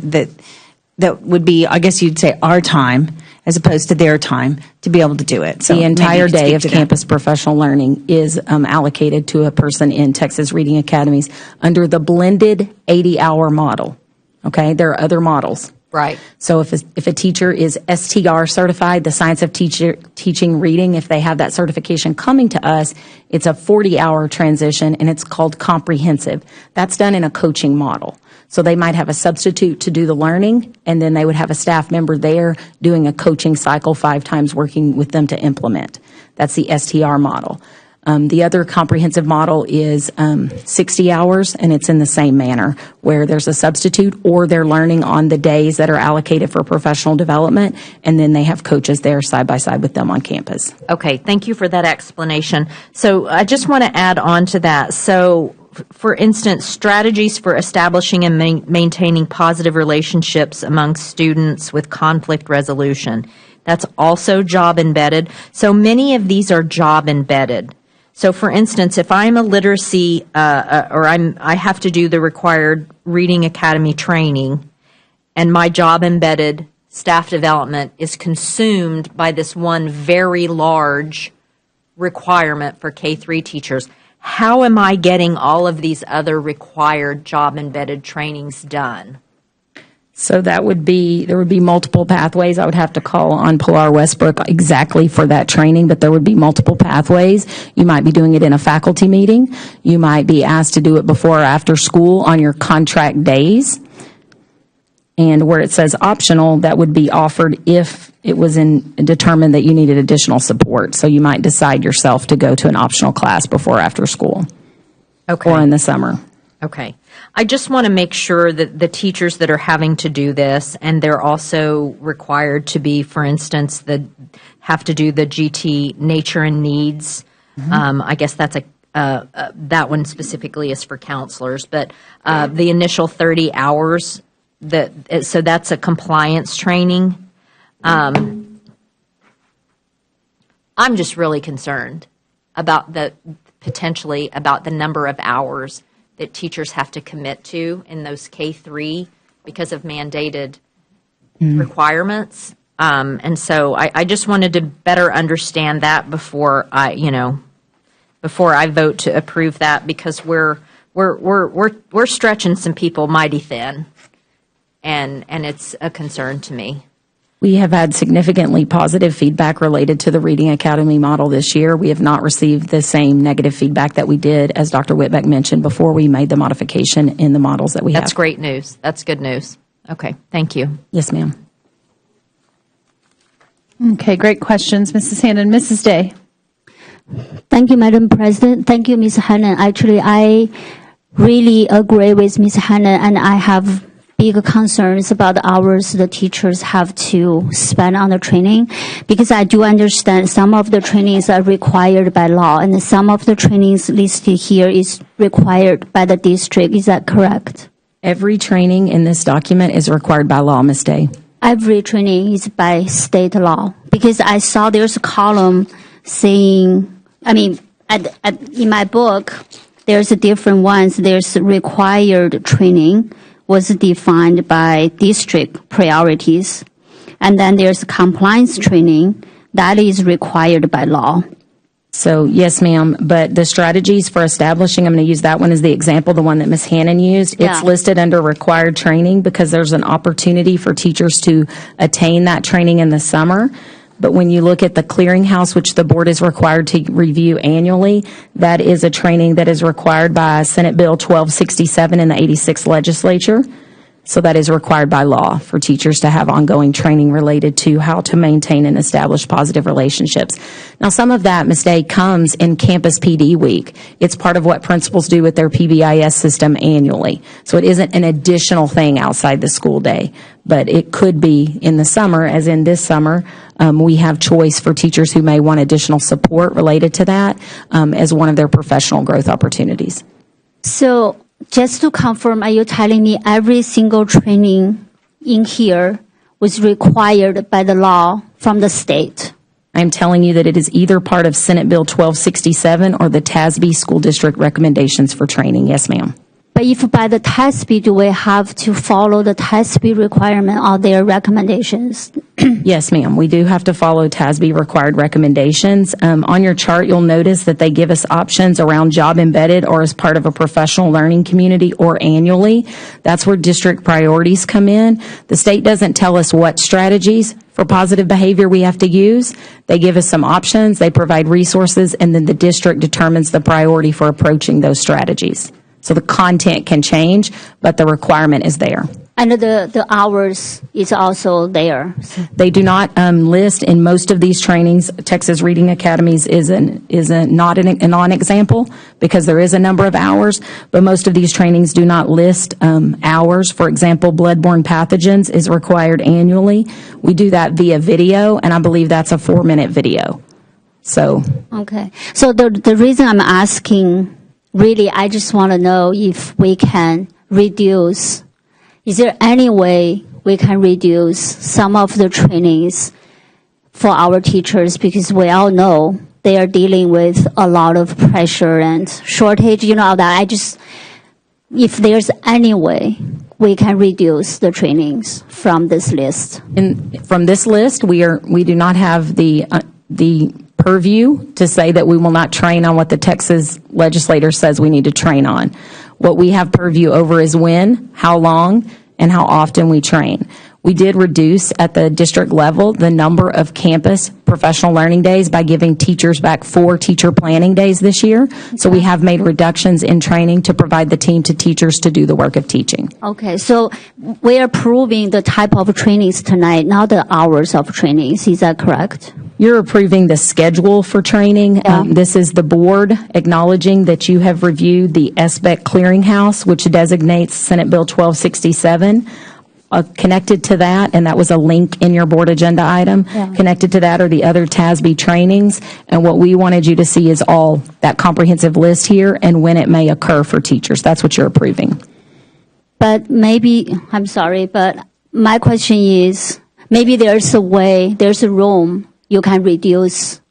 that would be, I guess you'd say, our time as opposed to their time to be able to do it. So the entire day of campus that. professional learning is allocated to a person in Texas Reading Academies under the blended 80-hour model. Okay, there are other models. Right. So if a teacher is STR certified, the Science of Teaching Reading, if they have that certification coming to us, it's a 40-hour transition, and it's called comprehensive. That's done in a coaching model. So they might have a substitute to do the learning, and then they would have a staff member there doing a coaching cycle 5 times, working with them to implement. That's the STR model. The other comprehensive model is 60 hours, and it's in the same manner, where there's a substitute or they're learning on the days that are allocated for professional development, and then they have coaches there side by side with them on campus. Okay, thank you for that explanation. So I just want to add on to that. So, for instance, strategies for establishing and maintaining positive relationships among students with conflict resolution. That's also job embedded. So many of these are job embedded. So, for instance, if I'm a literacy I have to do the required Reading Academy training, and my job embedded staff development is consumed by this one very large requirement for K-3 teachers, how am I getting all of these other required job embedded trainings done? So there would be multiple pathways. I would have to call on Pilar Westbrook exactly for that training, but there would be multiple pathways. You might be doing it in a faculty meeting. You might be asked to do it before or after school on your contract days. And where it says optional, that would be offered if it was determined that you needed additional support. So you might decide yourself to go to an optional class before or after school. Okay. Or in the summer. Okay. I just want to make sure that the teachers that are having to do this, and they're also required to be, for instance, have to do the GT Nature and Needs. I guess that's that one specifically is for counselors, but the initial 30 hours, so that's a compliance training. I'm just really concerned about potentially about the number of hours that teachers have to commit to in those K-3 because of mandated requirements. And so I just wanted to better understand that before I vote to approve that, because we're stretching some people mighty thin, and it's a concern to me. We have had significantly positive feedback related to the Reading Academy model this year. We have not received the same negative feedback that we did, as Dr. Whitbeck mentioned, before we made the modification in the models that we have. That's great news. That's good news. Okay, thank you. Yes, ma'am. Okay, great questions, Mrs. Hannon. Mrs. Day. Thank you, Madam President. Thank you, Ms. Hannon. Actually, I really agree with Ms. Hannon, and I have big concerns about the hours the teachers have to spend on the training, because I do understand some of the trainings are required by law, and some of the trainings listed here is required by the district. Is that correct? Every training in this document is required by law, Ms. Day. Every training is by state law, because I saw there's a column saying, in my book, there's different ones. There's required training was defined by district priorities. And then there's compliance training that is required by law. So, yes, ma'am, but the strategies for establishing, I'm going to use that one as the example, the one that Ms. Hannon used. Yeah. It's listed under required training because there's an opportunity for teachers to attain that training in the summer. But when you look at the clearinghouse, which the board is required to review annually, that is a training that is required by Senate Bill 1267 in the 86th legislature. So that is required by law for teachers to have ongoing training related to how to maintain and establish positive relationships. Now, some of that, Ms. Day, comes in Campus PD Week. It's part of what principals do with their PBIS system annually. So it isn't an additional thing outside the school day, but it could be in the summer, as in this summer. We have choice for teachers who may want additional support related to that as one of their professional growth opportunities. So, just to confirm, are you telling me every single training in here was required by the law from the state? I'm telling you that it is either part of Senate Bill 1267 or the TASB school district recommendations for training. Yes, ma'am. But if by the TESB, do we have to follow the TESB requirement or their recommendations? Yes, ma'am. We do have to follow TASB required recommendations. On your chart, you'll notice that they give us options around job embedded or as part of a professional learning community or annually. That's where district priorities come in. The state doesn't tell us what strategies for positive behavior we have to use. They give us some options, they provide resources, and then the district determines the priority for approaching those strategies. So the content can change, but the requirement is there. And the hours is also there. They do not list in most of these trainings. Texas Reading Academies is not a non-example because there is a number of hours, but most of these trainings do not list hours. For example, bloodborne pathogens is required annually. We do that via video, and I believe that's a 4-minute video. So. Okay. So the reason I'm asking, really, I just want to know if we can reduce. Is there any way we can reduce some of the trainings for our teachers? Because we all know they are dealing with a lot of pressure and shortage, all that. If there's any way we can reduce the trainings from this list. From this list, we do not have the purview to say that we will not train on what the Texas legislature says we need to train on. What we have purview over is when, how long, and how often we train. We did reduce at the district level the number of campus professional learning days by giving teachers back 4 teacher planning days this year. So we have made reductions in training to provide the team to teachers to do the work of teaching. Okay, so we are approving the type of trainings tonight, not the hours of trainings. Is that correct? You're approving the schedule for training. Yeah. This is the board acknowledging that you have reviewed the SBEC clearinghouse, which designates Senate Bill 1267. Connected to that, and that was a link in your board agenda item, connected to that are the other TASB trainings, and what we wanted you to see is all that comprehensive list here and when it may occur for teachers. That's what you're approving. But maybe, I'm sorry, but my question is, maybe there's a way, there's a room you can reduce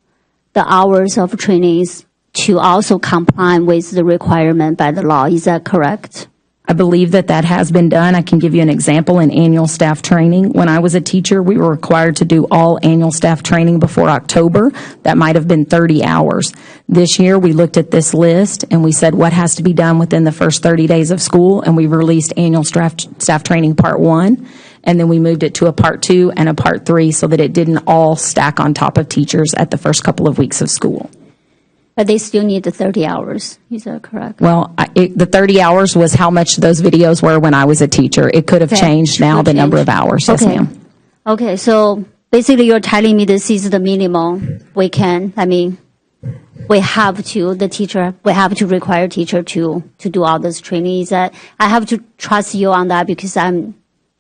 the hours of trainings to also comply with the requirement by the law. Is that correct? I believe that has been done. I can give you an example in annual staff training. When I was a teacher, we were required to do all annual staff training before October. That might have been 30 hours. This year, we looked at this list and we said what has to be done within the first 30 days of school, and we released annual staff training part 1, and then we moved it to a part 2 and a part 3 so that it didn't all stack on top of teachers at the first couple of weeks of school. But they still need the 30 hours. Is that correct? Well, the 30 hours was how much those videos were when I was a teacher. It could have changed now, the number of hours. Yes, ma'am. Okay, so basically you're telling me this is the minimum we can, we have to require teacher to do all this training. Is that I have to trust you on that because I'm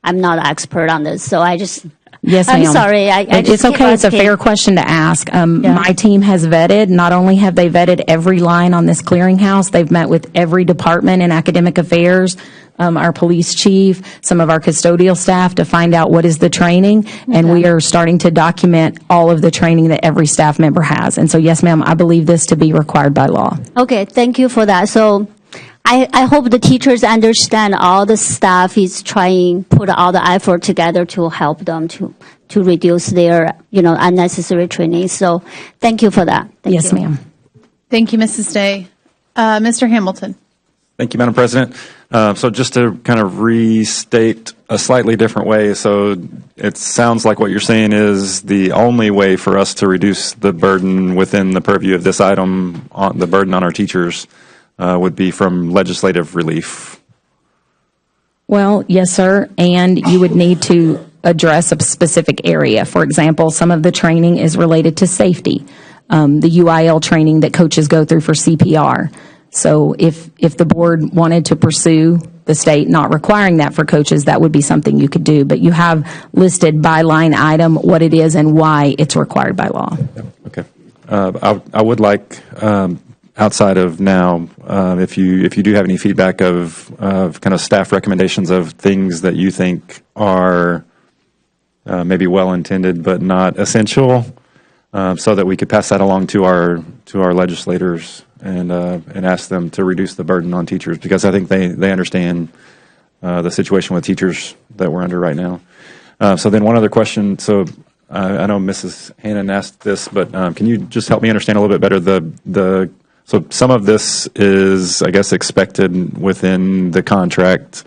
not an expert on this. So I just... Yes, ma'am. I'm sorry. It's okay. It's a fair question to ask. My team has vetted. Not only have they vetted every line on this clearinghouse, they've met with every department in academic affairs, our police chief, some of our custodial staff to find out what is the training, and we are starting to document all of the training that every staff member has. And so, yes, ma'am, I believe this to be required by law. Okay, thank you for that. So I hope the teachers understand all the staff is put all the effort together to help them to reduce their, unnecessary training. So thank you for that. Yes, ma'am. Thank you, Mrs. Day. Mr. Hamilton. Thank you, Madam President. So just to kind of restate a slightly different way, so it sounds like what you're saying is the only way for us to reduce the burden within the purview of this item, the burden on our teachers, would be from legislative relief. Well, yes, sir, and you would need to address a specific area. For example, some of the training is related to safety, the UIL training that coaches go through for CPR. So if the board wanted to pursue the state not requiring that for coaches, that would be something you could do. But you have listed by line item what it is and why it's required by law. Okay. I would like... outside of now, if you do have any feedback of kind of staff recommendations of things that you think are maybe well intended but not essential, so that we could pass that along to our legislators and ask them to reduce the burden on teachers, because I think they understand the situation with teachers that we're under right now. So then one other question. So I know Mrs. Hannon asked this, but can you just help me understand a little bit better so some of this is, I guess, expected within the contract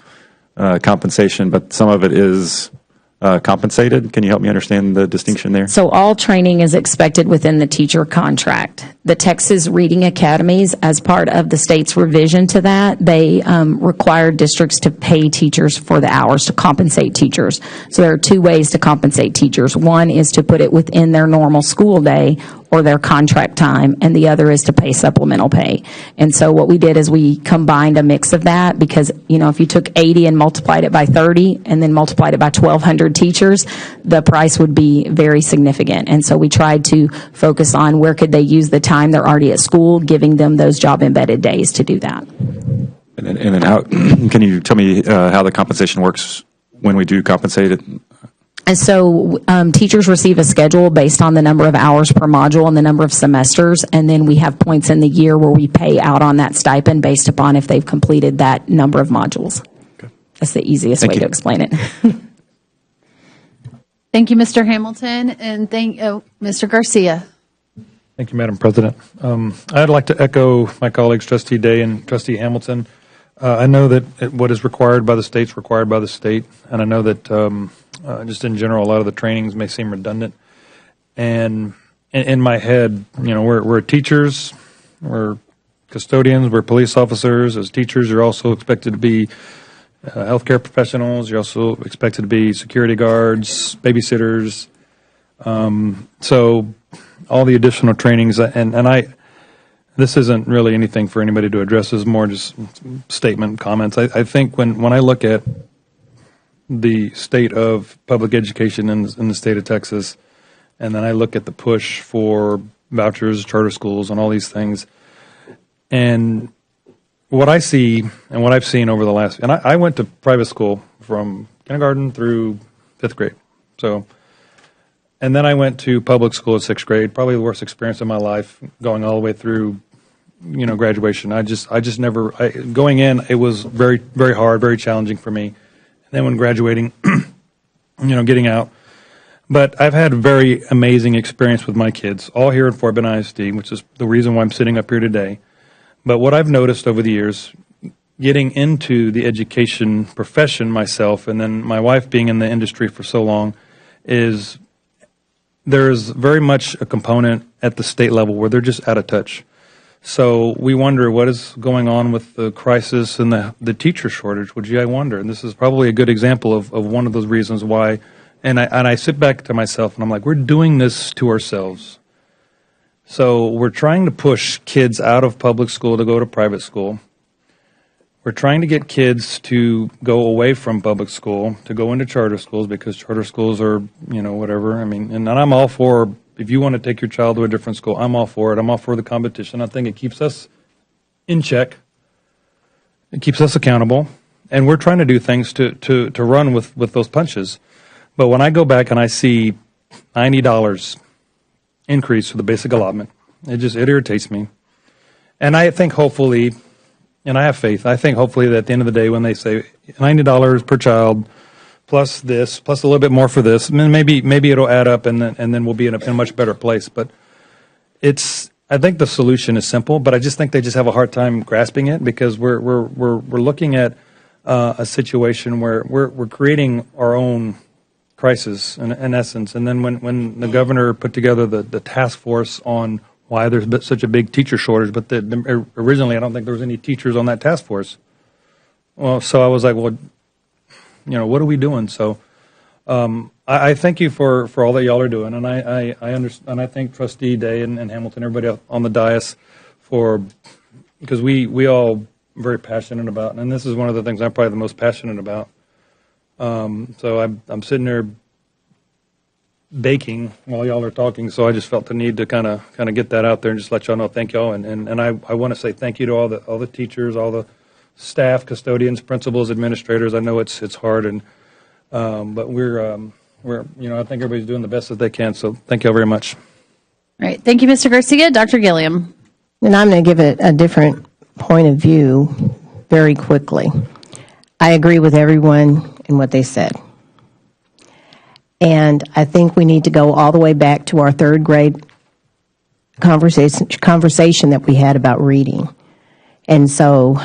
compensation, but some of it is compensated. Can you help me understand the distinction there? So all training is expected within the teacher contract. The Texas Reading Academies, as part of the state's revision to that, they require districts to pay teachers for the hours, to compensate teachers. So there are two ways to compensate teachers. One is to put it within their normal school day or their contract time, and the other is to pay supplemental pay. And so what we did is we combined a mix of that, because, if you took 80 and multiplied it by 30 and then multiplied it by 1,200 teachers, the price would be very significant. And so we tried to focus on where could they use the time they're already at school, giving them those job embedded days to do that. And then how, can you tell me how the compensation works when we do compensate it? And so teachers receive a schedule based on the number of hours per module and the number of semesters, and then we have points in the year where we pay out on that stipend based upon if they've completed that number of modules. Okay. That's the easiest way to explain it. Thank you, Mr. Hamilton, and Mr. Garcia. Thank you, Madam President. I'd like to echo my colleagues, Trustee Day and Trustee Hamilton. I know that what is required by the state is required by the state, and I know that just in general, a lot of the trainings may seem redundant. And in my head, we're teachers, we're custodians, we're police officers. As teachers, you're also expected to be healthcare professionals. You're also expected to be security guards, babysitters. So all the additional trainings, and this isn't really anything for anybody to address. It's more just statement comments. I think when I look at the state of public education in the state of Texas, and then I look at the push for vouchers, charter schools, and all these things, and what I see and what I've seen over the last, and I went to private school from kindergarten through 5th grade, and then I went to public school at 6th grade, probably the worst experience of my life, going all the way through, graduation. I just never, going in, it was very, very hard, very challenging for me. And then when graduating, getting out. But I've had a very amazing experience with my kids, all here at Fort Bend ISD, which is the reason why I'm sitting up here today. But what I've noticed over the years, getting into the education profession myself, and then my wife being in the industry for so long, is there's very much a component at the state level where they're just out of touch. So we wonder what is going on with the crisis and the teacher shortage. Well, gee, I wonder. And this is probably a good example of one of those reasons why. And I sit back to myself and I'm like, we're doing this to ourselves. So we're trying to push kids out of public school to go to private school. We're trying to get kids to go away from public school to go into charter schools, because charter schools are, whatever. I mean, and I'm all for, if you want to take your child to a different school, I'm all for it. I'm all for the competition. I think it keeps us in check. It keeps us accountable. And we're trying to do things to run with those punches. But when I go back and I see $90 increase for the basic allotment, it irritates me. And I think hopefully, and I have faith, I think hopefully that at the end of the day when they say $90 per child, plus this, plus a little bit more for this, and then maybe it'll add up, and then we'll be in a much better place. But I think the solution is simple, but I just think they just have a hard time grasping it, because we're looking at a situation where we're creating our own crisis in essence. And then when the governor put together the task force on why there's such a big teacher shortage, but originally I don't think there was any teachers on that task force. Well, so I was like, well, what are we doing? So I thank you for all that y'all are doing, and I understand, and I thank Trustee Day and Hamilton, everybody on the dais, because we all are very passionate about, and this is one of the things I'm probably the most passionate about. So I'm sitting there baking while y'all are talking, so I just felt the need to kind of get that out there and just let y'all know thank y'all, and I want to say thank you to all the teachers, all the staff, custodians, principals, administrators. I know it's hard, and but we're I think everybody's doing the best that they can. So thank you all very much. All right, thank you, Mr. Garcia. Dr. Gilliam. And I'm going to give it a different point of view very quickly. I agree with everyone in what they said. And I think we need to go all the way back to our third grade conversation that we had about reading. And so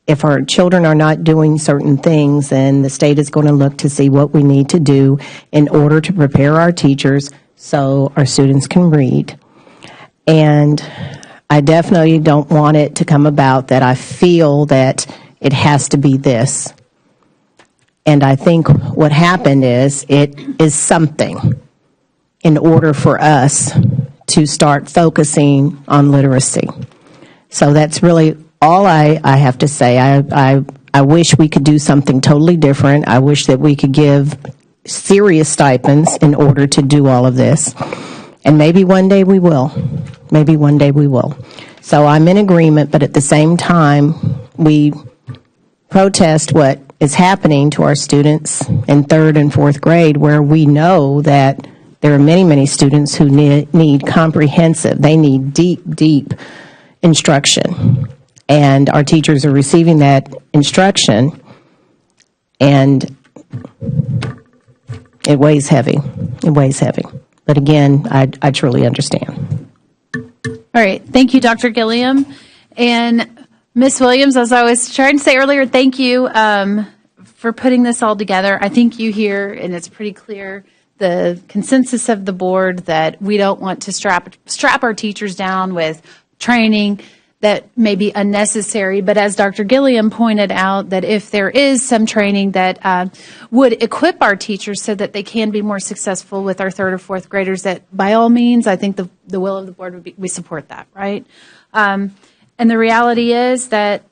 if our children are not doing certain things, then the state is going to look to see what we need to do in order to prepare our teachers so our students can read. And I definitely don't want it to come about that I feel that it has to be this. And I think what happened is it is something in order for us to start focusing on literacy. So that's really all I have to say. I wish we could do something totally different. I wish that we could give serious stipends in order to do all of this. And maybe one day we will. Maybe one day we will. So I'm in agreement, but at the same time, we protest what is happening to our students in third and fourth grade, where we know that there are many, many students who need comprehensive, they need deep, deep instruction. And our teachers are receiving that instruction, and it weighs heavy. It weighs heavy. But again, I truly understand. All right. Thank you, Dr. Gilliam. And Ms. Williams, as I was trying to say earlier, thank you for putting this all together. I think you hear, and it's pretty clear, the consensus of the board that we don't want to strap our teachers down with training that may be unnecessary. But as Dr. Gilliam pointed out, that if there is some training that would equip our teachers so that they can be more successful with our third or fourth graders, that by all means, I think the will of the board would be, we support that, right? And the reality is that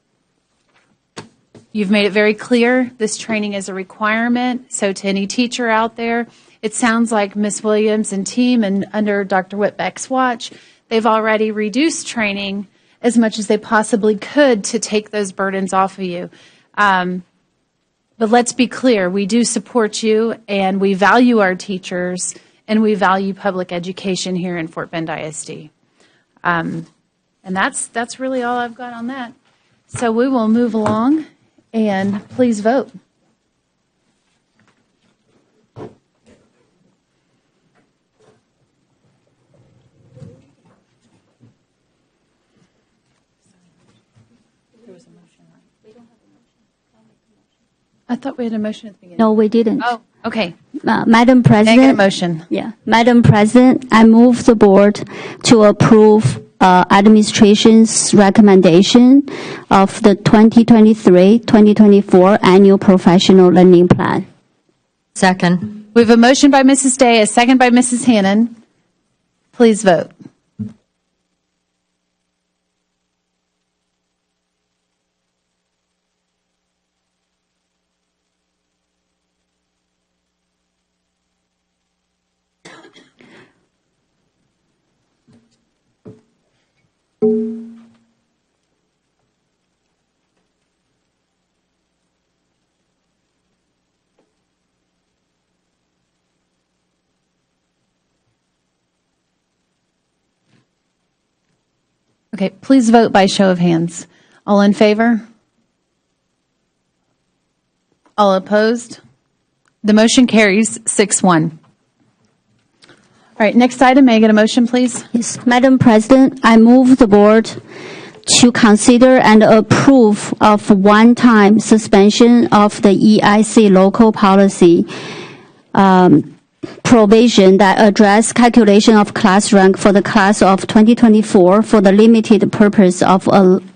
you've made it very clear this training is a requirement. So to any teacher out there, it sounds like Ms. Williams and team, and under Dr. Whitbeck's watch, they've already reduced training as much as they possibly could to take those burdens off of you. But let's be clear, we do support you, and we value our teachers, and we value public education here in Fort Bend ISD. And that's really all I've got on that. So we will move along, and please vote. I thought we had a motion at the beginning. No, we didn't. Oh, okay. Madam President. Negative motion. Yeah. Madam President, I move the board to approve administration's recommendation of the 2023-2024 annual professional learning plan. Second. We have a motion by Mrs. Day, a second by Mrs. Hannon. Please vote. Okay, please vote by show of hands. All in favor? All opposed? The motion carries 6-1. All right, next item, may I get a motion, please? Yes, Madam President, I move the board to consider and approve of one-time suspension of the EIC local policy provision that address calculation of class rank for the class of 2024 for the limited purpose of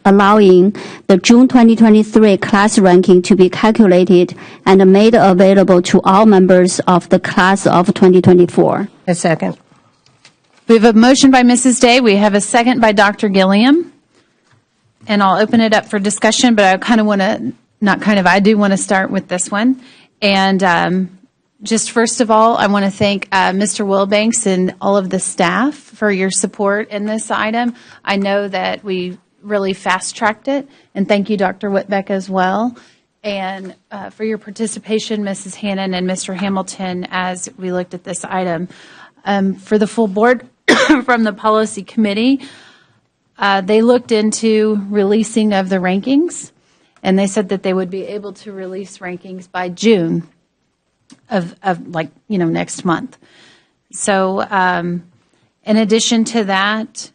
allowing the June 2023 class ranking to be calculated and made available to all members of the class of 2024. A second. We have a motion by Mrs. Day. We have a second by Dr. Gilliam. And I'll open it up for discussion, but I I do want to start with this one. And just first of all, I want to thank Mr. Wilbanks and all of the staff for your support in this item. I know that we really fast-tracked it, and thank you, Dr. Whitbeck, as well, and for your participation, Mrs. Hannon and Mr. Hamilton, as we looked at this item. For the full board from the policy committee, they looked into releasing of the rankings, and they said that they would be able to release rankings by June of next month. So in addition to that,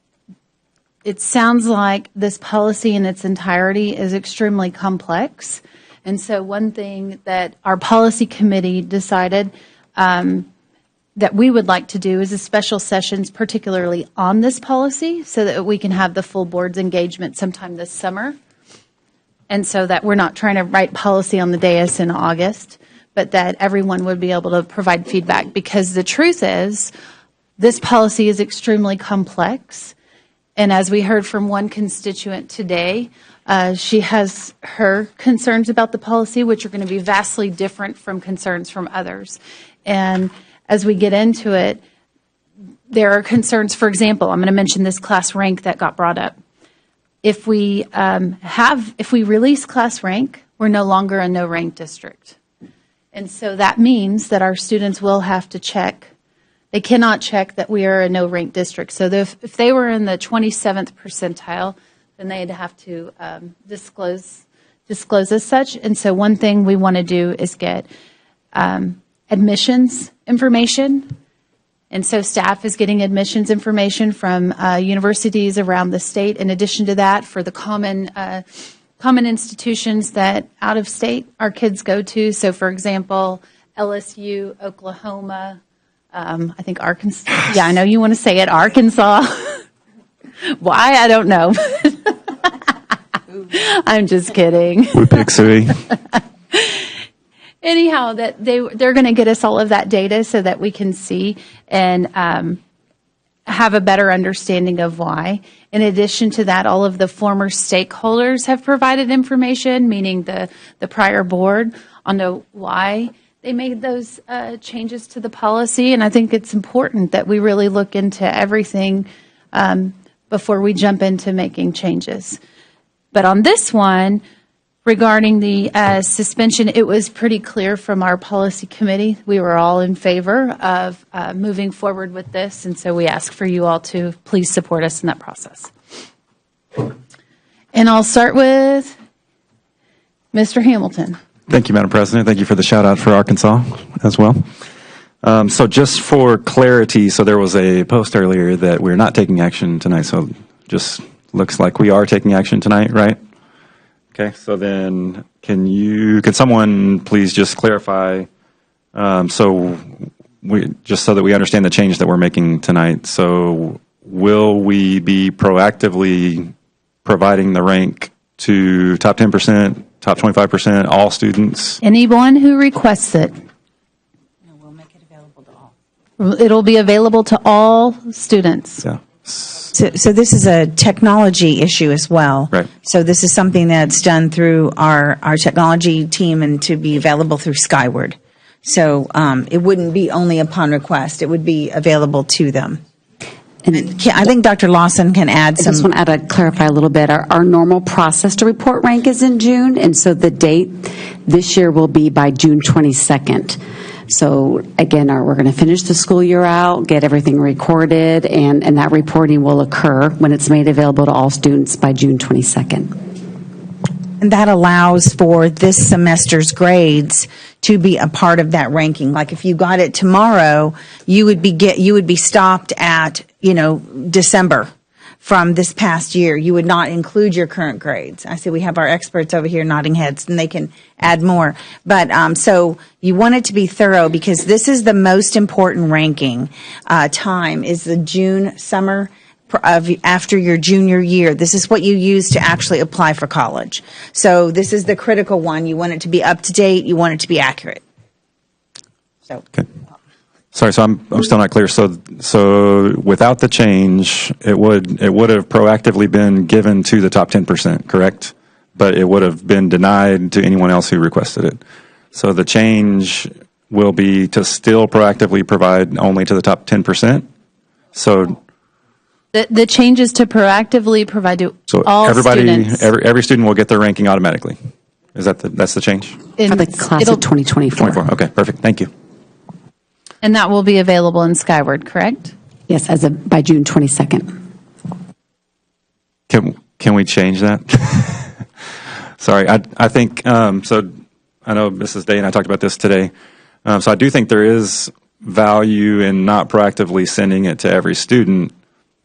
it sounds like this policy in its entirety is extremely complex. And so one thing that our policy committee decided that we would like to do is a special sessions, particularly on this policy, so that we can have the full board's engagement sometime this summer. And so that we're not trying to write policy on the dais in August, but that everyone would be able to provide feedback. Because the truth is, this policy is extremely complex. And as we heard from one constituent today, she has her concerns about the policy, which are going to be vastly different from concerns from others. And as we get into it, there are concerns. For example, I'm going to mention this class rank that got brought up. If we release class rank, we're no longer a no rank district. And so that means that our students will have to check. They cannot check that we are a no rank district. So if they were in the 27th percentile, then they'd have to disclose as such. And so one thing we want to do is get admissions information. And so staff is getting admissions information from universities around the state. In addition to that, for the common institutions that out of state our kids go to. So for example, LSU, Oklahoma, I think Arkansas. Yeah, I know you want to say it, Arkansas. Why? I don't know. I'm just kidding. Anyhow, that they're going to get us all of that data so that we can see and have a better understanding of why. In addition to that, all of the former stakeholders have provided information, meaning the prior board, on why they made those changes to the policy. And I think it's important that we really look into everything before we jump into making changes. But on this one, regarding the suspension, it was pretty clear from our policy committee. We were all in favor of moving forward with this, and so we ask for you all to please support us in that process. And I'll start with Mr. Hamilton. Thank you, Madam President. Thank you for the shout out for Arkansas as well. So just for clarity, so there was a post earlier that we're not taking action tonight, so just looks like we are taking action tonight, right? Okay, so then can someone please just clarify, so that we understand the change that we're making tonight. So will we be proactively providing the rank to top 10%, top 25%, all students? Anyone who requests it. No, we'll make it available to all. It'll be available to all students. Yeah. So this is a technology issue as well. Right. So this is something that's done through our technology team and to be available through Skyward. So it wouldn't be only upon request. It would be available to them. And I think Dr. Lawson can add some. I just want to clarify a little bit. Our normal process to report rank is in June, and so the date this year will be by June 22nd. So again, we're going to finish the school year out, get everything recorded, and that reporting will occur when it's made available to all students by June 22nd. And that allows for this semester's grades to be a part of that ranking. Like if you got it tomorrow, you would be stopped at, December from this past year. You would not include your current grades. I see we have our experts over here nodding heads, and they can add more. But so you want it to be thorough because this is the most important ranking time is the June summer after your junior year. This is what you use to actually apply for college. So this is the critical one. You want it to be up to date. You want it to be accurate. So. Okay. Sorry, so I'm still not clear. So without the change, it would have proactively been given to the top 10%, correct? But it would have been denied to anyone else who requested it. So the change will be to still proactively provide only to the top 10%. So the change is to proactively provide to all students. Every student will get their ranking automatically. Is that's the change? For the class of 2024. Okay, perfect. Thank you. And that will be available in Skyward, correct? Yes, by June 22nd. And that will be available in Skyward, correct? Yes, by June 22nd. Yes, as of June 22nd. 24. Okay, perfect. Thank you. And that will be available in Skyward, correct? Can we change that? Sorry, I think, so I know Mrs. Day and I talked about this today. So I do think there is value in not proactively sending it to every student.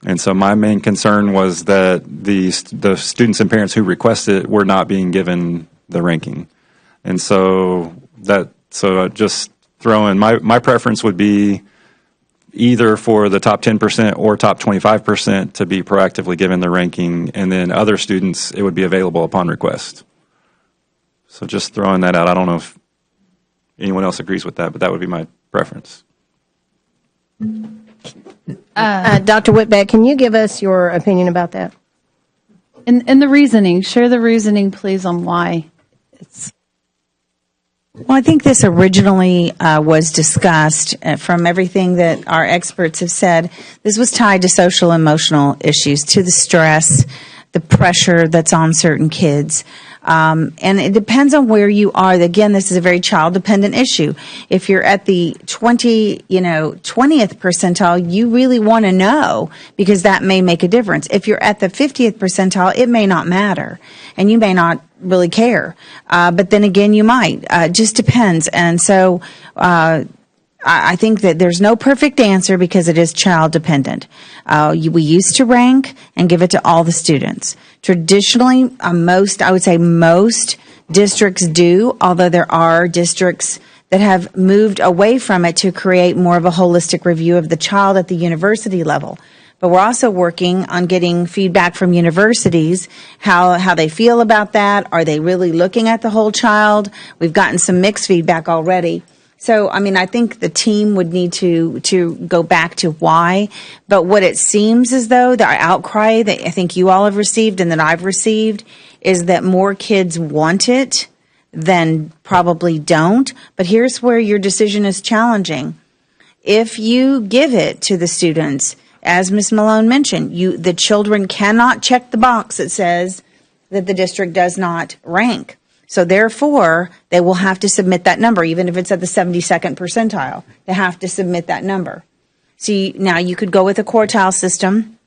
And so my main concern was that the students and parents who requested it were not being given the ranking. And so just throw in, my preference would be either for the top 10% or top 25% to be proactively given the ranking, and then other students, it would be available upon request. So just throwing that out. I don't know if anyone else agrees with that, but that would be my preference. Dr. Whitbeck, can you give us your opinion about that? And the reasoning, share the reasoning, please, on why it's. Well, I think this originally was discussed from everything that our experts have said. This was tied to social emotional issues, to the stress, the pressure that's on certain kids. And it depends on where you are. Again, this is a very child-dependent issue. If you're at the 20th percentile, you really want to know, because that may make a difference. If you're at the 50th percentile, it may not matter, and you may not really care. But then again, you might. Just depends. And so, I think that there's no perfect answer because it is child dependent. We used to rank and give it to all the students. Traditionally, I would say most districts do, although there are districts that have moved away from it to create more of a holistic review of the child at the university level. But we're also working on getting feedback from universities, how they feel about that. Are they really looking at the whole child? We've gotten some mixed feedback already. So, I mean, I think the team would need to go back to why. But what it seems as though the outcry that I think you all have received and that I've received is that more kids want it than probably don't. But here's where your decision is challenging. If you give it to the students, as Ms. Malone mentioned, the children cannot check the box that says that the district does not rank. So therefore, they will have to submit that number, even if it's at the 72nd percentile. They have to submit that number. See, now you could go with a quartile system.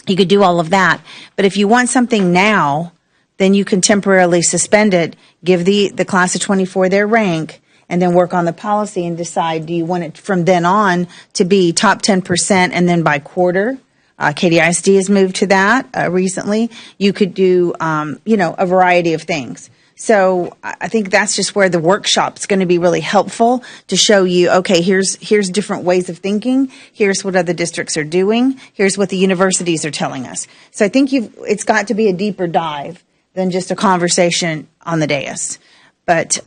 You could do all of that. But if you want something now, then you can temporarily suspend it, give the class of 24 their rank, and then work on the policy and decide, do you want it from then on to be top 10% and then by quarter? KDISD has moved to that recently. You could do, a variety of things. So I think that's just where the workshop's going to be really helpful to show you, okay, here's different ways of thinking. Here's what other districts are doing. Here's what the universities are telling us. So I think it's got to be a deeper dive than just a conversation on the dais. But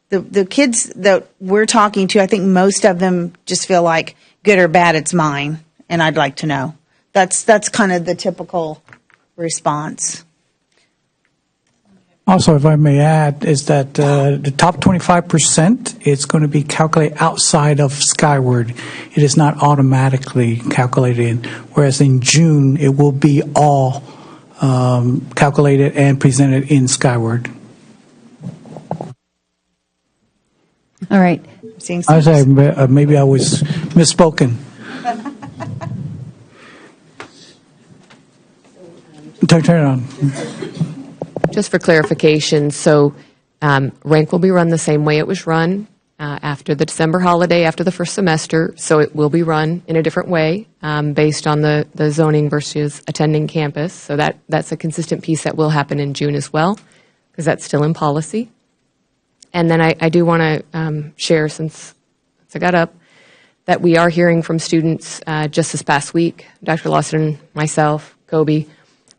the kids that we're talking to, I think most of them just feel like, good or bad, it's mine, and I'd like to know. That's kind of the typical response. Also, if I may add, is that the top 25% is going to be calculated outside of Skyward. It is not automatically calculated in, whereas in June, it will be all calculated and presented in Skyward. All right. I say maybe I was misspoken. Turn it on. Just for clarification, so rank will be run the same way it was run after the December holiday, after the first semester. So it will be run in a different way based on the zoning versus attending campus. So that's a consistent piece that will happen in June as well, because that's still in policy. And then I do want to share, since I got up, that we are hearing from students just this past week. Dr. Lawson, myself, Kobe,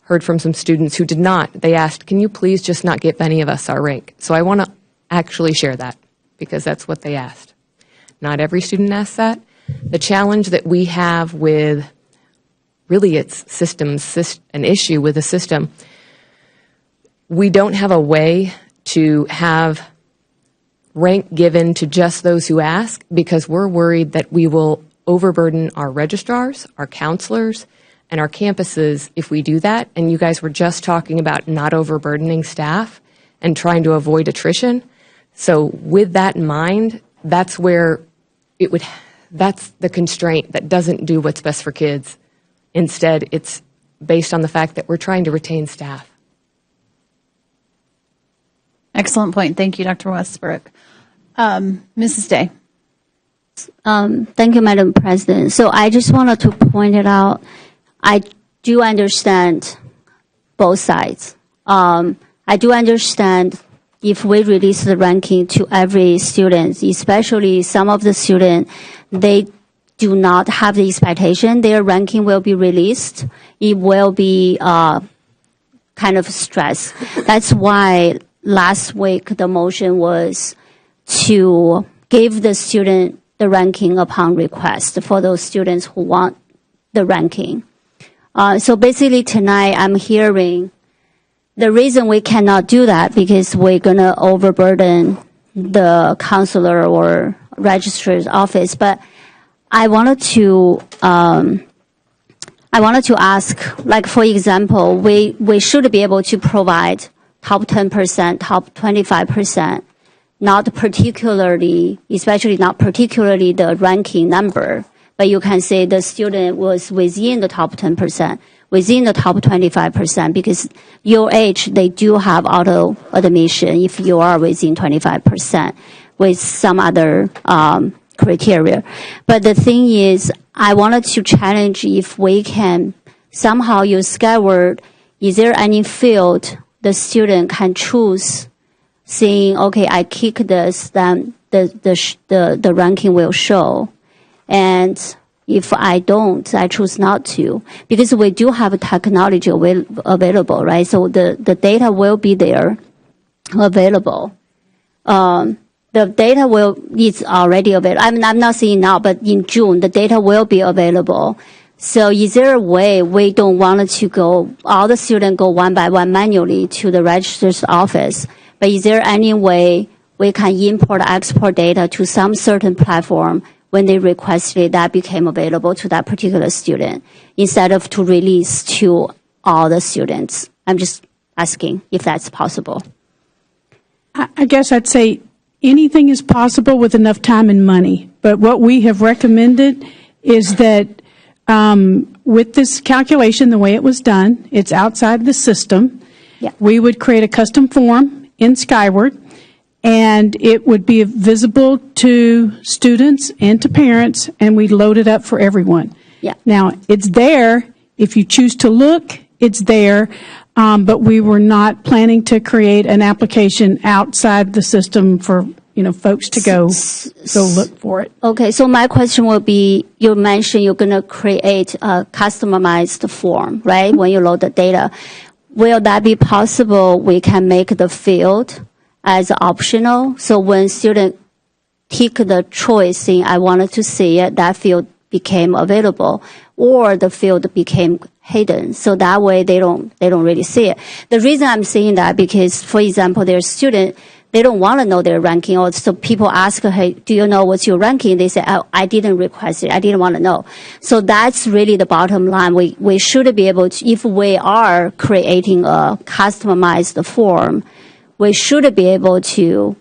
heard from some students who did not. They asked, can you please just not give any of us our rank? So I want to actually share that, because that's what they asked. Not every student asked that. The challenge that we have with, really it's systems, an issue with the system, we don't have a way to have rank given to just those who ask, because we're worried that we will overburden our registrars, our counselors, and our campuses if we do that. And you guys were just talking about not overburdening staff and trying to avoid attrition. So with that in mind, that's where that's the constraint that doesn't do what's best for kids. Instead, it's based on the fact that we're trying to retain staff. Excellent point. Thank you, Dr. Westbrook. Mrs. Day. Thank you, Madam President. So I just wanted to point it out. I do understand both sides. I do understand if we release the ranking to every student, especially some of the students, they do not have the expectation their ranking will be released. It will be kind of stress. That's why last week the motion was to give the student the ranking upon request for those students who want the ranking. So basically tonight I'm hearing the reason we cannot do that because we're going to overburden the counselor or registrar's office. But I wanted to ask, like for example, we should be able to provide top 10%, top 25%, not particularly, especially not particularly the ranking number, but you can say the student was within the top 10%, within the top 25%, because your age, they do have auto admission if you are within 25% with some other criteria. But the thing is, I wanted to challenge if we can somehow use Skyward, is there any field the student can choose saying, okay, I kick this, then the ranking will show. And if I don't, I choose not to. Because we do have technology available, right? So the data will be there, available. The data is already available. I'm not saying now, but in June, the data will be available. So is there a way we don't want to go, all the students go one by one manually to the registrar's office, but is there any way we can import, export data to some certain platform when they requested that became available to that particular student instead of to release to all the students? I'm just asking if that's possible. I guess I'd say anything is possible with enough time and money. But what we have recommended is that with this calculation, the way it was done, it's outside the system. Yeah. We would create a custom form in Skyward, and it would be visible to students and to parents, and we'd load it up for everyone. Yeah. Now, it's there. If you choose to look, it's there. But we were not planning to create an application outside the system for folks to go look for it. Okay, so my question will be, you mentioned you're going to create a customized form, right, when you load the data. Will that be possible? We can make the field as optional. So when student tick the choice saying, I wanted to see it, that field became available, or the field became hidden. So that way they don't really see it. The reason I'm saying that because, for example, there's student, they don't want to know their ranking. Or so people ask, hey, do you know what's your ranking? They say, oh, I didn't request it. I didn't want to know. So that's really the bottom line. We should be able to, if we are creating a customized form, we should be able to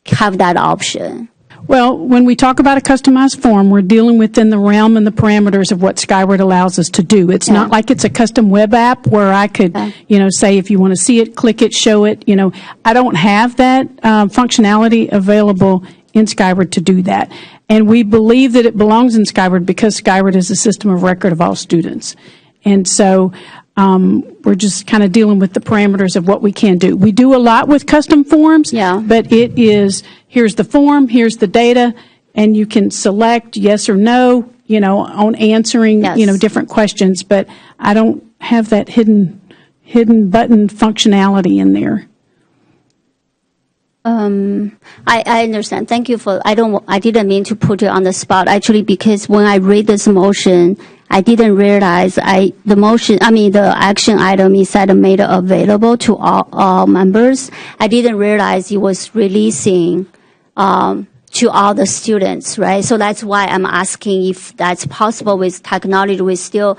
have that option. Well, when we talk about a customized form, we're dealing within the realm and the parameters of what Skyward allows us to do. It's not like it's a custom web app where I could, say if you want to see it, click it, show it. I don't have that functionality available in Skyward to do that. And we believe that it belongs in Skyward because Skyward is a system of record of all students. And so we're just kind of dealing with the parameters of what we can do. We do a lot with custom forms, but it is, here's the form, here's the data, and you can select yes or no, on answering, different questions. But I don't have that hidden button functionality in there. I understand. Thank you for, I didn't mean to put you on the spot, actually, because when I read this motion, I didn't realize the action item is said made available to all members. I didn't realize it was releasing to all the students, right? So that's why I'm asking if that's possible with technology. We still,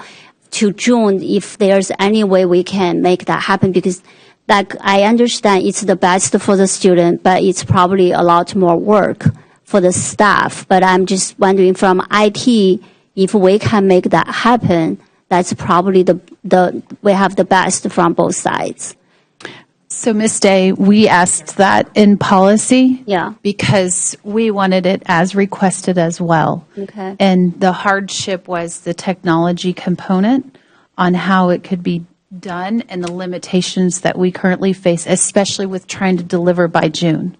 to June, if there's any way we can make that happen, because I understand it's the best for the student, but it's probably a lot more work for the staff. But I'm just wondering from IT, if we can make that happen, that's probably we have the best from both sides. So, Ms. Day, we asked that in policy. Yeah. Because we wanted it as requested as well. Okay. And the hardship was the technology component on how it could be done and the limitations that we currently face, especially with trying to deliver by June.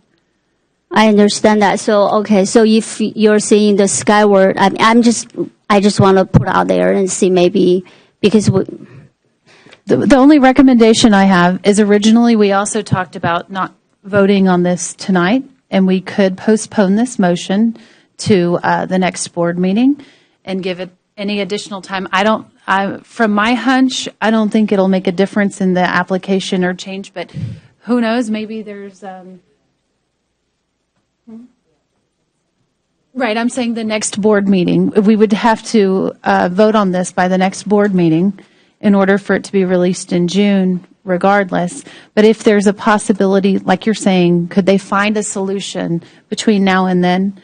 I understand that. So, okay, so if you're seeing the Skyward, I just want to put out there and see maybe, because the only recommendation I have is originally we also talked about not voting on this tonight, and we could postpone this motion to the next board meeting and give it any additional time. From my hunch, I don't think it'll make a difference in the application or change, but who knows, maybe there's... Right, I'm saying the next board meeting. We would have to vote on this by the next board meeting in order for it to be released in June, regardless. But if there's a possibility, like you're saying, could they find a solution between now and then?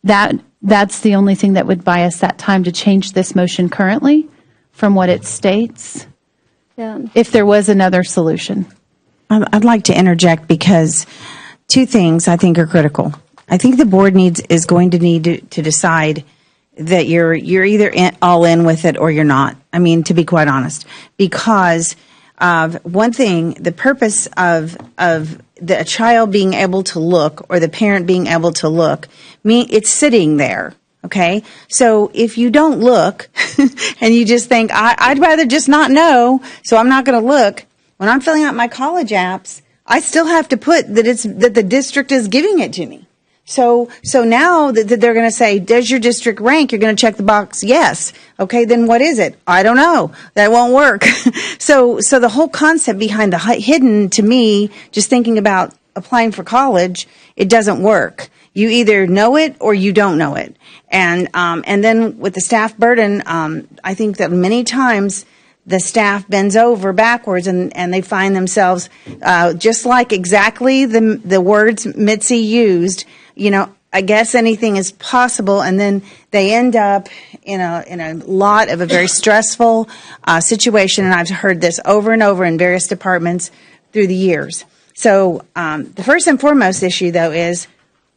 That's the only thing that would buy us that time to change this motion currently from what it states, if there was another solution. I'd like to interject because two things I think are critical. I think the board is going to need to decide that you're either all in with it or you're not. I mean, to be quite honest, because one thing, the purpose of the child being able to look or the parent being able to look, it's sitting there. Okay, so if you don't look and you just think I'd rather just not know, so I'm not going to look. When I'm filling out my college apps, I still have to put that the district is giving it to me. So now that they're going to say, does your district rank? You're going to check the box, yes. Okay, then what is it? I don't know. That won't work. So the whole concept behind the hidden, to me, just thinking about applying for college, it doesn't work. You either know it or you don't know it. And then with the staff burden, I think that many times the staff bends over backwards and they find themselves, just like exactly the words Mitzi used, I guess anything is possible, and then they end up in a lot of a very stressful situation, and I've heard this over and over in various departments through the years. So the first and foremost issue, though, is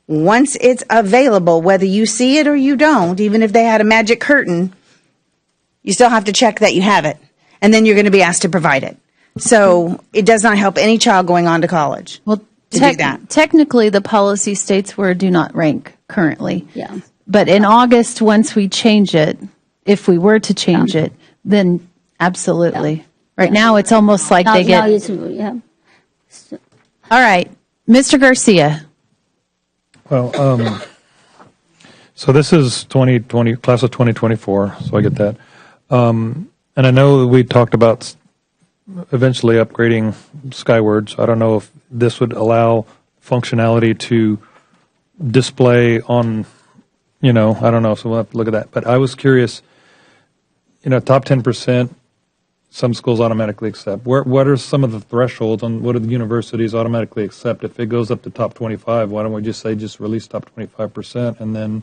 once it's available, whether you see it or you don't, even if they had a magic curtain, you still have to check that you have it, and then you're going to be asked to provide it. So it does not help any child going on to college. Well, to do that. Technically, the policy states we're do not rank currently. Yeah. But in August, once we change it, if we were to change it, then absolutely. Right now, it's almost like they get... Yeah. All right. Mr. Garcia. Well, so this is 2020, class of 2024, so I get that. And I know we talked about eventually upgrading Skywards. I don't know if this would allow functionality to display on, I don't know, so we'll have to look at that. But I was curious, top 10%, some schools automatically accept. What are some of the thresholds on what do the universities automatically accept? If it goes up to top 25, why don't we just release top 25% and then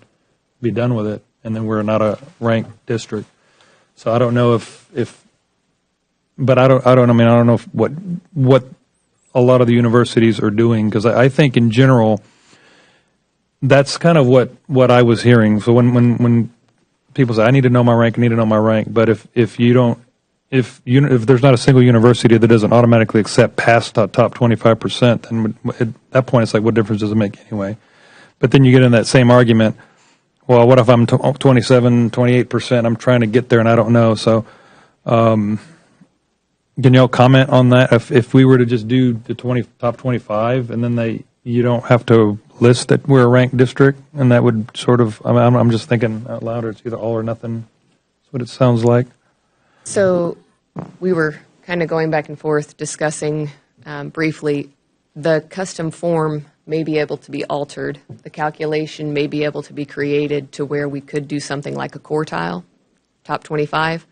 be done with it? And then we're not a ranked district. So I don't know but I don't know what a lot of the universities are doing, because I think in general that's kind of what I was hearing. So when people say I need to know my rank, but if there's not a single university that doesn't automatically accept past top 25%, then at that point it's like, what difference does it make anyway? But then you get in that same argument. Well, what if I'm 27, 28%? I'm trying to get there and I don't know. So, can y'all comment on that? If we were to just do the top 25, and then you don't have to list that we're a ranked district, and that would sort of, I'm just thinking out loud, or it's either all or nothing. That's what it sounds like. So we were kind of going back and forth discussing briefly. The custom form may be able to be altered. The calculation may be able to be created to where we could do something like a quartile, top 25,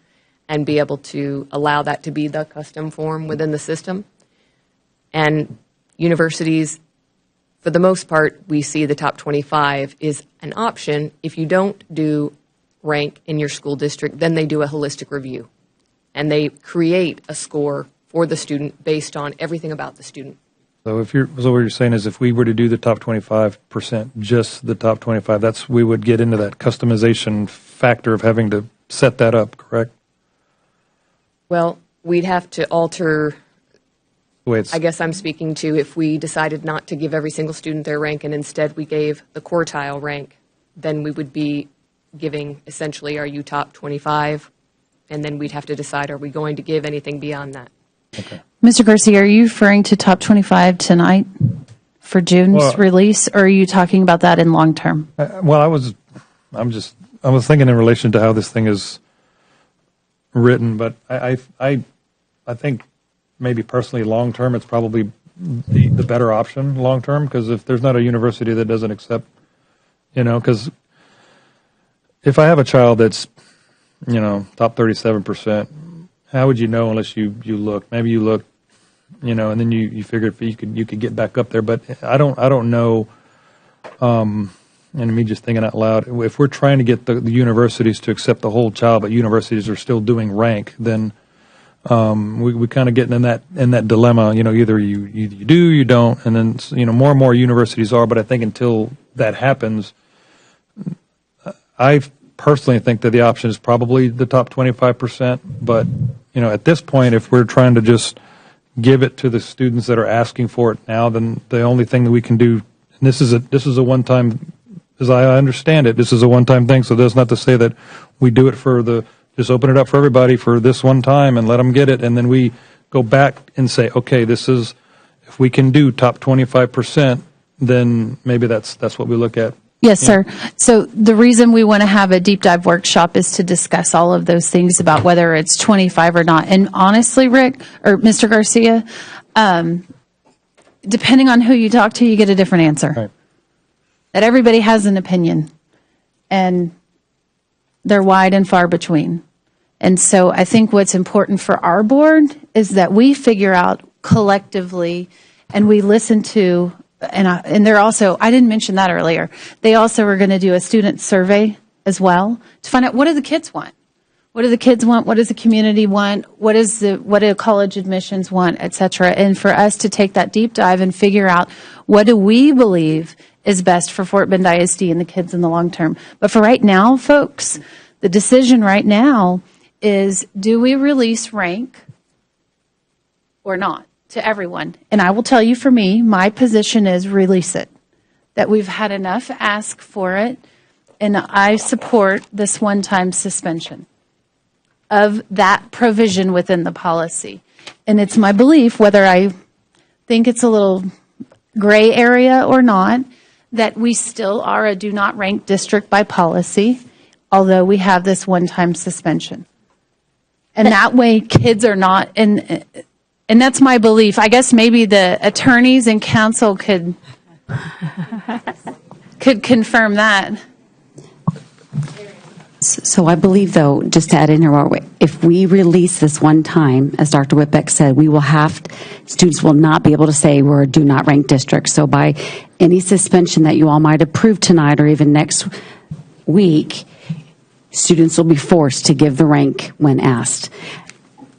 and be able to allow that to be the custom form within the system. And universities, for the most part, we see the top 25 is an option if you don't do rank in your school district, then they do a holistic review. And they create a score for the student based on everything about the student. So what you're saying is if we were to do the top 25%, just the top 25, we would get into that customization factor of having to set that up, correct? Well, we'd have to alter, I guess I'm speaking to if we decided not to give every single student their rank and instead we gave the quartile rank, then we would be giving essentially, are you top 25? And then we'd have to decide, are we going to give anything beyond that? Okay. Mr. Garcia, are you referring to top 25 tonight for June's release, or are you talking about that in long term? Well, I was thinking in relation to how this thing is written, but I think maybe personally long term it's probably the better option long term, because if there's not a university that doesn't accept, because if I have a child that's top 37%, how would you know unless you look? Maybe you look, and then you figure if you could get back up there. But I don't know. And me just thinking out loud, if we're trying to get the universities to accept the whole child, but universities are still doing rank, then we kind of getting in that dilemma. Either you do, you don't, and then more and more universities are. But I think until that happens, I personally think that the option is probably the top 25%. But at this point, if we're trying to just give it to the students that are asking for it now, then the only thing that we can do, and this is a one-time, as I understand it, this is a one-time thing. So that's not to say that we do it just open it up for everybody for this one time and let them get it, and then we go back and say, okay, if we can do top 25%, then maybe that's what we look at. Yes, sir. So the reason we want to have a deep dive workshop is to discuss all of those things about whether it's 25 or not. And honestly, Rick, or Mr. Garcia, depending on who you talk to, you get a different answer. Right. That everybody has an opinion, and they're wide and far between. And so I think what's important for our board is that we figure out collectively, and we listen to, and they're also, I didn't mention that earlier, they also are going to do a student survey as well to find out what do the kids want. What do the kids want? What does the community want? What do college admissions want, et cetera? And for us to take that deep dive and figure out what do we believe is best for Fort Bend ISD and the kids in the long term. But for right now, folks, the decision right now is, do we release rank or not to everyone? And I will tell you, for me, my position is release it. That we've had enough ask for it, and I support this one-time suspension of that provision within the policy. And it's my belief, whether I think it's a little gray area or not, that we still are a do not rank district by policy, although we have this one-time suspension. And that way kids are not, and that's my belief. I guess maybe the attorneys and counsel could confirm that. So I believe, though, just to add in here, if we release this one time, as Dr. Whitbeck said, students will not be able to say we're a do not rank district. So by any suspension that you all might approve tonight or even next week, students will be forced to give the rank when asked.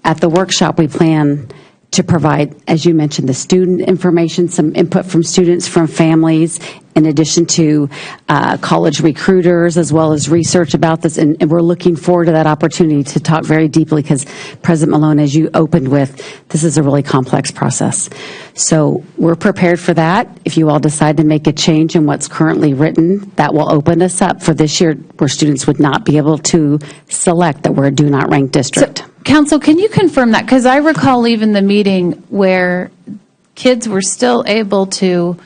At the workshop, we plan to provide, as you mentioned, the student information, some input from students, from families, in addition to college recruiters, as well as research about this. And we're looking forward to that opportunity to talk very deeply, because President Malone, as you opened with, this is a really complex process. So we're prepared for that. If you all decide to make a change in what's currently written, that will open us up for this year, where students would not be able to select that we're a do not rank district. So, Counsel, can you confirm that? Because I recall even the meeting where kids were still able to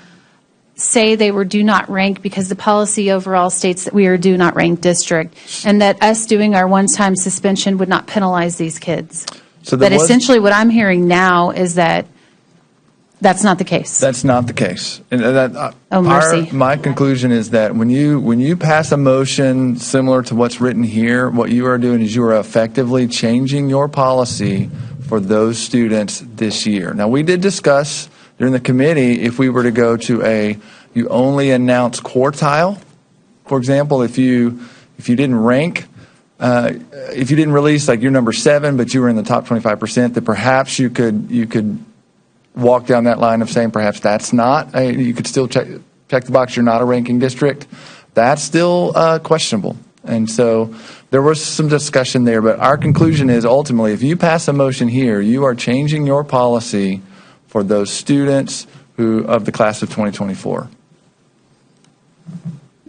say they were do not rank because the policy overall states that we are a do not rank district, and that us doing our one-time suspension would not penalize these kids. So but essentially what I'm hearing now is that that's not the case. That's not the case. And oh, mercy. My conclusion is that when you pass a motion similar to what's written here, what you are doing is you are effectively changing your policy for those students this year. Now, we did discuss during the committee if we were to go to you only announce quartile. For example, if you If you didn't rank, if you didn't release like you're number 7, but you were in the top 25%, that perhaps you could walk down that line of saying perhaps that's not. You could still check the box. You're not a ranking district. That's still questionable. And so there was some discussion there, but our conclusion is ultimately, if you pass a motion here, you are changing your policy for those students who of the class of 2024.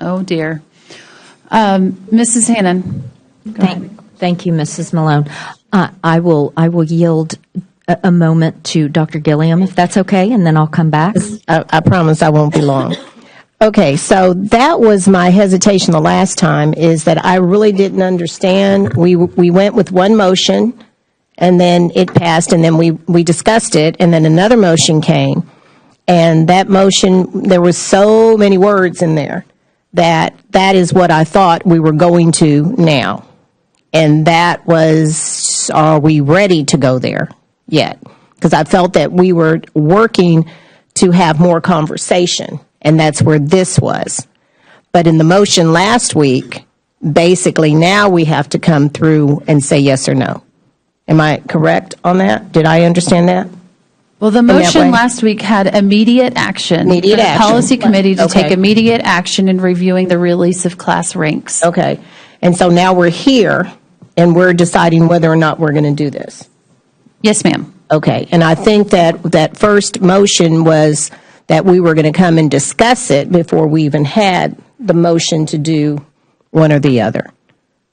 Oh, dear. Mrs. Hannon. Thank you, Mrs. Malone. I will yield a moment to Dr. Gilliam, if that's okay, and then I'll come back. I promise I won't be long. Okay, so that was my hesitation the last time, is that I really didn't understand. We went with one motion, and then it passed, and then we discussed it, and then another motion came. And that motion, there was so many words in there that is what I thought we were going to now. And that was, are we ready to go there yet? Because I felt that we were working to have more conversation, and that's where this was. But in the motion last week, basically now we have to come through and say yes or no. Am I correct on that? Did I understand that? Well, the motion last week had immediate action. Immediate for the action. Policy committee to Okay. take immediate action in reviewing the release of class ranks. Okay. And so now we're here, and we're deciding whether or not we're going to do this. Yes, ma'am. Okay. And I think that first motion was that we were going to come and discuss it before we even had the motion to do one or the other.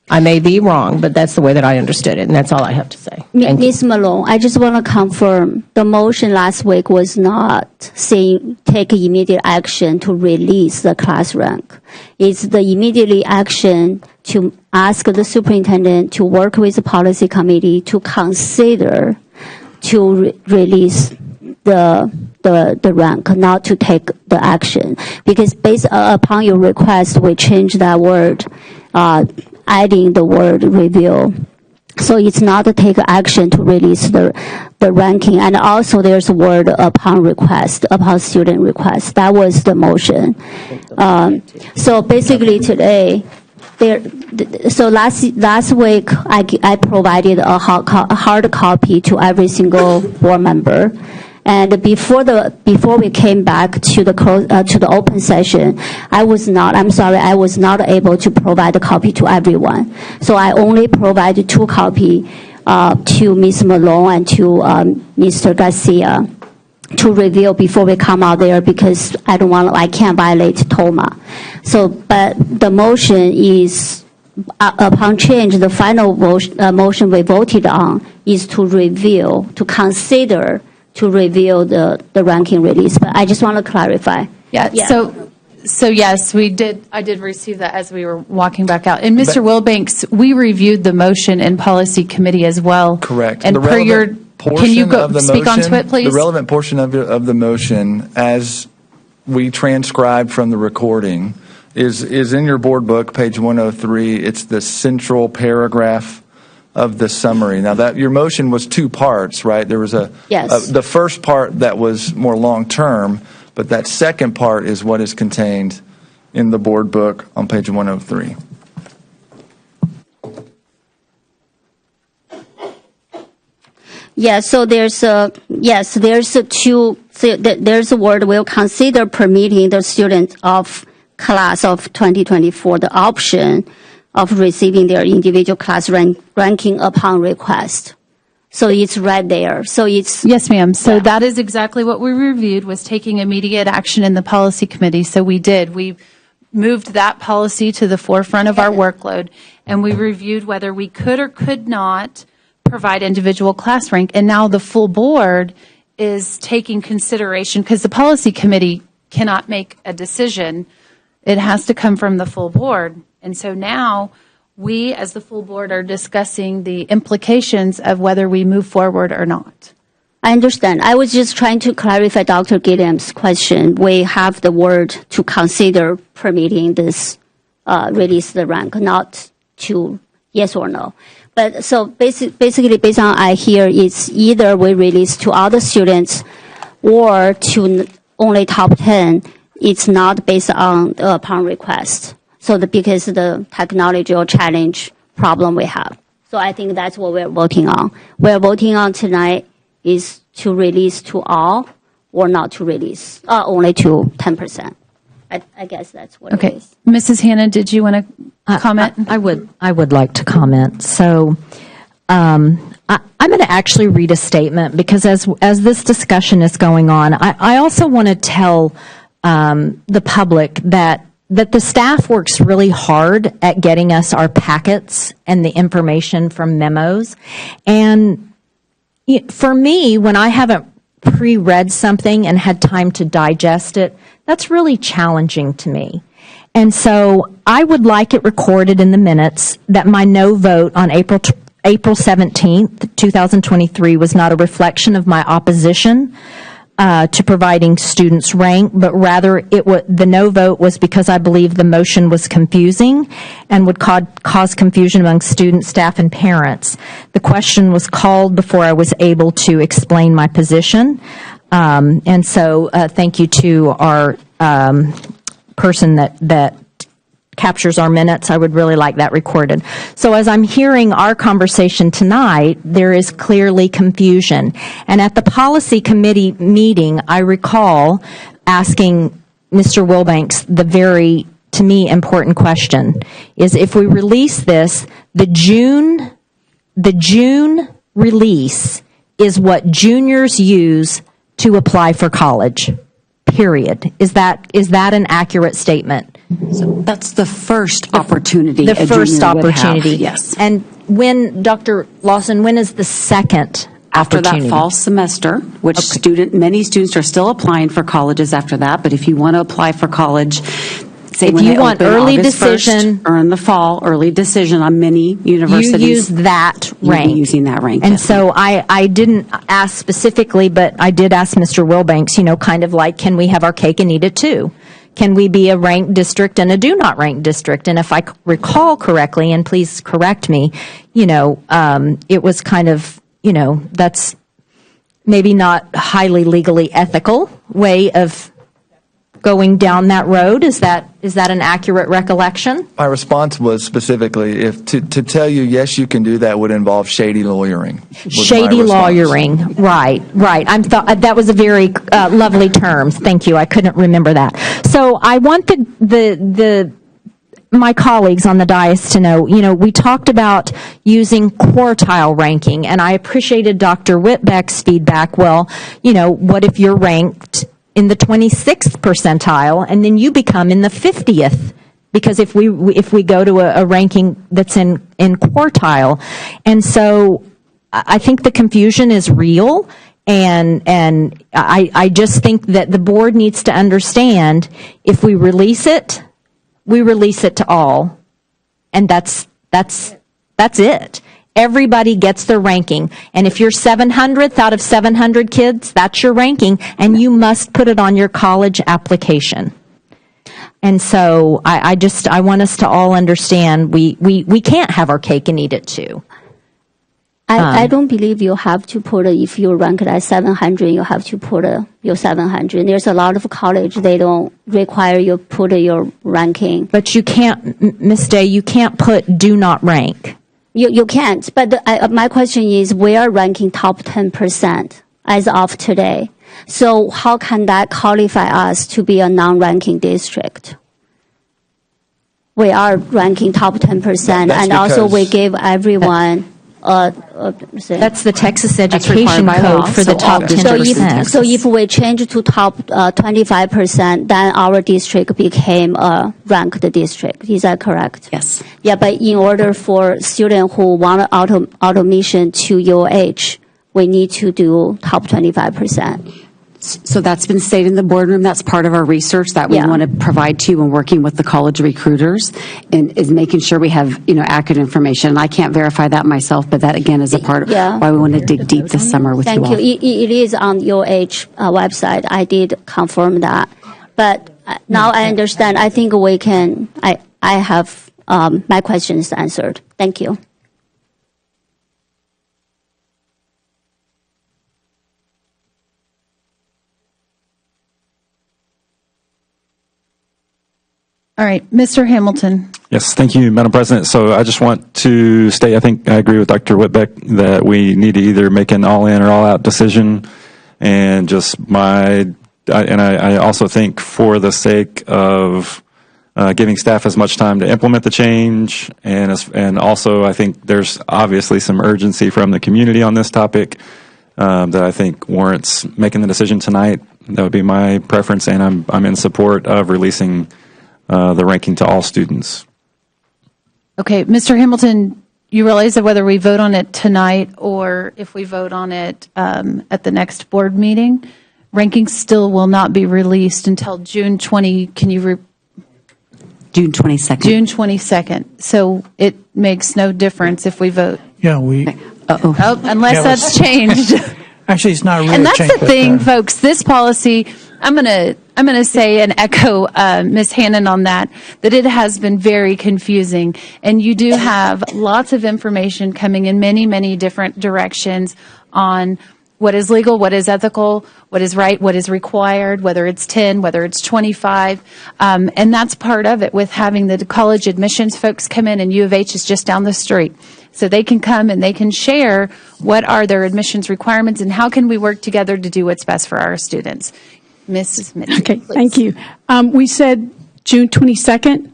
I may be wrong, but that's the way that I understood it, and that's all I have to say. Thank you. Ms. Malone, I just want to confirm, the motion last week was not saying take immediate action to release the class rank. It's the immediately action to ask the superintendent to work with the policy committee to consider to release the rank, not to take the action. Because based upon your request, we changed that word, adding the word review. So it's not to take action to release the ranking. And also there's a word upon request, upon student request. That was the motion. So basically today, so last week I provided a hard copy to every single board member. And before we came back to the open session, I was not able to provide a copy to everyone. So I only provided 2 copies to Ms. Malone and to Mr. Garcia to review before we come out there, because I can't violate TOMA. So, but the motion is, upon change, the final motion we voted on is to review, to consider to review the ranking release. But I just want to clarify. Yeah. So yes, I did receive that as we were walking back out. And Mr. Wilbanks, we reviewed the motion in policy committee as well. Correct. And per your, can you go speak onto it, please? The relevant portion of the motion, as we transcribed from the recording, is in your board book, page 103. It's the central paragraph of the summary. Now, that your motion was 2 parts, right? There was the first part that was more long-term, but that second part is what is contained in the board book on page 103. Yeah, so there's a word will consider permitting the students of class of 2024 the option of receiving their individual class ranking upon request. So it's right there. So it's... Yes, ma'am. So that is exactly what we reviewed, was taking immediate action in the policy committee. So we did. We moved that policy to the forefront of our workload, and we reviewed whether we could or could not provide individual class rank. And now the full board is taking consideration, because the policy committee cannot make a decision. It has to come from the full board. And so now we, as the full board, are discussing the implications of whether we move forward or not. I understand. I was just trying to clarify Dr. Gilliam's question. We have the word to consider permitting this release the rank, not to yes or no. But so basically based on I hear, it's either we release to all the students or to only top 10. It's not based on upon request. So because of the technological challenge problem we have. So I think that's what we're working on. We're voting on tonight is to release to all or not to release, only to 10%. I guess that's what it is. Mrs. Hanna, did you want to comment? I would like to comment. So I'm going to actually read a statement because as this discussion is going on, I also want to tell the public that the staff works really hard at getting us our packets and the information from memos. And for me, when I haven't pre-read something and had time to digest it, that's really challenging to me. And so I would like it recorded in the minutes that my no vote on April 17th, 2023 was not a reflection of my opposition to providing students rank, but rather the no vote was because I believe the motion was confusing and would cause confusion among students, staff, and parents. The question was called before I was able to explain my position. And so thank you to our person that captures our minutes. I would really like that recorded. So as I'm hearing our conversation tonight, there is clearly confusion. And at the policy committee meeting, I recall asking Mr. Wilbanks the very, to me, important question, is if we release this, the June release is what juniors use to apply for college, period. Is that an accurate statement? So that's the first opportunity. The first opportunity. Yes. And when, Dr. Lawson, when is the second After opportunity? that fall semester, which many students are still applying for colleges after that, but if you want to apply for college, say If when you they want open early August decision, 1st, or in the fall, early decision on many universities. You use that You'll be rank. using that rank. And yes, so I didn't ask specifically, but I did ask Mr. Wilbanks, kind of like, can we have our cake and eat it too? Can we be a ranked district and a do not rank district? And if I recall correctly, and please correct me, it was kind of, that's maybe not highly legally ethical way of going down that road. Is that an accurate recollection? My response was specifically, to tell you, yes, you can do that would involve shady lawyering. Shady lawyering, right. That was a very lovely term. Thank you. I couldn't remember that. So I want my colleagues on the dais to know, we talked about using quartile ranking, and I appreciated Dr. Whitbeck's feedback. Well, what if you're ranked in the 26th percentile, and then you become in the 50th, because if we go to a ranking that's in quartile. And so I think the confusion is real, and I just think that the board needs to understand, if we release it to all, and that's it. Everybody gets their ranking. And if you're 700th out of 700 kids, that's your ranking, and you must put it on your college application. And so I want us to all understand we can't have our cake and eat it too. I don't believe you have to put, if you rank it at 700, you have to put your 700. There's a lot of college, they don't require you put your ranking. But you can't, Ms. Day, you can't put do not rank. You can't, but my question is, we are ranking top 10% as of today. So how can that qualify us to be a non-ranking district? We are ranking top 10%, and also we give everyone that's the Texas required Education by Code law, for the top 10%. So if we change to top 25%, then our district became a ranked district. Is that correct? Yes. Yeah, but in order for students who want auto admission to UH, we need to do top 25%. So that's been stated in the boardroom. That's part of our research that we want to provide to you when working with the college recruiters, and is making sure we have accurate information. And I can't verify that myself, but that again is a part of why we want to dig deep this summer with you all. Thank you. It is on UH website. I did confirm that, but now I understand. I think we can. I have my questions answered. Thank you. All right, Mr. Hamilton. Yes, thank you, Madam President. So I just want to state, I think I agree with Dr. Whitbeck that we need to either make an all-in or all-out decision. And just I also think for the sake of giving staff as much time to implement the change, and also I think there's obviously some urgency from the community on this topic that I think warrants making the decision tonight. That would be my preference, and I'm in support of releasing the ranking to all students. Okay, Mr. Hamilton, you realize that whether we vote on it tonight or if we vote on it at the next board meeting, rankings still will not be released until June 20. Can you June 22nd. June 22nd. So it makes no difference if we vote. Yeah, we. Oh, unless that's changed. Actually, it's not really. And that's a change, the thing, folks. This policy, I'm gonna say and echo Ms. Hannon on that it has been very confusing, and you do have lots of information coming in many different directions on what is legal, what is ethical, what is right, what is required, whether it's 10, whether it's 25, and that's part of it with having the college admissions folks come in, and U of H is just down the street. So they can come and they can share what are their admissions requirements and how can we work together to do what's best for our students. Mrs. Mitchell, Okay, please. thank you. We said June 22nd.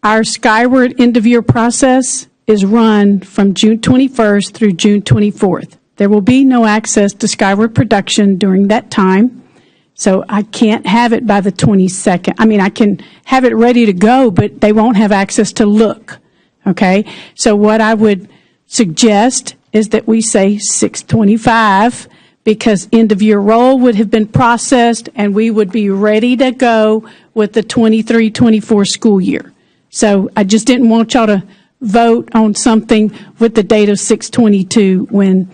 Our Skyward end-of-year process is run from June 21st through June 24th. There will be no access to Skyward production during that time, so I can't have it by the 22nd. I mean, I can have it ready to go, but they won't have access to look. Okay, so what I would suggest is that we say 6/25 because end of year roll would have been processed and we would be ready to go with the 23-24 school year. So I just didn't want y'all to vote on something with the date of 6/22 when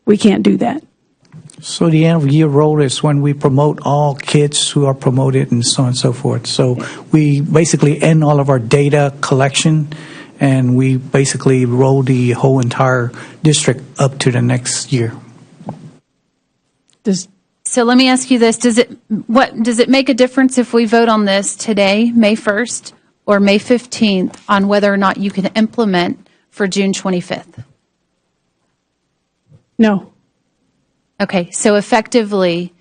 we can't do that. So the end of year roll is when we promote all kids who are promoted and so on and so forth. So we basically end all of our data collection, and we basically roll the whole entire district up to the next year. So let me ask you this: does it make a difference if we vote on this today, May 1st, or May 15th, on whether or not you can implement for June 25th? No. Okay, so effectively,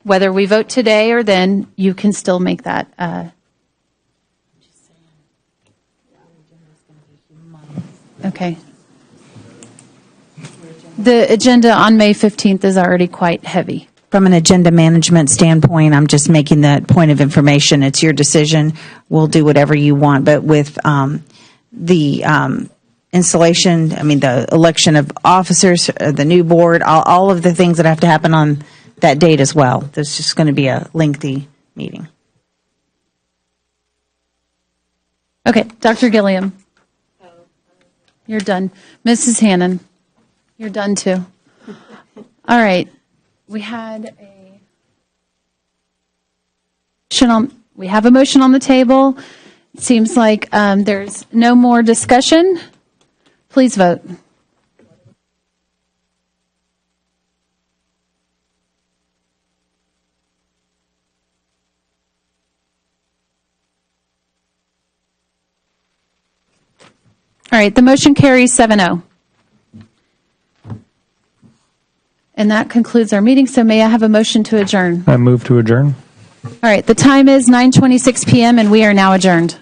whether we vote today or then, you can still make that. Okay. The agenda on May 15th is already quite heavy. From an agenda management standpoint, I'm just making that point of information. It's your decision. We'll do whatever you want. But with the installation, I mean, the election of officers, the new board, all of the things that have to happen on that date as well, there's just going to be a lengthy meeting. Okay, Dr. Gilliam. You're done. Mrs. Hannon, you're done too. All right. We have a motion on the table. It seems like there's no more discussion. Please vote. All right, the motion carries 7-0. And that concludes our meeting, so may I have a motion to adjourn? I move to adjourn. All right, the time is 9:26 p.m. and we are now adjourned.